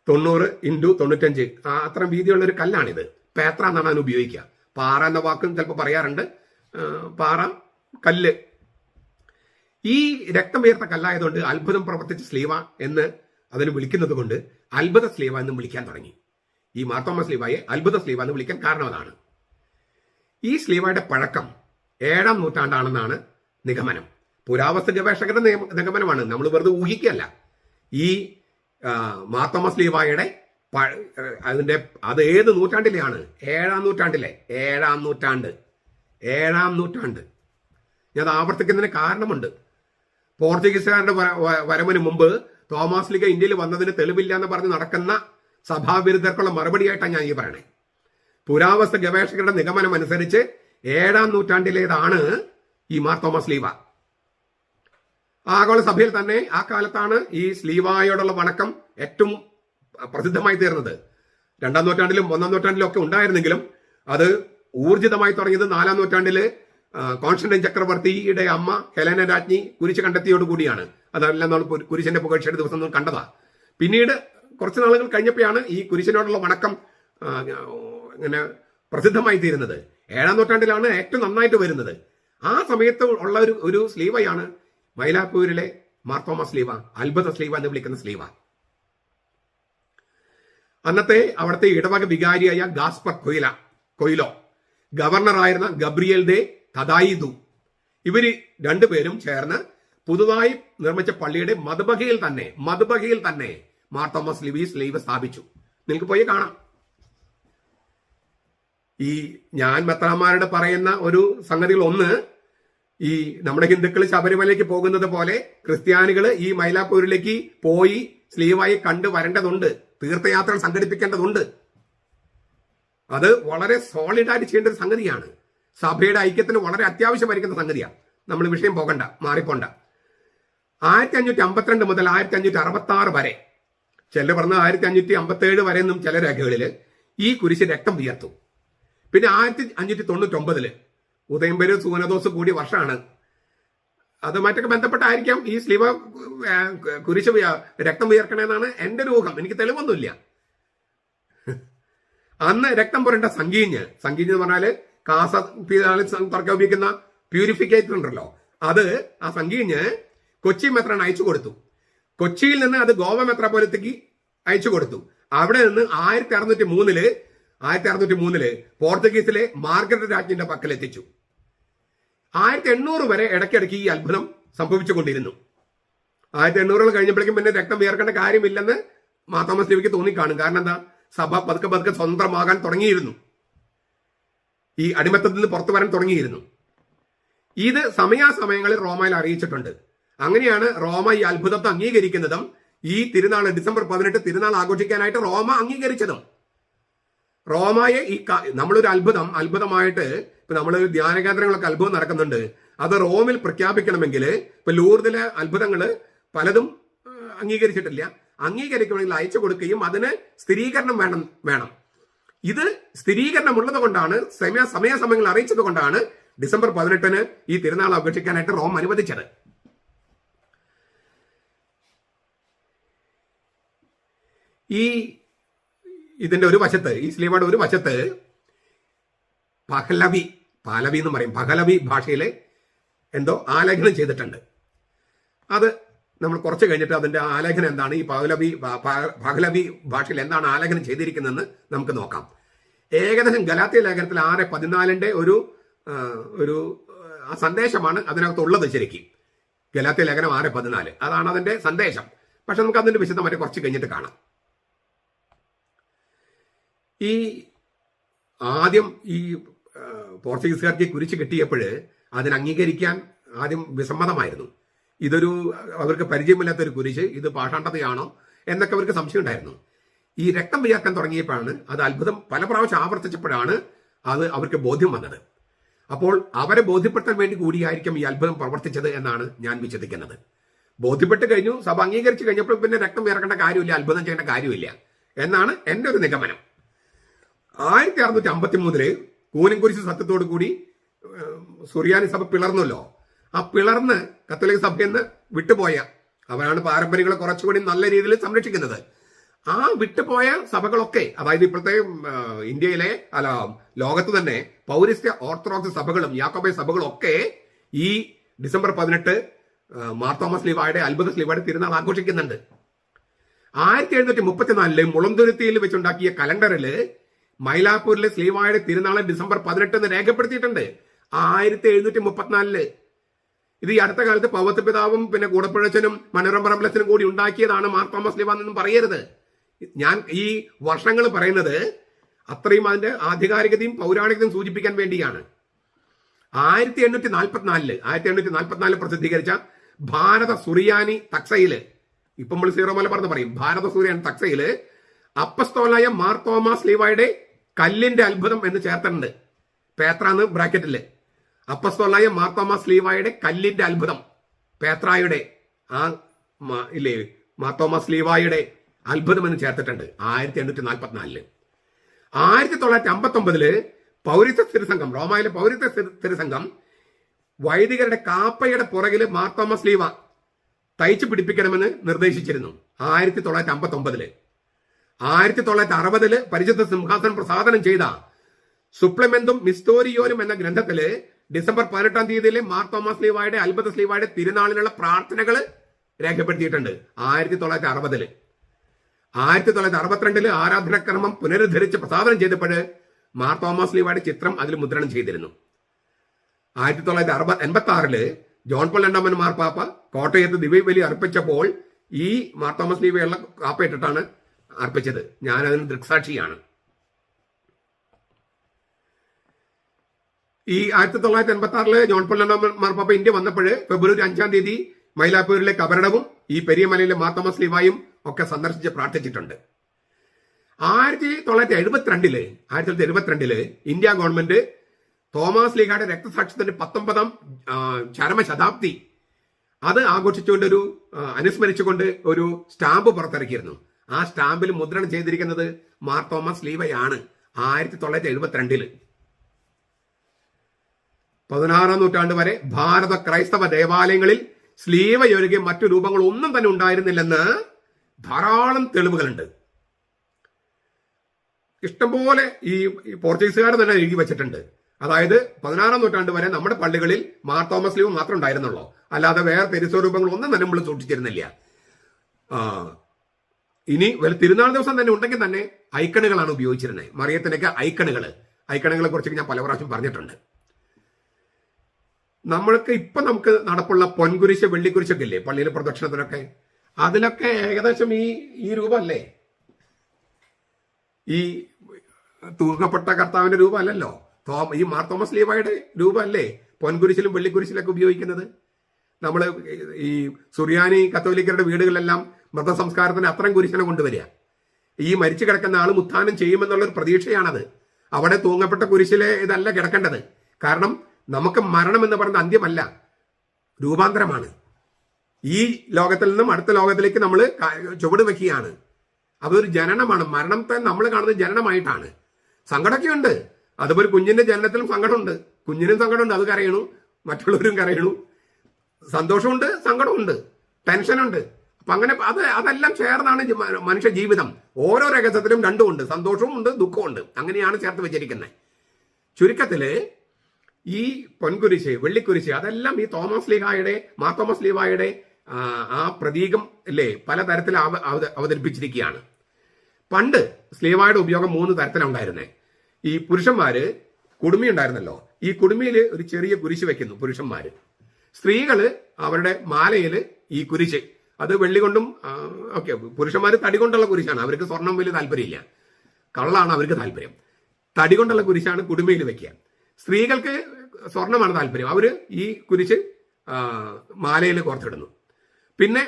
90x95 അത്രയും വീതിയുള്ള ഒരു കല്ലാണിത്. പേത്ര എന്നാണ് അതിന് ഉപയോഗിക്കുക. പാറ എന്ന വാക്കും ചിലപ്പോൾ പറയാറുണ്ട്. പാറ, കല്ല്. ഈ രക്തം വീർത്ത കല്ലായതുകൊണ്ട് അത്ഭുതം പ്രവർത്തിച്ച ശ്ലീഹ എന്ന് അതിന് വിളിക്കുന്നത് കൊണ്ട് അത്ഭുത ശ്ലീഹ എന്ന് വിളിക്കാൻ തുടങ്ങി. ഈ മാർത്തോമാ ശ്ലീഹയെ അത്ഭുത ശ്ലീഹ എന്ന് വിളിക്കാൻ കാരണം അതാണ്. ഈ ശ്ലീഹയുടെ പഴക്കം 7-ാം നൂറ്റാണ്ടാണെന്നാണ് നിഗമനം. പുരാവസ്തു ഗവേഷകരുടെ നിഗമനമാണ്, നമ്മൾ വെറുതെ ഊഹിക്കല്ല. ഈ മാർത്തോമാ ശ്ലീഹയുടെ അത് ഏത് നൂറ്റാണ്ടിലെയാണ്? 7-ാം നൂറ്റാണ്ടിലെ. 7-ാം നൂറ്റാണ്ട്. ഞാൻ ആവർത്തിക്കുന്നതിന് കാരണമുണ്ട്. പോർച്ചുഗീസുകാരുടെ വരവിന് മുമ്പ് തോമസ് ലീഗ ഇന്ത്യയിൽ വന്നതിന് തെളിവില്ല എന്ന് പറഞ്ഞ് നടക്കുന്ന സഭാവിരുദ്ധർക്കുള്ള മറുപടിയായിട്ടാണ് ഞാൻ ഈ പറയണേ. പുരാവസ്തു ഗവേഷകരുടെ നിഗമനം അനുസരിച്ച് 7-ാം നൂറ്റാണ്ടിലേതാണ് ഈ മാർത്തോമാ ശ്ലീഹ. ആഗോള സഭയിൽ തന്നെ ആ കാലത്താണ് ഈ ശ്ലീഹായോടുള്ള വണക്കം ഏറ്റവും പ്രസിദ്ധമായി തീർന്നത്. 2-ാം നൂറ്റാണ്ടിലും 1-ാം നൂറ്റാണ്ടിലും ഒക്കെ ഉണ്ടായിരുന്നെങ്കിലും അത് ഊർജിതമായി തുടങ്ങിയത് 4-ാം നൂറ്റാണ്ടില് കോൺസ്റ്റന്റൈൻ ചക്രവർത്തിയുടെ അമ്മ ഹെലന രാജ്ഞി കുരിശ് കണ്ടെത്തിയോടുകൂടിയാണ്. അതെല്ലാം നമ്മൾ കുരിശിന്റെ പുകഴ്ചയുടെ ദിവസം നമ്മൾ കണ്ടതാ. പിന്നീട് കുറച്ച് നാളുകൾ കഴിഞ്ഞപ്പോഴാണ് ഈ കുരിശിനോടുള്ള വണക്കം ഇങ്ങനെ പ്രസിദ്ധമായി തീരുന്നത്. 7-ാം നൂറ്റാണ്ടിലാണ് ഏറ്റവും നന്നായിട്ട് വരുന്നത്. ആ സമയത്ത് ഉള്ള ഒരു ശ്ലീഹയാണ് മൈലാപ്പൂരിലെ മാർത്തോമാ ശ്ലീഹ, അത്ഭുത ശ്ലീഹ എന്ന് വിളിക്കുന്ന ശ്ലീഹ. അന്നത്തെ അവിടുത്തെ ഇടവക വികാരിയായ ഗാസ്പർ കൊയിലോ, ഗവർണറായിരുന്ന ഗബ്രിയേൽ ദേ തദായിദു, ഇവര് രണ്ടുപേരും ചേർന്ന് പുതുതായി നിർമ്മിച്ച പള്ളിയുടെ മധുബഹയിൽ തന്നെ മാർത്തോമാ ശ്ലീഹ സ്ഥാപിച്ചു. നിങ്ങൾക്ക് പോയി കാണാം. ഈ ഞാൻ മെത്രാന്മാരുടെ പറയുന്ന ഒരു സംഗതികൾ ഒന്ന്, ഈ നമ്മുടെ ഹിന്ദുക്കൾ ശബരിമലയ്ക്ക് പോകുന്നത് പോലെ ക്രിസ്ത്യാനികൾ ഈ മൈലാപ്പൂരിലേക്ക് പോയി ശ്ലീഹായെ കണ്ടു വരേണ്ടതുണ്ട്, തീർത്ഥയാത്രകൾ സംഘടിപ്പിക്കേണ്ടതുണ്ട്. അത് വളരെ സോളിഡായിട്ട് ചെയ്യേണ്ട ഒരു സംഗതിയാണ്. സഭയുടെ ഐക്യത്തിന് വളരെ അത്യാവശ്യമായിരിക്കുന്ന സംഗതിയാണ്. നമ്മൾ വിഷയം മാറിപ്പോണ്ട. 1552 മുതൽ 1566 വരെ, ചിലർ പറഞ്ഞ 1557 വരെ എന്നും ചില രേഖകളിൽ ഈ കുരിശ് രക്തം വിയർത്തു. പിന്നെ 1599 ഉദയംപേര് സൂനദോസ് കൂടിയ വർഷമാണ്. അതുമായിട്ടൊക്കെ ബന്ധപ്പെട്ടായിരിക്കാം ഈ ശ്ലീഹ കുരിശ് രക്തം വിയർക്കണമെന്നാണ് എന്റെ ഒരു ഊഹം. എനിക്ക് തെളിവൊന്നുമില്ല. അന്ന് രക്തം പുരണ്ട സങ്കീഞ്ഞ് എന്ന് പറഞ്ഞാല് കാസ തുറക്കാൻ ഉപയോഗിക്കുന്ന പ്യൂരിഫിക്കേറ്റർ ഉണ്ടല്ലോ, അത് ആ സങ്കീഞ്ഞ് കൊച്ചി മെത്രാൻ അയച്ചു കൊടുത്തു. കൊച്ചിയിൽ നിന്ന് അത് ഗോവ മെത്രാപ്പോലത്തേക്ക് അയച്ചു കൊടുത്തു. അവിടെ നിന്ന് 1603 പോർച്ചുഗീസിലെ മാർഗരറ്റ് രാജ്ഞിന്റെ പക്കൽ എത്തിച്ചു. 1800 വരെ ഇടയ്ക്കിടയ്ക്ക് ഈ അത്ഭുതം സംഭവിച്ചുകൊണ്ടിരുന്നു. 1800 കഴിഞ്ഞപ്പോഴേക്കും പിന്നെ രക്തം വിയർക്കേണ്ട കാര്യമില്ലെന്ന് മാർത്തോമാ സ്ലീവയ്ക്ക് തോന്നിക്കാണും. കാരണം എന്താ, സഭ പതുക്കെ സ്വതന്ത്രമാകാൻ തുടങ്ങിയിരുന്നു, ഈ അടിമത്തത്തിൽ നിന്ന് പുറത്തു വരാൻ തുടങ്ങിയിരുന്നു. ഇത് സമയാസമയങ്ങളിൽ റോമയിൽ അറിയിച്ചിട്ടുണ്ട്. അങ്ങനെയാണ് റോമ ഈ അത്ഭുതത്തെ അംഗീകരിക്കുന്നതും ഈ തിരുനാൾ ഡിസംബർ 18 തിരുനാൾ ആഘോഷിക്കാനായിട്ട് റോമ അംഗീകരിച്ചതും. റോമയെ ഈ നമ്മളൊരു അത്ഭുതമായിട്ട് ഇപ്പൊ നമ്മൾ ധ്യാന കേന്ദ്രങ്ങളൊക്കെ അത്ഭുതം നടക്കുന്നുണ്ട്, അത് റോമിൽ പ്രഖ്യാപിക്കണമെങ്കിൽ ഇപ്പൊ ലൂർദിലെ അത്ഭുതങ്ങള് പലതും അംഗീകരിച്ചിട്ടില്ല. അംഗീകരിക്കണമെങ്കിൽ അയച്ചു കൊടുക്കുകയും അതിന് സ്ഥിരീകരണം വേണം. ഇത് സ്ഥിരീകരണമുള്ളത് കൊണ്ടാണ്, സമയാസമയങ്ങൾ അറിയിച്ചത് കൊണ്ടാണ് ഡിസംബർ 18 ഈ തിരുനാൾ ആഘോഷിക്കാനായിട്ട് റോം അനുവദിച്ചത്. ഇതിന്റെ ഒരു വശത്ത്, ഈ സ്ലീവയുടെ ഒരു വശത്ത് പാലവി എന്ന് പറയും, പഹലവി ഭാഷയിലെ എന്തോ ആലേഖനം ചെയ്തിട്ടുണ്ട്. അത് നമ്മൾ കുറച്ച് കഴിഞ്ഞിട്ട് അതിന്റെ ആലേഖനം എന്താണ്, ഈ പഹലവി ഭാഷയിൽ എന്താണ് ആലേഖനം ചെയ്തിരിക്കുന്നതെന്ന് നമുക്ക് നോക്കാം. ഏകദേശം ഗലാത്യ ലേഖനത്തിൽ 6:14 ഒരു സന്ദേശമാണ് അതിനകത്തുള്ളത്. ശരിക്കും ഗലാത്യ ലേഖനം 6:14 അതാണ് അതിന്റെ സന്ദേശം. പക്ഷെ നമുക്ക് അതിന്റെ വിശദമായിട്ട് കുറച്ച് കഴിഞ്ഞിട്ട് കാണാം. ആദ്യം ഈ പോർച്ചുഗീസുകാർക്ക് കുരിശ് കിട്ടിയപ്പോൾ അതിന് അംഗീകരിക്കാൻ ആദ്യം വിസമ്മതമായിരുന്നു. അവർക്ക് പരിചയമില്ലാത്തൊരു കുരിശ്, ഇത് പാഷാണ്ഡതയാണോ എന്നൊക്കെ അവർക്ക് സംശയം ഉണ്ടായിരുന്നു. ഈ രക്തം വിയർക്കാൻ തുടങ്ങിയപ്പോഴാണ്, അത് അത്ഭുതം പല പ്രാവശ്യം ആവർത്തിച്ചപ്പോഴാണ് അത് അവർക്ക് ബോധ്യം വന്നത്. അപ്പോൾ അവരെ ബോധ്യപ്പെടുത്താൻ വേണ്ടി കൂടിയായിരിക്കും ഈ അത്ഭുതം പ്രവർത്തിച്ചത് എന്നാണ് ഞാൻ വിശ്വസിക്കുന്നത്. ബോധ്യപ്പെട്ട് കഴിഞ്ഞു, സഭ അംഗീകരിച്ചു കഴിഞ്ഞപ്പോൾ പിന്നെ രക്തം വിയർക്കേണ്ട കാര്യമില്ല, അത്ഭുതം ചെയ്യേണ്ട കാര്യമില്ല എന്നാണ് എൻ്റെ ഒരു നിഗമനം. 1653 കൂനൻകുരിശ് സത്യത്തോടു കൂടി സുറിയാനി സഭ പിളർന്നല്ലോ. ആ പിളർന്ന് കത്തോലിക്ക സഭയിൽ നിന്ന് വിട്ടുപോയ, അവരാണ് പാരമ്പര്യങ്ങളെ കുറച്ചുകൂടി നല്ല രീതിയിൽ സംരക്ഷിക്കുന്നത്. ആ വിട്ടുപോയ സഭകളൊക്കെ, അതായത് ഇപ്പോഴത്തെ ഇന്ത്യയിലെ ലോകത്ത് തന്നെ പൗരസ്ത്യ ഓർത്തഡോക്സ് സഭകളും യാക്കോബായ സഭകളും ഒക്കെ ഈ ഡിസംബർ 18 മാർത്തോമാ സ്ലീവായുടെ അത്ഭുത സ്ലീവായുടെ തിരുനാൾ ആഘോഷിക്കുന്നുണ്ട്. 1734 മുളന്തുരുത്തിയിൽ വെച്ചുണ്ടാക്കിയ കലണ്ടറിൽ മൈലാപ്പൂരിലെ സ്ലീവായുടെ തിരുനാള് ഡിസംബർ 18 എന്ന് രേഖപ്പെടുത്തിയിട്ടുണ്ട്. 1734 ഇത് ഈ അടുത്ത കാലത്ത് പൗവത്ത് പിതാവും പിന്നെ കൂടപ്പുഴച്ചനും മനോരമ റംലച്ചനും കൂടി ഉണ്ടാക്കിയതാണ് മാർത്തോമാ സ്ലീവ എന്നൊന്നും പറയരുത്. ഞാൻ ഈ വർഷങ്ങൾ പറയുന്നത് അത്രയും അതിന്റെ ആധികാരികതയും പൗരാണികതയും സൂചിപ്പിക്കാൻ വേണ്ടിയാണ്. 1844 പ്രസിദ്ധീകരിച്ച ഭാരത സുറിയാനി തക്സയില്, ഇപ്പം നമ്മൾ സീറോ മലബാർ എന്ന് പറയും, ഭാരത സുറിയാനി തക്സയില് അപ്പസ്തോലായ മാർത്തോമാ സ്ലീവായുടെ കല്ലിന്റെ അത്ഭുതം എന്ന് ചേർത്തിട്ടുണ്ട്. പേത്രാന്ന് ബ്രാക്കറ്റില് അപ്പസ്തോലായ മാർത്തോമാ സ്ലീവായുടെ കല്ലിന്റെ അത്ഭുതം, പേത്രായുടെ മാർത്തോമാ സ്ലീവായുടെ അത്ഭുതം എന്ന് ചേർത്തിട്ടുണ്ട് 1844. 1959 പൗരസ്ത്യ സ്ഥിരസംഘം, റോമായിലെ പൗരസ്ത്യ സ്ഥിരസംഘം വൈദികരുടെ കാപ്പയുടെ പുറകില് മാർത്തോമാ സ്ലീവ തയ്ച്ചു പിടിപ്പിക്കണമെന്ന് നിർദ്ദേശിച്ചിരുന്നു 1959. 1960 പരിശുദ്ധ സിംഹാസനം പ്രസാദനം ചെയ്ത സുപ്ലമെന്തും മിസ്റ്റോരിയോനും എന്ന ഗ്രന്ഥത്തില് ഡിസംബർ 18 തീയതിയിലെ മാർത്തോമാ സ്ലീവായുടെ അത്ഭുത സ്ലീവായുടെ തിരുനാളിനുള്ള പ്രാർത്ഥനകൾ രേഖപ്പെടുത്തിയിട്ടുണ്ട് 1960. 1962 ആരാധനക്രമം പുനരുദ്ധരിച്ച് പ്രസാദനം ചെയ്തപ്പോൾ മാർത്തോമാ സ്ലീവായുടെ ചിത്രം അതിൽ മുദ്രണം ചെയ്തിരുന്നു. 1986 ജോൺ പോൾ രണ്ടാമൻ മാർപ്പാപ്പ കോട്ടയത്ത് ദിവ്യബലി അർപ്പിച്ചപ്പോൾ ഈ മാർത്തോമാ സ്ലീവയുള്ള കാപ്പയിട്ടിട്ടാണ് അർപ്പിച്ചത്. ഞാൻ അതിന് ദൃക്സാക്ഷിയാണ്. ഈ 1986 ജോൺ പോൾ രണ്ടാമൻ മാർപ്പാപ്പ ഇന്ത്യ വന്നപ്പോൾ ഫെബ്രുവരി 5 തീയതി മൈലാപ്പൂരിലെ കബറിടവും ഈ പെരിയമലയിലെ മാർത്തോമാ സ്ലീവായും ഒക്കെ സന്ദർശിച്ച് പ്രാർത്ഥിച്ചിട്ടുണ്ട്. 1972 ഇന്ത്യ ഗവൺമെന്റ് തോമസ് ലീഗയുടെ രക്തസാക്ഷ്യത്തിന്റെ 19ാം ചരമശതാബ്ദി അത് ആഘോഷിച്ചുകൊണ്ട് അനുസ്മരിച്ചുകൊണ്ട് ഒരു സ്റ്റാമ്പ് പുറത്തിറക്കിയിരുന്നു. ആ സ്റ്റാമ്പിൽ മുദ്രണം ചെയ്തിരിക്കുന്നത് മാർത്തോമാ സ്ലീവയാണ് 1972. 16ാം നൂറ്റാണ്ട് വരെ ഭാരത ക്രൈസ്തവ ദേവാലയങ്ങളിൽ സ്ലീവയൊഴികെ മറ്റു രൂപങ്ങൾ ഒന്നും തന്നെ ഉണ്ടായിരുന്നില്ലെന്ന് ധാരാളം തെളിവുകളുണ്ട്. ഇഷ്ടംപോലെ ഈ പോർച്ചുഗീസുകാർ തന്നെ എഴുതി വെച്ചിട്ടുണ്ട്. അതായത് 16-ാം നൂറ്റാണ്ട് വരെ നമ്മുടെ പള്ളികളിൽ മാർ തോമസ് ലീവ് മാത്രം ഉണ്ടായിരുന്നുള്ളൂ, അല്ലാതെ വേറെ തിരുസ്വരൂപങ്ങൾ ഒന്നും തന്നെ നമ്മൾ സൂക്ഷിച്ചിരുന്നില്ല. ഇനി തിരുനാൾ ദിവസം തന്നെ ഉണ്ടെങ്കിൽ തന്നെ ഐക്കണുകളാണ് ഉപയോഗിച്ചിരുന്നത്. മറിയത്തിനൊക്കെ ഐക്കണുകളെ കുറിച്ച് ഞാൻ പല പ്രാവശ്യം പറഞ്ഞിട്ടുണ്ട്. നമുക്ക് നടപ്പുള്ള പൊൻകുരിശ് വെള്ളിക്കുരിശൊക്കെ ഇല്ലേ പള്ളിയിലെ പ്രദക്ഷിണത്തിനൊക്കെ, അതിലൊക്കെ ഏകദേശം ഈ രൂപമല്ലേ, ഈ തൂക്കപ്പെട്ട കർത്താവിന്റെ രൂപമല്ലല്ലോ, ഈ മാർ തോമസ് ലീവായുടെ രൂപമല്ലേ പൊൻകുരിശിലും വെള്ളിക്കുരിശിലൊക്കെ ഉപയോഗിക്കുന്നത്. നമ്മൾ ഈ സുറിയാനി കത്തോലിക്കരുടെ വീടുകളിലെല്ലാം മൃതസംസ്കാരത്തിന് അത്തരം കുരിശിനെ കൊണ്ടുവരിക. ഈ മരിച്ചു കിടക്കുന്ന ആൾ ഉത്ഥാനം ചെയ്യുമെന്നുള്ളൊരു പ്രതീക്ഷയാണത്. അവിടെ തൂങ്ങപ്പെട്ട കുരിശിലെ ഇതല്ല കിടക്കേണ്ടത്. കാരണം നമുക്ക് മരണം എന്ന് പറയുന്നത് അന്ത്യമല്ല, രൂപാന്തരമാണ്. ഈ ലോകത്തിൽ നിന്നും അടുത്ത ലോകത്തിലേക്ക് നമ്മൾ ചുവട് വെക്കുകയാണ്. അതൊരു ജനനമാണ്. മരണത്തെ നമ്മൾ കാണുന്നത് ജനനമായിട്ടാണ്. സങ്കടമൊക്കെ ഉണ്ട്. അതുപോലെ കുഞ്ഞിന്റെ ജനനത്തിലും സങ്കടമുണ്ട്, കുഞ്ഞിനും സങ്കടമുണ്ട്, അത് കരയണു, മറ്റുള്ളവരും കരയണു. സന്തോഷമുണ്ട്, സങ്കടമുണ്ട്, ടെൻഷനുണ്ട്. അപ്പൊ അങ്ങനെ അതെല്ലാം ചേർന്നാണ് മനുഷ്യ ജീവിതം. ഓരോ രഹസ്യത്തിലും രണ്ടും ഉണ്ട്, സന്തോഷവും ഉണ്ട്, ദുഃഖവും ഉണ്ട്. അങ്ങനെയാണ് ചേർത്ത് വെച്ചിരിക്കുന്നത്. ചുരുക്കത്തില് ഈ പൊൻകുരിശ് വെള്ളിക്കുരിശ് അതെല്ലാം ഈ മാർ തോമസ് ലീവായുടെ ആ പ്രതീകം അല്ലേ പലതരത്തിൽ അവതരിപ്പിച്ചിരിക്കുകയാണ്. പണ്ട് സ്ലീവായുടെ ഉപയോഗം 3 തരത്തിലുണ്ടായിരുന്നേ. ഈ പുരുഷന്മാര് കുടുമി ഉണ്ടായിരുന്നല്ലോ, ഈ കുടുമിയിൽ ഒരു ചെറിയ കുരിശ് വെക്കുന്നു പുരുഷന്മാര്. സ്ത്രീകള് അവരുടെ മാലയില് ഈ കുരിശ്, അത് വെള്ളി കൊണ്ടും ഓക്കെ, പുരുഷന്മാര് തടി കൊണ്ടുള്ള കുരിശാണ്, അവർക്ക് സ്വർണം വലിയ താല്പര്യമില്ല, കള്ളാണ് അവർക്ക് താല്പര്യം. തടി കൊണ്ടുള്ള കുരിശാണ് കുടുമയിൽ വെക്കുക. സ്ത്രീകൾക്ക് സ്വർണമാണ് താല്പര്യം, അവര് ഈ കുരിശ് മാലയിൽ കോർത്തിടുന്നു. പിന്നെ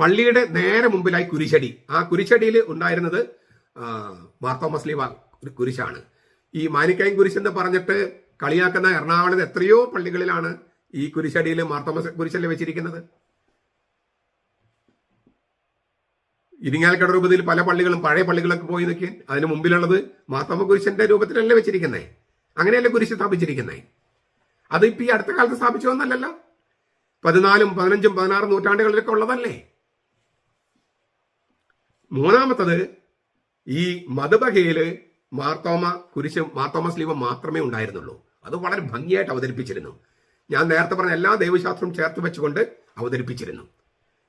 പള്ളിയുടെ നേരെ മുമ്പിലായി കുരിശടി, ആ കുരിശടിയിൽ ഉണ്ടായിരുന്നത് മാർ തോമസ് ലീവ കുരിശാണ്. ഈ മാനിക്കായും കുരിശ് എന്ന് പറഞ്ഞിട്ട് കളിയാക്കുന്ന എറണാകുളത്ത് എത്രയോ പള്ളികളിലാണ് ഈ കുരിശടിയിൽ മാർ തോമസ് കുരിശല്ലേ വെച്ചിരിക്കുന്നത്. ഇരിങ്ങാലക്കുട രൂപതയിൽ പല പള്ളികളും പഴയ പള്ളികളൊക്കെ പോയി നിൽക്കാൻ അതിന് മുമ്പിലുള്ളത് മാർ തോമസ് കുരിശന്റെ രൂപത്തിലല്ലേ വെച്ചിരിക്കുന്നത്. അങ്ങനെയല്ലേ കുരിശ് സ്ഥാപിച്ചിരിക്കുന്നത്. അത് ഇപ്പൊ ഈ അടുത്ത കാലത്ത് സ്ഥാപിച്ചതൊന്നല്ലല്ലോ, 14, 15, 16 നൂറ്റാണ്ടുകളിലൊക്കെ ഉള്ളതല്ലേ. മൂന്നാമത്തത് ഈ മധുബഹയില് മാർ തോമസ് ലീവ മാത്രമേ ഉണ്ടായിരുന്നുള്ളൂ. അത് വളരെ ഭംഗിയായിട്ട് അവതരിപ്പിച്ചിരുന്നു. ഞാൻ നേരത്തെ പറഞ്ഞ എല്ലാ ദൈവശാസ്ത്രവും ചേർത്ത് വെച്ചുകൊണ്ട് അവതരിപ്പിച്ചിരുന്നു.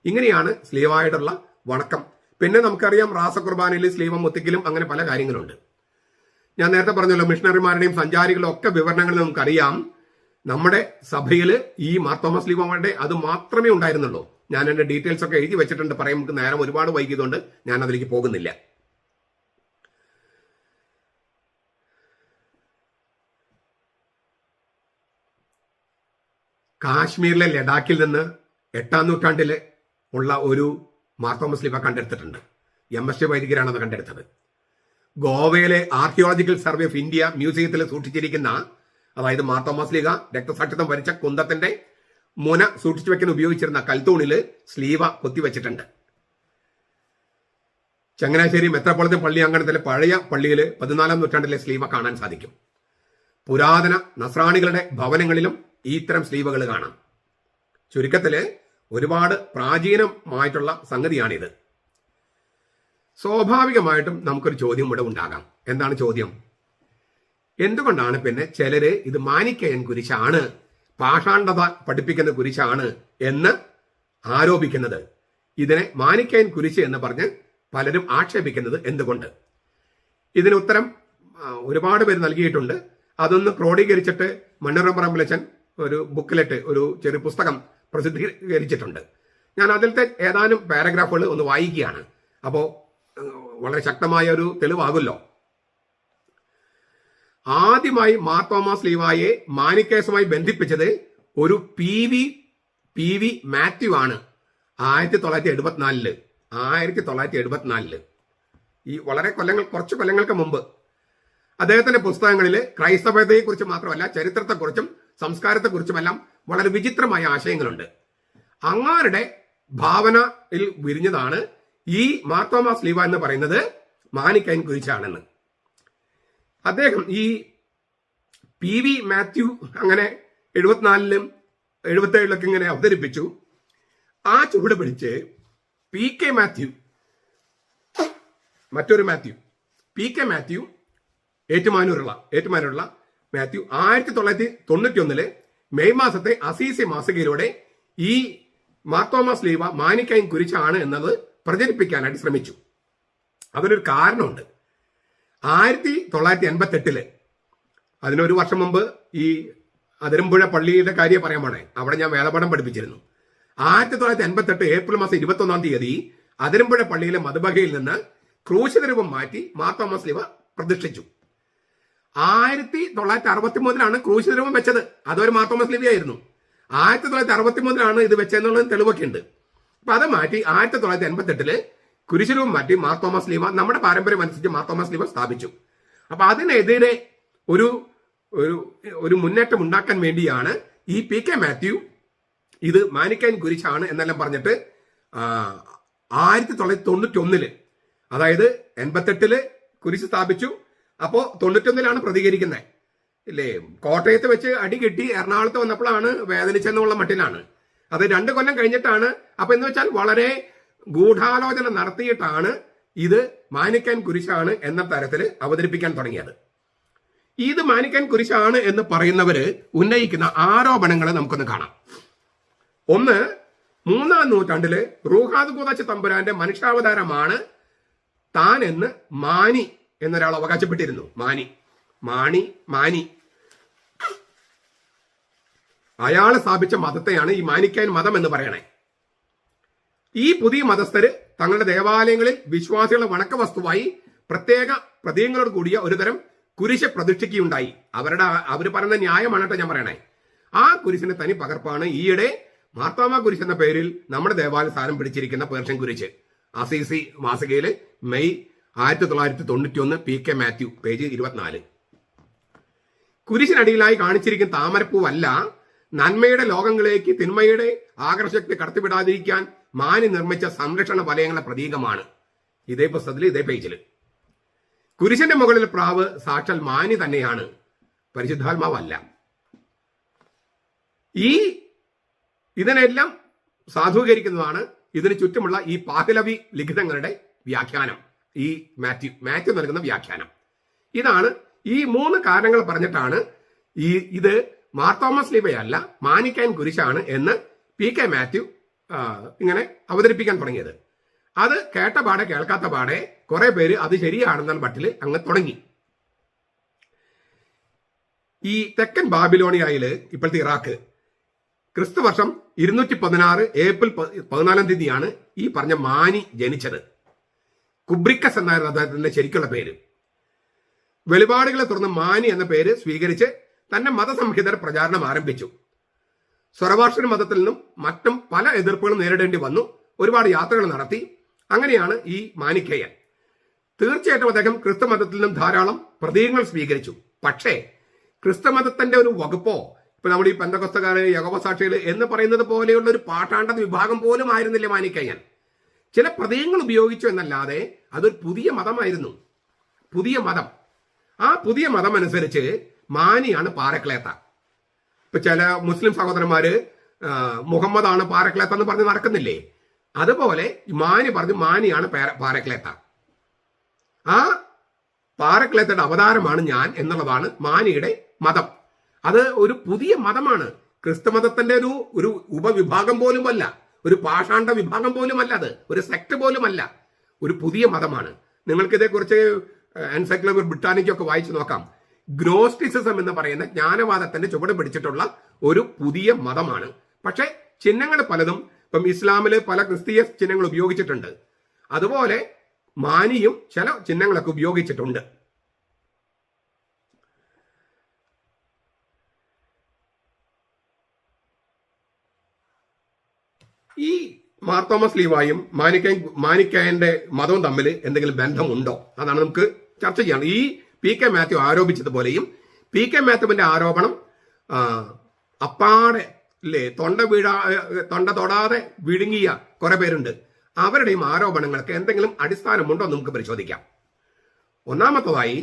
ഇങ്ങനെയാണ് സ്ലീവായോടുള്ള വണക്കം. പിന്നെ നമുക്കറിയാം റാസകുർബാനയിൽ സ്ലീവം മുത്തിക്കലും അങ്ങനെ പല കാര്യങ്ങളുണ്ട്. ഞാൻ നേരത്തെ പറഞ്ഞല്ലോ, മിഷണറിമാരുടെയും സഞ്ചാരികളുടെ ഒക്കെ വിവരണങ്ങൾ നമുക്കറിയാം. നമ്മുടെ സഭയിൽ ഈ മാർ തോമസ് ലീവയുടെ അത് മാത്രമേ ഉണ്ടായിരുന്നുള്ളൂ. ഞാൻ എന്റെ ഡീറ്റെയിൽസ് ഒക്കെ എഴുതി വെച്ചിട്ടുണ്ട്, പറയാം, നമുക്ക് നേരം ഒരുപാട് വൈകിയതുകൊണ്ട് ഞാൻ അതിലേക്ക് പോകുന്നില്ല. കാശ്മീരിലെ ലഡാക്കിൽ നിന്ന് 8-ാം നൂറ്റാണ്ടിൽ ഉള്ള ഒരു മാർ തോമസ് ലീവ കണ്ടെടുത്തിട്ടുണ്ട്. MST വൈദികരാണ് അത് കണ്ടെടുത്തത്. ഗോവയിലെ ആർക്കിയോളജിക്കൽ സർവേ ഓഫ് ഇന്ത്യ മ്യൂസിയത്തിൽ സൂക്ഷിച്ചിരിക്കുന്ന, അതായത് മാർ തോമസ് ലീവ രക്തസാക്ഷിത്വം വരിച്ച കുന്തത്തിന്റെ മുന സൂക്ഷിച്ചു വെക്കാൻ ഉപയോഗിച്ചിരുന്ന കൽത്തൂണില് സ്ലീവ കൊത്തിവെച്ചിട്ടുണ്ട്. ചങ്ങനാശ്ശേരി മെത്രോപൊളിറ്റൻ പള്ളി അങ്കണത്തിലെ പഴയ പള്ളിയിൽ 14-ാം നൂറ്റാണ്ടിലെ സ്ലീവ കാണാൻ സാധിക്കും. പുരാതന നസ്രാണികളുടെ ഭവനങ്ങളിലും ഇത്തരം സ്ലീവകൾ കാണാം. ചുരുക്കത്തില് ഒരുപാട് പ്രാചീനമായിട്ടുള്ള സംഗതിയാണിത്. സ്വാഭാവികമായിട്ടും നമുക്കൊരു ചോദ്യം ഇവിടെ ഉണ്ടാകാം. എന്താണ് ചോദ്യം? എന്തുകൊണ്ടാണ് പിന്നെ ചിലര് ഇത് മാനിക്കയൻ കുരിശാണ്, പാഷാണ്ഡത പഠിപ്പിക്കുന്ന കുരിശാണ് എന്ന് ആരോപിക്കുന്നത്? ഇതിനെ മാനിക്കയൻ കുരിശ് എന്ന് പറഞ്ഞ് പലരും ആക്ഷേപിക്കുന്നത് എന്തുകൊണ്ട്? ഇതിന് ഉത്തരം ഒരുപാട് പേര് നൽകിയിട്ടുണ്ട്. അതൊന്ന് ക്രോഡീകരിച്ചിട്ട് മണ്ണുറം പറമ്പിലച്ചൻ ഒരു ബുക്ക്ലെറ്റ്, ഒരു ചെറിയ പുസ്തകം പ്രസിദ്ധീകരിച്ചിട്ടുണ്ട്. ഞാൻ അതിലത്തെ ഏതാനും പാരഗ്രാഫുകൾ ഒന്ന് വായിക്കുകയാണ്. അപ്പോൾ വളരെ ശക്തമായ ഒരു തെളിവാകുമല്ലോ. ആദ്യമായി മാർ തോമസ് ലീവായെ മാനിക്കേസുമായി ബന്ധിപ്പിച്ചത് ഒരു പി വി മാത്യു ആണ് 1974. ഈ വളരെ കുറച്ച് കൊല്ലങ്ങൾക്ക് മുമ്പ് അദ്ദേഹത്തിന്റെ പുസ്തകങ്ങളിൽ ക്രൈസ്തവതയെക്കുറിച്ച് മാത്രമല്ല ചരിത്രത്തെക്കുറിച്ചും സംസ്കാരത്തെക്കുറിച്ചുമെല്ലാം വളരെ വിചിത്രമായ ആശയങ്ങളുണ്ട്. അങ്ങാരുടെ ഭാവനയിൽ വിരിഞ്ഞതാണ് ഈ മാർ തോമസ് ലീവ എന്ന് പറയുന്നത് മാനിക്കയൻ കുരിശാണെന്ന്. അദ്ദേഹം ഈ PV മാത്യു അങ്ങനെ 74-ലും 77-ലൊക്കെ ഇങ്ങനെ അവതരിപ്പിച്ചു. ആ ചുവട് പിടിച്ച് PK മാത്യു മറ്റൊരു മാത്യു, PK മാത്യു, ഏറ്റുമാനൂരുള്ള മാത്യു 1991 മെയ് മാസത്തെ അസീസി മാസികയിലൂടെ ഈ മാർത്തോമാ സ്ലീവ മാനിക്കൈൻ കുരിശാണ് എന്നത് പ്രചരിപ്പിക്കാനായിട്ട് ശ്രമിച്ചു. അതിനൊരു കാരണമുണ്ട്. 1988 അതിനൊരു വർഷം മുമ്പ് ഈ അതിരമ്പുഴ പള്ളിയുടെ കാര്യം പറയാൻ പോണേ, അവിടെ ഞാൻ വേദപാഠം പഠിപ്പിച്ചിരുന്നു. 1988 ഏപ്രിൽ മാസം 21 അതിരമ്പുഴ പള്ളിയിലെ മതബഹയിൽ നിന്ന് ക്രൂശിത രൂപം മാറ്റി മാർത്തോമാ സ്ലീവ പ്രതിഷ്ഠിച്ചു. 1963 ക്രൂശിത രൂപം വെച്ചത്. അതൊരു മാർത്തോമാ സ്ലീവയായിരുന്നു. 1963 ഇത് വെച്ചതെന്നുള്ളത് തെളിവൊക്കെ ഉണ്ട്. അപ്പൊ അത് മാറ്റി 1988 കുരിശുരൂപം മാറ്റി മാർത്തോമാ സ്ലീവ നമ്മുടെ പാരമ്പര്യം അനുസരിച്ച് മാർത്തോമാ സ്ലീവ സ്ഥാപിച്ചു. അപ്പൊ അതിനെതിരെ ഒരു മുന്നേറ്റം ഉണ്ടാക്കാൻ വേണ്ടിയാണ് ഈ PK മാത്യു ഇത് മാനിക്കൈൻ കുരിശാണ് എന്നെല്ലാം പറഞ്ഞിട്ട് 1991 അതായത് 88 കുരിശ് സ്ഥാപിച്ചു. അപ്പോ 91 പ്രതികരിക്കുന്നത് ഇല്ലേ? കോട്ടയത്ത് വെച്ച് അടി കിട്ടി എറണാകുളത്ത് വന്നപ്പോഴാണ് വേദനിച്ചെന്നുള്ള മട്ടിലാണ്. അത് 2 കൊല്ലം കഴിഞ്ഞിട്ടാണ്. അപ്പൊ എന്ന് വെച്ചാൽ വളരെ ഗൂഢാലോചന നടത്തിയിട്ടാണ് ഇത് മാനിക്കൈൻ കുരിശാണ് എന്ന തരത്തിൽ അവതരിപ്പിക്കാൻ തുടങ്ങിയത്. ഇത് മാനിക്കൈൻ കുരിശാണ് എന്ന് പറയുന്നവര് ഉന്നയിക്കുന്ന ആരോപണങ്ങൾ നമുക്കൊന്ന് കാണാം. ഒന്ന്, 3-ാം നൂറ്റാണ്ടില് റൂഹാദ് കൂദാച്ച് തമ്പുരാന്റെ മനുഷ്യാവതാരമാണ് താൻ എന്ന് മാനി എന്നൊരാൾ അവകാശപ്പെട്ടിരുന്നു. മാനി അയാൾ സ്ഥാപിച്ച മതത്തെയാണ് ഈ മാനിക്കൈൻ മതം എന്ന് പറയണേ. ഈ പുതിയ മതസ്ഥര് തങ്ങളുടെ ദേവാലയങ്ങളിൽ വിശ്വാസികളുടെ വണക്ക വസ്തുവായി പ്രത്യേക പ്രതീകങ്ങളോട് കൂടിയ ഒരുതരം കുരിശ് പ്രതിഷ്ഠിക്കുകയുണ്ടായി. അവർ പറയുന്ന ന്യായമാണ് കേട്ടോ ഞാൻ പറയണേ. ആ കുരിശിന്റെ തനി പകർപ്പാണ് ഈയിടെ മാർത്തോമാ കുരിശ് എന്ന പേരിൽ നമ്മുടെ ദേവാലയ സ്ഥാനം പിടിച്ചിരിക്കുന്ന പേർഷ്യൻ കുരിശ്. അസീസി മാസികയില് മെയ് 1991 PK മാത്യു പേജ് 24. കുരിശിനടിയിലായി കാണിച്ചിരിക്കുന്ന താമരപ്പൂവല്ല, നന്മയുടെ ലോകങ്ങളിലേക്ക് തിന്മയുടെ ആകർഷകത്തെ കടത്തിവിടാതിരിക്കാൻ മാനി നിർമ്മിച്ച സംരക്ഷണ വലയങ്ങളുടെ പ്രതീകമാണ്. ഇതേ പുസ്തകത്തിൽ ഇതേ പേജില്. കുരിശിന്റെ മുകളിൽ പ്രാവ് സാക്ഷാൽ മാനി തന്നെയാണ്, പരിശുദ്ധാത്മാവല്ല. ഇതിനെല്ലാം സാധൂകരിക്കുന്നതാണ് ഇതിന് ചുറ്റുമുള്ള ഈ പാഹ്ലവി ലിഖിതങ്ങളുടെ വ്യാഖ്യാനം. ഈ മാത്യു നൽകുന്ന വ്യാഖ്യാനം ഇതാണ്. ഈ 3 കാരണങ്ങൾ പറഞ്ഞിട്ടാണ് ഇത് മാർത്തോമാ സ്ലീവയല്ല മാനിക്കൈൻ കുരിശാണ് എന്ന് PK മാത്യു ഇങ്ങനെ അവതരിപ്പിക്കാൻ തുടങ്ങിയത്. അത് കേട്ട പാടെ കേൾക്കാത്ത പാടെ കുറെ പേര് അത് ശരിയാണെന്ന മട്ടിൽ അങ്ങ് തുടങ്ങി. ഈ തെക്കൻ ബാബിലോണിയയില് ഇപ്പോഴത്തെ ഇറാഖ് ക്രിസ്തുവർഷം 216 ഏപ്രിൽ 14 ഈ പറഞ്ഞ മാനി ജനിച്ചത്. കുബ്രിക്കസ് എന്നായിരുന്നു അദ്ദേഹത്തിന്റെ ശരിക്കുള്ള പേര്. വെളിപാടുകളെ തുടർന്ന് മാനി എന്ന പേര് സ്വീകരിച്ച് തന്റെ മതസംഹിതർ പ്രചാരണം ആരംഭിച്ചു. സ്വരവാർഷൻ മതത്തിൽ നിന്നും മറ്റും പല എതിർപ്പുകളും നേരിടേണ്ടി വന്നു. ഒരുപാട് യാത്രകൾ നടത്തി. അങ്ങനെയാണ് ഈ മാനിക്കേയൻ. തീർച്ചയായിട്ടും അദ്ദേഹം ക്രിസ്തു മതത്തിൽ നിന്നും ധാരാളം പ്രതീകങ്ങൾ സ്വീകരിച്ചു. പക്ഷേ ക്രിസ്തുമതത്തിന്റെ ഒരു വകുപ്പോ ഇപ്പൊ നമ്മുടെ ഈ പെന്തക്കോസ്തകാര് യഹോവ സാക്ഷികൾ എന്ന് പറയുന്നത് പോലെയുള്ള ഒരു പാട്ടാണ്ട വിഭാഗം പോലും ആയിരുന്നില്ല മാനിക്കേയൻ. ചില പ്രതീകങ്ങൾ ഉപയോഗിച്ചു എന്നല്ലാതെ അതൊരു പുതിയ മതമായിരുന്നു. പുതിയ മതം. ആ പുതിയ മതം അനുസരിച്ച് മാനിയാണ് പാരക്ലേത്ത. ഇപ്പൊ ചില മുസ്ലിം സഹോദരന്മാര് മുഹമ്മദാണ് പാരക്ലേത്ത എന്ന് പറഞ്ഞ് നടക്കുന്നില്ലേ? അതുപോലെ മാനി പറഞ്ഞു മാനിയാണ് പാരക്ലേത്ത. ആ പാരക്ലേത്തയുടെ അവതാരമാണ് ഞാൻ എന്നുള്ളതാണ് മാനിയുടെ മതം. അത് ഒരു പുതിയ മതമാണ്. ക്രിസ്തുമതത്തിന്റെ ഒരു ഉപവിഭാഗം പോലുമല്ല, ഒരു പാഷാണ്ഡ വിഭാഗം പോലുമല്ല, അത് ഒരു സെക്ട് പോലുമല്ല, ഒരു പുതിയ മതമാണ്. നിങ്ങൾക്ക് ഇതേക്കുറിച്ച് എൻസൈക്ലോപീഡിയ ബ്രിട്ടാനിക്കൊക്കെ വായിച്ചു നോക്കാം. ഗ്നോസ്റ്റിസിസം എന്ന് പറയുന്ന ജ്ഞാനവാദത്തിന്റെ ചുവട് പിടിച്ചിട്ടുള്ള ഒരു പുതിയ മതമാണ്. പക്ഷെ ചിഹ്നങ്ങൾ പലതും ഇപ്പം ഇസ്ലാമില് പല ക്രിസ്തീയ ചിഹ്നങ്ങൾ ഉപയോഗിച്ചിട്ടുണ്ട്. അതുപോലെ മാനിയും ചില ചിഹ്നങ്ങളൊക്കെ ഉപയോഗിച്ചിട്ടുണ്ട്. ഈ മാർത്തോമാ സ്ലീവായും മാനിക്കൈന്റെ മതവും തമ്മിൽ എന്തെങ്കിലും ബന്ധമുണ്ടോ? അതാണ് നമുക്ക് ചർച്ച ചെയ്യണം. ഈ PK മാത്യു ആരോപിച്ചതുപോലെയും PK മാത്യുവിന്റെ ആരോപണം അപ്പാടെ അല്ലേ തൊണ്ട തൊടാതെ വിഴുങ്ങിയ കുറെ പേരുണ്ട്. അവരുടെയും ആരോപണങ്ങൾക്ക് എന്തെങ്കിലും അടിസ്ഥാനമുണ്ടോ എന്ന് നമുക്ക് പരിശോധിക്കാം. ഒന്നാമത്തതായി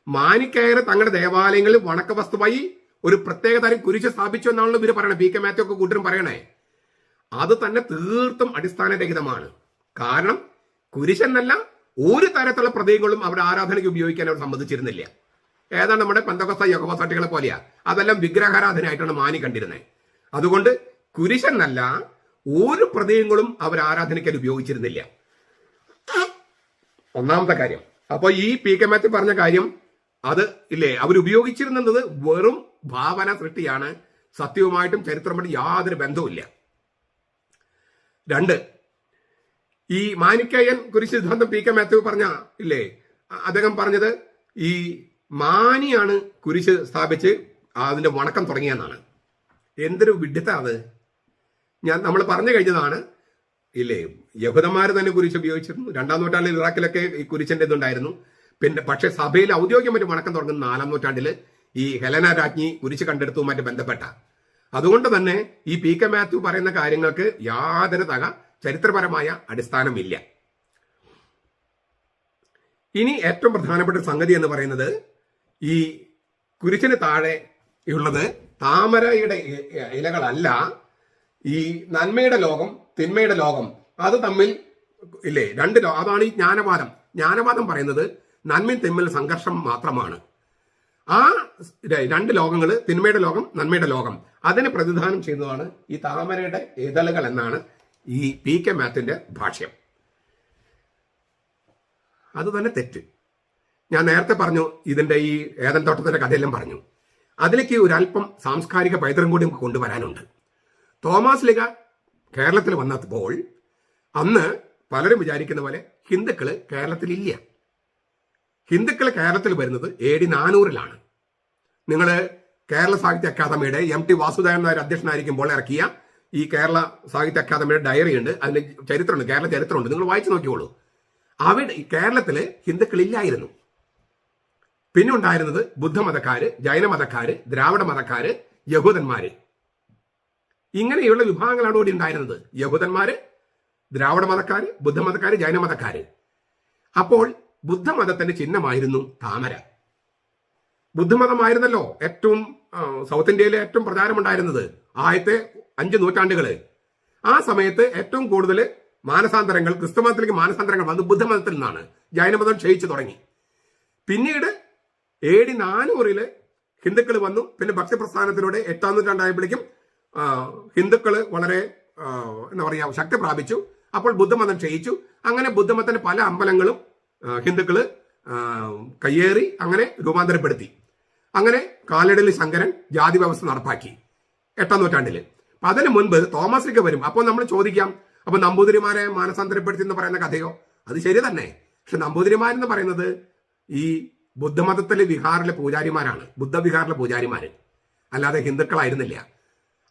മാനിക്കയർ തങ്ങളുടെ ദേവാലയങ്ങളിൽ വണക്ക വസ്തുവായി ഒരു പ്രത്യേക തരം കുരിശ് സ്ഥാപിച്ചു എന്നാണല്ലോ ഇവര് പറയണേ. PK മാത്യു ഒക്കെ കൂട്ടരും പറയണേ. അത് തന്നെ തീർത്തും അടിസ്ഥാനരഹിതമാണ്. കാരണം കുരിശെന്നല്ല, ഒരു തരത്തിലുള്ള പ്രതീകങ്ങളും അവർ ആരാധനയ്ക്ക് ഉപയോഗിക്കാൻ അവർ സമ്മതിച്ചിരുന്നില്ല. ഏതാണ് നമ്മുടെ പെന്തക്കോസ്ത യഹോവസാക്ഷികളെ പോലെയാ. അതെല്ലാം വിഗ്രഹാരാധനയായിട്ടാണ് മാനി കണ്ടിരുന്നത്. അതുകൊണ്ട് കുരിശനല്ല ഒരു പ്രതീകങ്ങളും അവർ ആരാധനയ്ക്കാൻ ഉപയോഗിച്ചിരുന്നില്ല. ഒന്നാമത്തെ കാര്യം. അപ്പൊ ഈ പി കെ മാത്യു പറഞ്ഞ കാര്യം അത് ഇല്ലേ, അവരുപയോഗിച്ചിരുന്നത് വെറും ഭാവന സൃഷ്ടിയാണ്. സത്യവുമായിട്ടും ചരിത്രമായിട്ടും യാതൊരു ബന്ധവുമില്ല. 2, ഈ മാനിക്കയൻ കുരിശ് സിദ്ധാന്തം പി കെ മാത്യു പറഞ്ഞ ഇല്ലേ, അദ്ദേഹം പറഞ്ഞത് ഈ മാനിയാണ് കുരിശ് സ്ഥാപിച്ച് അതിന്റെ വണക്കം തുടങ്ങിയെന്നാണ്. എന്തൊരു വിഡ്ഢിത്ത അത്. നമ്മൾ പറഞ്ഞു കഴിഞ്ഞതാണ് ഇല്ലേ, യഹൂദന്മാർ തന്നെ കുരിശ് ഉപയോഗിച്ചിരുന്നു. 2-ാം നൂറ്റാണ്ടിൽ ഇറാഖിലൊക്കെ ഈ കുരിശിന്റെ ഇതുണ്ടായിരുന്നു. പിന്നെ പക്ഷെ സഭയിൽ ഔദ്യോഗികമായിട്ട് വണക്കം തുടങ്ങുന്ന 4-ാം നൂറ്റാണ്ടിൽ ഈ ഹെലന രാജ്ഞി കുരിശ് കണ്ടെടുത്തതുമായിട്ട് ബന്ധപ്പെട്ട. അതുകൊണ്ട് തന്നെ ഈ പി കെ മാത്യു പറയുന്ന കാര്യങ്ങൾക്ക് യാതൊരു ചരിത്രപരമായ അടിസ്ഥാനമില്ല. ഇനി ഏറ്റവും പ്രധാനപ്പെട്ട സംഗതി എന്ന് പറയുന്നത് ഈ കുരിശിന് താഴെ ഉള്ളത് താമരയുടെ ഇലകളല്ല, ഈ നന്മയുടെ ലോകം തിന്മയുടെ ലോകം. അത് തമ്മിൽ ഇല്ലേ അതാണ് ഈ ജ്ഞാനവാദം. ജ്ഞാനവാദം പറയുന്നത് നന്മയും തിന്മയിൽ സംഘർഷം മാത്രമാണ്. ആ 2 ലോകങ്ങൾ, തിന്മയുടെ ലോകം നന്മയുടെ ലോകം, അതിന് പ്രതിദാനം ചെയ്യുന്നതാണ് ഈ താമരയുടെ ഇതളുകൾ എന്നാണ് ഈ പി കെ മാത്യുവിന്റെ ഭാഷ്യം. അത് തന്നെ തെറ്റ്. ഞാൻ നേരത്തെ പറഞ്ഞു, ഇതിന്റെ ഈ ഏദൻ തോട്ടത്തിന്റെ കഥയെല്ലാം പറഞ്ഞു. അതിലേക്ക് ഒരല്പം സാംസ്കാരിക പൈതൃകം കൂടി നമുക്ക് കൊണ്ടുവരാനുണ്ട്. തോമാസ് ലീഗ കേരളത്തിൽ വന്നപ്പോൾ അന്ന് പലരും വിചാരിക്കുന്ന പോലെ ഹിന്ദുക്കള് കേരളത്തിലില്ല. ഹിന്ദുക്കൾ കേരളത്തിൽ വരുന്നത് AD 400-ലാണ്. നിങ്ങൾ കേരള സാഹിത്യ അക്കാദമിയുടെ MT വാസുദേവൻ നായർ അധ്യക്ഷനായിരിക്കുമ്പോൾ ഇറക്കിയ ഈ കേരള സാഹിത്യ അക്കാദമിയുടെ ഡയറി ഉണ്ട്, അതിന്റെ ചരിത്രമുണ്ട്, കേരള ചരിത്രമുണ്ട്, നിങ്ങൾ വായിച്ചു നോക്കിയോളൂ. അവിടെ കേരളത്തില് ഹിന്ദുക്കളില്ലായിരുന്നു. പിന്നെ ഉണ്ടായിരുന്നത് ബുദ്ധമതക്കാര്, ജൈനമതക്കാര്, ദ്രാവിഡ മതക്കാര്, യഹൂദന്മാര്. ഇങ്ങനെയുള്ള വിഭാഗങ്ങളാണ് കൂടി ഉണ്ടായിരുന്നത്. യഹൂദന്മാര്, ദ്രാവിഡ മതക്കാര്, ബുദ്ധമതക്കാര്, ജൈനമതക്കാര്. അപ്പോൾ ബുദ്ധമതത്തിന്റെ ചിഹ്നമായിരുന്നു താമര. ബുദ്ധമതമായിരുന്നല്ലോ ഏറ്റവും സൗത്ത് ഇന്ത്യയിലെ ഏറ്റവും പ്രചാരമുണ്ടായിരുന്നത് ആദ്യത്തെ 5 നൂറ്റാണ്ടുകള്. ആ സമയത്ത് ഏറ്റവും കൂടുതൽ മാനസാന്തരങ്ങൾ, ക്രിസ്തുമതത്തിലേക്ക് മാനസാന്തരങ്ങൾ വന്ന് ബുദ്ധമതത്തിൽ നിന്നാണ്. ജൈനമതം ക്ഷയിച്ചു തുടങ്ങി. പിന്നീട് AD 400-ല് ഹിന്ദുക്കൾ വന്നു. പിന്നെ ഭക്തിപ്രസ്ഥാനത്തിലൂടെ 8-ാം നൂറ്റാണ്ടായപ്പോഴേക്കും ഹിന്ദുക്കള് വളരെ എന്താ പറയാ ശക്തി പ്രാപിച്ചു. അപ്പോൾ ബുദ്ധമതം ക്ഷയിച്ചു. അങ്ങനെ ബുദ്ധമതത്തിന്റെ പല അമ്പലങ്ങളും ഹിന്ദുക്കള് കയ്യേറി അങ്ങനെ രൂപാന്തരപ്പെടുത്തി. അങ്ങനെ കാലടിയിൽ ശങ്കരൻ ജാതി വ്യവസ്ഥ നടപ്പാക്കി 8-ാം നൂറ്റാണ്ടില്. അപ്പൊ അതിന് മുൻപ് തോമസ് ലീഗ വരും. അപ്പോൾ നമ്മൾ ചോദിക്കാം, അപ്പൊ നമ്പൂതിരിമാരെ മാനസാന്തരപ്പെടുത്തി എന്ന് പറയുന്ന കഥയോ? അത് ശരി തന്നെ. പക്ഷെ നമ്പൂതിരിമാരെന്ന് പറയുന്നത് ഈ ബുദ്ധമതത്തിലെ വിഹാറിലെ പൂജാരിമാരാണ്, ബുദ്ധവിഹാറിലെ പൂജാരിമാര്, അല്ലാതെ ഹിന്ദുക്കളായിരുന്നില്ല.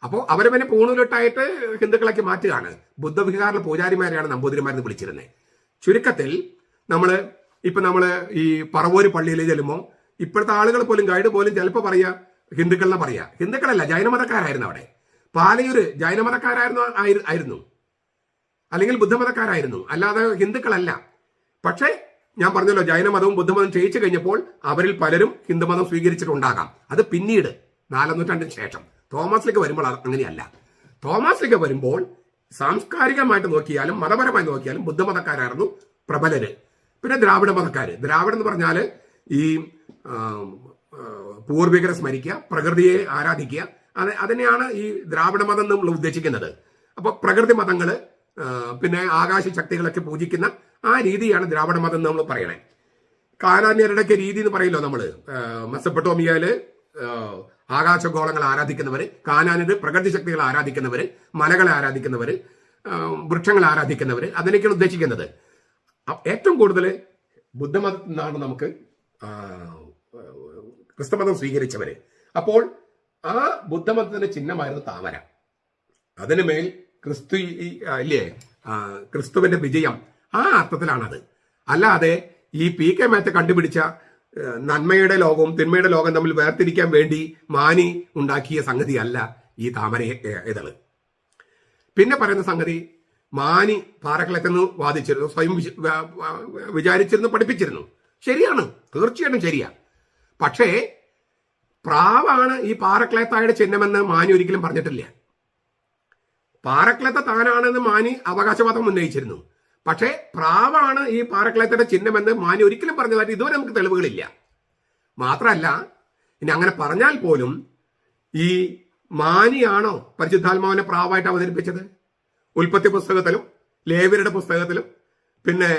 അപ്പോൾ അവരെ പിന്നെ പൂണൂലിട്ടായിട്ട് ഹിന്ദുക്കളാക്കി മാറ്റുകയാണ്. ബുദ്ധവിഹാറിലെ പൂജാരിമാരെയാണ് നമ്പൂതിരിമാരെന്ന് വിളിച്ചിരുന്നത്. ചുരുക്കത്തിൽ നമ്മള് ഈ പറവൂര് പള്ളിയിൽ ചെല്ലുമ്പോൾ ഇപ്പോഴത്തെ ആളുകൾ പോലും, ഗൈഡ് പോലും ചിലപ്പോൾ പറയാ ഹിന്ദുക്കളെന്ന് പറയാ. ഹിന്ദുക്കളല്ല, ജൈനമതക്കാരായിരുന്നു. അവിടെ പാലയൂര് ജൈനമതക്കാരായിരുന്നു, അല്ലെങ്കിൽ ബുദ്ധമതക്കാരായിരുന്നു, അല്ലാതെ ഹിന്ദുക്കളല്ല. പക്ഷേ ഞാൻ പറഞ്ഞല്ലോ, ജൈനമതവും ബുദ്ധമതവും ക്ഷയിച്ചു കഴിഞ്ഞപ്പോൾ അവരിൽ പലരും ഹിന്ദുമതം സ്വീകരിച്ചിട്ടുണ്ടാകാം. അത് പിന്നീട് 4-ാം നൂറ്റാണ്ടിന് ശേഷം. തോമസ് ലീഗ വരുമ്പോൾ അങ്ങനെയല്ല. തോമസ് ലീഗ വരുമ്പോൾ സാംസ്കാരികമായിട്ട് നോക്കിയാലും മതപരമായി നോക്കിയാലും ബുദ്ധമതക്കാരായിരുന്നു പ്രബലര്. പിന്നെ ദ്രാവിഡ മതക്കാര്. ദ്രാവിഡം എന്ന് പറഞ്ഞാൽ ഈ പൂർവികരെ സ്മരിക്കുക, പ്രകൃതിയെ ആരാധിക്കുക, അതിനെയാണ് ഈ ദ്രാവിഡ മതം നമ്മൾ ഉദ്ദേശിക്കുന്നത്. അപ്പൊ പ്രകൃതി മതങ്ങള്, പിന്നെ ആകാശ ശക്തികളൊക്കെ പൂജിക്കുന്ന ആ രീതിയാണ് ദ്രാവിഡ മതം എന്ന് നമ്മൾ പറയണേ. കാനാന്യരുടെയൊക്കെ രീതി എന്ന് പറയല്ലോ നമ്മള്. മെസപ്പൊട്ടോമിയയില് ആകാശഗോളങ്ങളെ ആരാധിക്കുന്നവര്, കാനാനിത് പ്രകൃതി ശക്തികളെ ആരാധിക്കുന്നവര്, മലകളെ ആരാധിക്കുന്നവര്, വൃക്ഷങ്ങളെ ആരാധിക്കുന്നവര്, അതിനൊക്കെയാണ് ഉദ്ദേശിക്കുന്നത്. ഏറ്റവും കൂടുതൽ ബുദ്ധമതത്തിൽ നിന്നാണ് നമുക്ക് ക്രിസ്തുമതം സ്വീകരിച്ചവര്. അപ്പോൾ ആ ബുദ്ധമതത്തിന്റെ ചിഹ്നമായിരുന്നു താമര. അതിനുമേൽ ക്രിസ്തുവിന്റെ വിജയം, ആ അർത്ഥത്തിലാണത്. അല്ലാതെ ഈ പി കെ മാത്യു കണ്ടുപിടിച്ച നന്മയുടെ ലോകവും തിന്മയുടെ ലോകം തമ്മിൽ വേർതിരിക്കാൻ വേണ്ടി മാനി ഉണ്ടാക്കിയ സംഗതിയല്ല ഈ താമര ഇതള്. പിന്നെ പറയുന്ന സംഗതി, മാനി പാറക്കളത്തെന്ന് വാദിച്ചിരുന്നു, സ്വയം വിചാരിച്ചിരുന്നു, പഠിപ്പിച്ചിരുന്നു. ശരിയാണ്, തീർച്ചയായിട്ടും ശരിയാ. പക്ഷേ പ്രാവാണ് ഈ പാറക്കളത്തായുടെ ചിഹ്നമെന്ന് മാനി ഒരിക്കലും പറഞ്ഞിട്ടില്ല. പാറക്കളത്ത താനാണെന്ന് മാനി അവകാശവാദം ഉന്നയിച്ചിരുന്നു. പക്ഷേ പ്രാവാണ് ഈ പാറക്കളയത്തിന്റെ ചിഹ്നമെന്ന് മാനി ഒരിക്കലും പറഞ്ഞതായിട്ട് ഇതുവരെ നമുക്ക് തെളിവുകളില്ല. മാത്രമല്ല, ഇനി അങ്ങനെ പറഞ്ഞാൽ പോലും ഈ മാനിയാണോ പരിശുദ്ധാത്മാവിനെ പ്രാവായിട്ട് അവതരിപ്പിച്ചത്? ഉൽപ്പത്തി പുസ്തകത്തിലും ലേവ്യരുടെ പുസ്തകത്തിലും പിന്നെ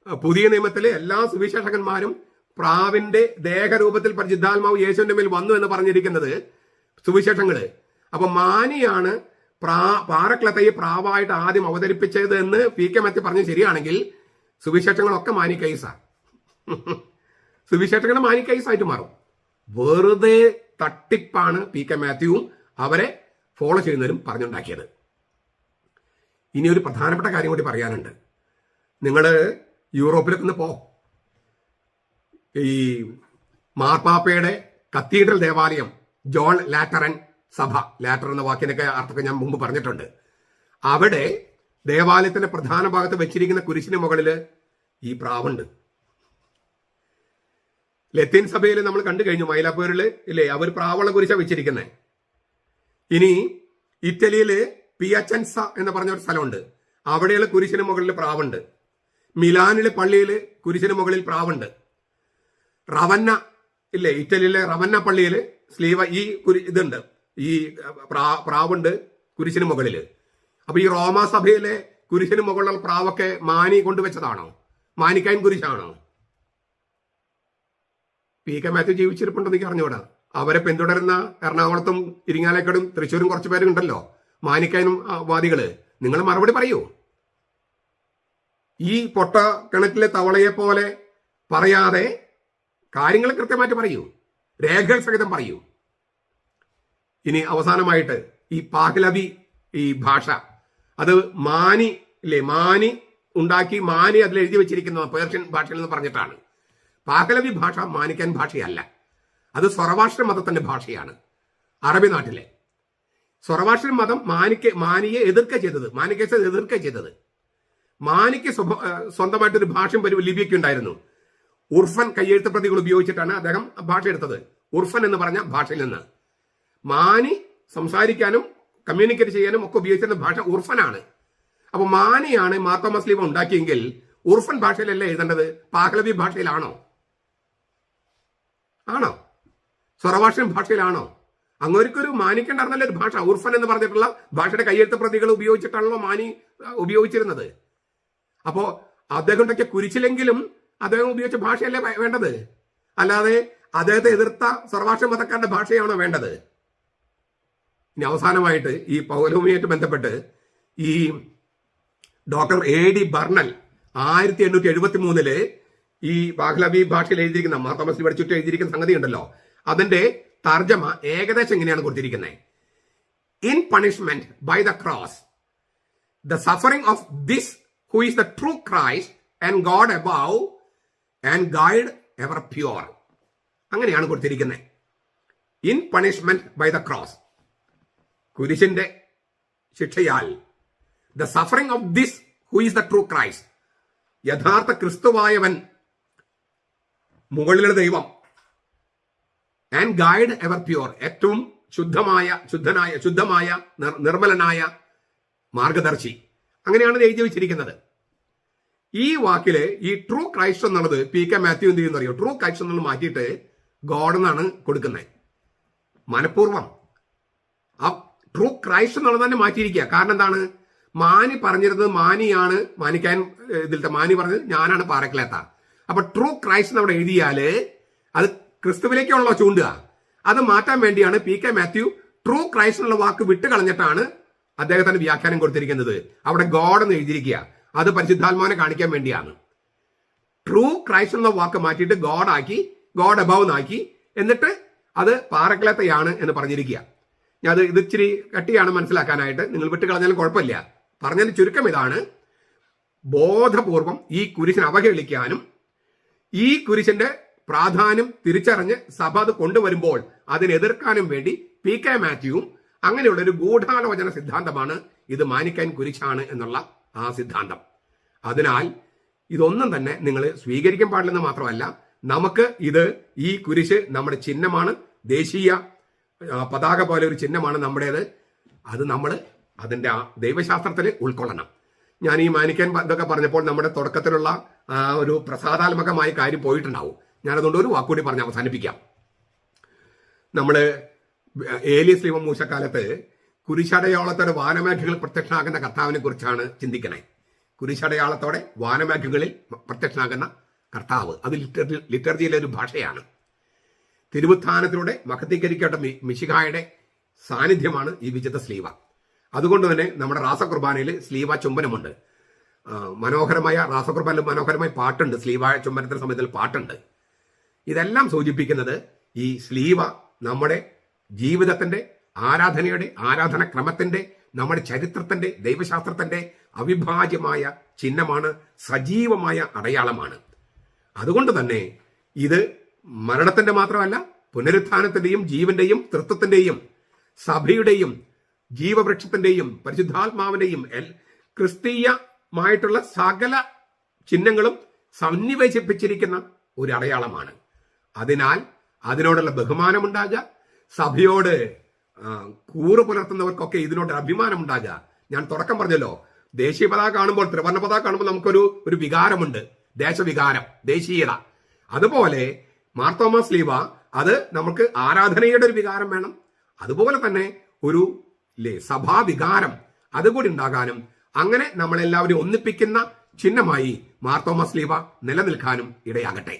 പുതിയ നിയമത്തിലെ എല്ലാ സുവിശേഷകന്മാരും പ്രാവിന്റെ ദേഹരൂപത്തിൽ പരിശുദ്ധാത്മാവ് യേശുവിന്റെ മേൽ വന്നു എന്ന് പറഞ്ഞിരിക്കുന്നത് സുവിശേഷങ്ങള്. അപ്പൊ മാനിയാണ് പാറക്കളത്തെ പ്രാവായിട്ട് ആദ്യം അവതരിപ്പിച്ചത് എന്ന് പി.കെ. മാത്യു പറഞ്ഞ് ശരിയാണെങ്കിൽ സുവിശേഷങ്ങളൊക്കെ മാനി കേസാ. സുവിശേഷങ്ങൾ മാനി കേസായിട്ട് മാറും. വെറുതെ തട്ടിപ്പാണ് പി.കെ. മാത്യുവും അവരെ ഫോളോ ചെയ്യുന്നവരും പറഞ്ഞുണ്ടാക്കിയത്. ഇനി ഒരു പ്രധാനപ്പെട്ട കാര്യം കൂടി പറയാനുണ്ട്. നിങ്ങൾ യൂറോപ്പിലൊക്കെ ഒന്ന് ഈ മാർപ്പാപ്പയുടെ കത്തീഡ്രൽ ദേവാലയം, ജോൺ ലാറ്ററൻ സഭ, ലാറ്റർ എന്ന വാക്കിനൊക്കെ അർത്ഥമൊക്കെ ഞാൻ മുമ്പ് പറഞ്ഞിട്ടുണ്ട്. അവിടെ ദേവാലയത്തിന്റെ പ്രധാന ഭാഗത്ത് വെച്ചിരിക്കുന്ന കുരിശിന് മുകളില് ഈ പ്രാവുണ്ട്. ലത്തീൻ സഭയിൽ നമ്മൾ കണ്ടു കഴിഞ്ഞു, മൈലാപ്പൂരില് ഇല്ലേ, അവർ പ്രാവുള്ള കുരിശ വെച്ചിരിക്കുന്നത്. ഇനി ഇറ്റലിയില് പിയച്ചൻസ എന്ന് പറഞ്ഞ ഒരു സ്ഥലമുണ്ട്, അവിടെയുള്ള കുരിശിന് മുകളിൽ പ്രാവുണ്ട്. മിലാനിലെ പള്ളിയില് കുരിശിന് മുകളിൽ പ്രാവുണ്ട്. റവന്ന ഇല്ലേ, ഇറ്റലിയിലെ റവന്ന പള്ളിയില് ഇതുണ്ട്, ഈ പ്രാവുണ്ട് കുരിശിന് മുകളില്. അപ്പൊ ഈ റോമാ സഭയിലെ കുരിശിന് മുകളിലുള്ള പ്രാവൊക്കെ മാനി കൊണ്ടുവച്ചതാണോ? മാനിക്കൈൻ കുരിശാണോ? പി.കെ. മാത്യു ജീവിച്ചിരിപ്പുണ്ടെന്ന് എനിക്ക് അറിഞ്ഞുകൂടാ. അവരെ പിന്തുടരുന്ന എറണാകുളത്തും ഇരിങ്ങാലക്കുടയും തൃശ്ശൂരും കുറച്ച് പേരുണ്ടല്ലോ മാനിക്കൈനും വാദികള്. നിങ്ങൾ മറുപടി പറയൂ. ഈ പൊട്ട കിണറ്റിലെ തവളയെ പോലെ പറയാതെ കാര്യങ്ങൾ കൃത്യമായിട്ട് പറയൂ, രേഖകൾ സഹിതം പറയൂ. ഇനി അവസാനമായിട്ട് ഈ പാഹ്ലവി ഈ ഭാഷ, അത് മാനി ഇല്ലേ, മാനി ഉണ്ടാക്കി മാനി അതിൽ എഴുതി വെച്ചിരിക്കുന്ന പേർഷ്യൻ ഭാഷയിൽ നിന്ന് പറഞ്ഞിട്ടാണ്. പാഹ്ലവി ഭാഷ മാനിക്കൻ ഭാഷയല്ല, അത് സൊറവാഷ്ട്ര മതത്തിന്റെ ഭാഷയാണ്. അറബി നാട്ടിലെ സൊറവാഷ്ട്ര മതം മാനിയെ എതിർക്കുക ചെയ്തത്, മാനിക്കേസ് എതിർക്കുക ചെയ്തത്. മാനിക്ക് സ്വന്തമായിട്ടൊരു ഭാഷയും ലിപിയൊക്കെ ഉണ്ടായിരുന്നു. ഉർഫൻ കയ്യെഴുത്ത് പ്രതികൾ ഉപയോഗിച്ചിട്ടാണ് അദ്ദേഹം ഭാഷ എടുത്തത്. ഉർഫൻ എന്ന് പറഞ്ഞ ഭാഷയിൽ നിന്ന്. മാനി സംസാരിക്കാനും കമ്മ്യൂണിക്കേറ്റ് ചെയ്യാനും ഒക്കെ ഉപയോഗിച്ചിരുന്ന ഭാഷ ഉർഫനാണ്. അപ്പൊ മാനിയാണ് മാർത്തോമാ സ്ലീബ ഉണ്ടാക്കിയെങ്കിൽ ഉർഫൻ ഭാഷയിലല്ലേ എഴുതേണ്ടത്? പാഹ്ലവി ഭാഷയിലാണോ? ആണോ? സ്വറവാഷ്യൻ ഭാഷയിലാണോ? അങ്ങോരിക്കൊരു മാനിക്കുണ്ടായിരുന്നല്ലോ ഒരു ഭാഷ. ഉർഫൻ എന്ന് പറഞ്ഞിട്ടുള്ള ഭാഷയുടെ കയ്യെഴുത്ത് പ്രതികൾ ഉപയോഗിച്ചിട്ടാണല്ലോ മാനി ഉപയോഗിച്ചിരുന്നത്. അപ്പോ അദ്ദേഹം ഉണ്ടാക്കിയ കുരിശിലെങ്കിലും അദ്ദേഹം ഉപയോഗിച്ച ഭാഷയല്ലേ വേണ്ടത്, അല്ലാതെ അദ്ദേഹത്തെ എതിർത്ത സർവാക്ഷ മതക്കാരുടെ ഭാഷയാണോ വേണ്ടത്? ഇനി അവസാനമായിട്ട് ഈ പൗലോമിയായിട്ട് ബന്ധപ്പെട്ട് ഈ ഡോക്ടർ A.D. ബർണൽ 1873 ഈ പാഹ്ലവി ഭാഷയിൽ എഴുതിയിരിക്കുന്ന മാർത്തോമാ സ്ലീബയുടെ ചുറ്റും എഴുതിയിരിക്കുന്ന സംഗതി ഉണ്ടല്ലോ, അതിന്റെ തർജ്ജമ ഏകദേശം ഇങ്ങനെയാണ് കൊടുത്തിരിക്കുന്നത്. In punishment by the cross the suffering of this who is the true Christ and God above and guide ever pure. അങ്ങനെയാണ് കൊടുത്തിരിക്കുന്നത്. In punishment by the cross, കുരിശിന്റെ ശിക്ഷയാൽ, the suffering of this who is the true Christ, യഥാർത്ഥ ക്രിസ്തുവായവൻ, മുകളിലെ ദൈവം, and guide ever pure, ഏറ്റവും ശുദ്ധമായ നിർമ്മലനായ മാർഗദർശി. അങ്ങനെയാണ് എഴുതി വെച്ചിരിക്കുന്നത്. ഈ വാക്കില് ഈ ട്രൂ ക്രൈസ്റ്റ് എന്നുള്ളത് പി.കെ. മാത്യു എന്ത് ചെയ്യുന്ന അറിയോ? ട്രൂ ക്രൈസ്റ്റ് എന്നുള്ളത് മാറ്റിയിട്ട് ഗോഡ് എന്നാണ് കൊടുക്കുന്നത്. മനഃപൂർവ്വം ആ ട്രൂ ക്രൈസ്റ്റ് എന്നുള്ളത് തന്നെ മാറ്റിയിരിക്കുക. കാരണം എന്താണ്? മാനി പറഞ്ഞിരുന്നത് മാനിയാണ്, മാനിക്കാൻ ഇതിലത്തെ മാനി പറഞ്ഞത് ഞാനാണ് പാറക്കളേത്ത. അപ്പൊ ട്രൂ ക്രൈസ്റ്റ് അവിടെ എഴുതിയാല് അത് ക്രിസ്തുവിലേക്കുള്ള ചൂണ്ടുക. അത് മാറ്റാൻ വേണ്ടിയാണ് പി.കെ. മാത്യു ട്രൂ ക്രൈസ്റ്റ് എന്നുള്ള വാക്ക് വിട്ട് കളഞ്ഞിട്ടാണ് അദ്ദേഹത്തിന് വ്യാഖ്യാനം കൊടുത്തിരിക്കുന്നത്. അവിടെ ഗോഡ് എന്ന് എഴുതിയിരിക്കുക. അത് പരിശുദ്ധാത്മാവിനെ കാണിക്കാൻ വേണ്ടിയാണ്. ട്രൂ ക്രൈസ്റ്റ് എന്ന വാക്ക് മാറ്റിയിട്ട് ഗോഡാക്കി, ഗോഡ് അബവ് എന്നാക്കി, എന്നിട്ട് അത് പാറക്കളത്തയാണ് എന്ന് പറഞ്ഞിരിക്കുക. ഞാൻ ഇത് ഇച്ചിരി കട്ടിയാണ് മനസ്സിലാക്കാനായിട്ട്, നിങ്ങൾ വിട്ട് കളഞ്ഞാലും കുഴപ്പമില്ല. പറഞ്ഞതിന് ചുരുക്കം ഇതാണ്: ബോധപൂർവം ഈ കുരിശിനെ അവഹേളിക്കാനും ഈ കുരിശിന്റെ പ്രാധാന്യം തിരിച്ചറിഞ്ഞ് സഭ അത് കൊണ്ടുവരുമ്പോൾ അതിനെ എതിർക്കാനും വേണ്ടി പി.കെ. മാത്യുവും അങ്ങനെയുള്ള ഒരു ഗൂഢാലോചന സിദ്ധാന്തമാണ് ഇത് മാനിക്കാൻ കുരിശാണ് എന്നുള്ള ആ സിദ്ധാന്തം. അതിനാൽ ഇതൊന്നും തന്നെ നിങ്ങൾ സ്വീകരിക്കാൻ പാടില്ലെന്ന് മാത്രമല്ല, നമുക്ക് ഈ കുരിശ് നമ്മുടെ ചിഹ്നമാണ്, ദേശീയ പതാക പോലെ ഒരു ചിഹ്നമാണ് നമ്മുടേത്. അത് നമ്മൾ അതിന്റെ ദൈവശാസ്ത്രത്തിൽ ഉൾക്കൊള്ളണം. ഞാൻ ഈ മാനിക്കാൻ ഇതൊക്കെ പറഞ്ഞപ്പോൾ നമ്മുടെ തുടക്കത്തിലുള്ള ആ ഒരു പ്രസാദാത്മകമായ കാര്യം പോയിട്ടുണ്ടാവും. ഞാനതുകൊണ്ട് ഒരു വാക്കുകൂടി പറഞ്ഞ് അവസാനിപ്പിക്കാം. നമ്മൾ ഏലിയ സ്ലീവ മൂശക്കാലത്ത് കുരിശടയാളത്തോടെ വാനമേഘങ്ങളിൽ പ്രത്യക്ഷനാകുന്ന കർത്താവിനെ കുറിച്ചാണ് ചിന്തിക്കണേ. കുരിശടയാളത്തോടെ വാനമേഘങ്ങളിൽ പ്രത്യക്ഷനാകുന്ന കർത്താവ്, അത് ലിറ്റർജിയിലെ ഒരു ഭാഷയാണ്. തിരുവുത്ഥാനത്തിലൂടെ മഹത്വീകരിക്കേണ്ട മിശിഹായുടെ സാന്നിധ്യമാണ് ഈ വിശുദ്ധ സ്ലീവ. അതുകൊണ്ട് തന്നെ നമ്മുടെ റാസകുർബാനയിൽ സ്ലീവ ചുംബനമുണ്ട്. മനോഹരമായ റാസകുർബാനയിൽ മനോഹരമായ പാട്ടുണ്ട്. സ്ലീവ ചുംബനത്തിന്റെ സമയത്തിൽ പാട്ടുണ്ട്. ഇതെല്ലാം സൂചിപ്പിക്കുന്നത് ഈ സ്ലീവ നമ്മുടെ ജീവിതത്തിന്റെ, ആരാധനയുടെ, ആരാധനക്രമത്തിന്റെ, നമ്മുടെ ചരിത്രത്തിന്റെ, ദൈവശാസ്ത്രത്തിന്റെ അവിഭാജ്യമായ ചിഹ്നമാണ്, സജീവമായ അടയാളമാണ്. അതുകൊണ്ട് തന്നെ ഇത് മരണത്തിന്റെ മാത്രമല്ല, പുനരുത്ഥാനത്തിന്റെയും ജീവന്റെയും തൃത്വത്തിന്റെയും സഭയുടെയും ജീവവൃക്ഷത്തിന്റെയും പരിശുദ്ധാത്മാവിന്റെയും ക്രിസ്തീയമായിട്ടുള്ള സകല ചിഹ്നങ്ങളും സന്നിവേശിപ്പിച്ചിരിക്കുന്ന ഒരു അടയാളമാണ്. അതിനാൽ അതിനോടുള്ള ബഹുമാനമുണ്ടാകുക, സഭയോട് കൂറ് പുലർത്തുന്നവർക്കൊക്കെ ഇതിനോട് അഭിമാനം ഉണ്ടാകുക. ഞാൻ തുടക്കം പറഞ്ഞല്ലോ, ദേശീയ പതാക കാണുമ്പോൾ, ത്രിവർണ്ണ പതാക കാണുമ്പോൾ നമുക്കൊരു വികാരമുണ്ട്, ദേശവികാരം, ദേശീയത. അതുപോലെ മാർത്തോമാ സ്ലീവ, അത് നമുക്ക് ആരാധനയുടെ ഒരു വികാരം വേണം. അതുപോലെ തന്നെ ഒരു സഭാവികാരം അതുകൂടി ഉണ്ടാകാനും, അങ്ങനെ നമ്മളെല്ലാവരും ഒന്നിപ്പിക്കുന്ന ചിഹ്നമായി മാർത്തോമാ സ്ലീവ നിലനിൽക്കാനും ഇടയാകട്ടെ.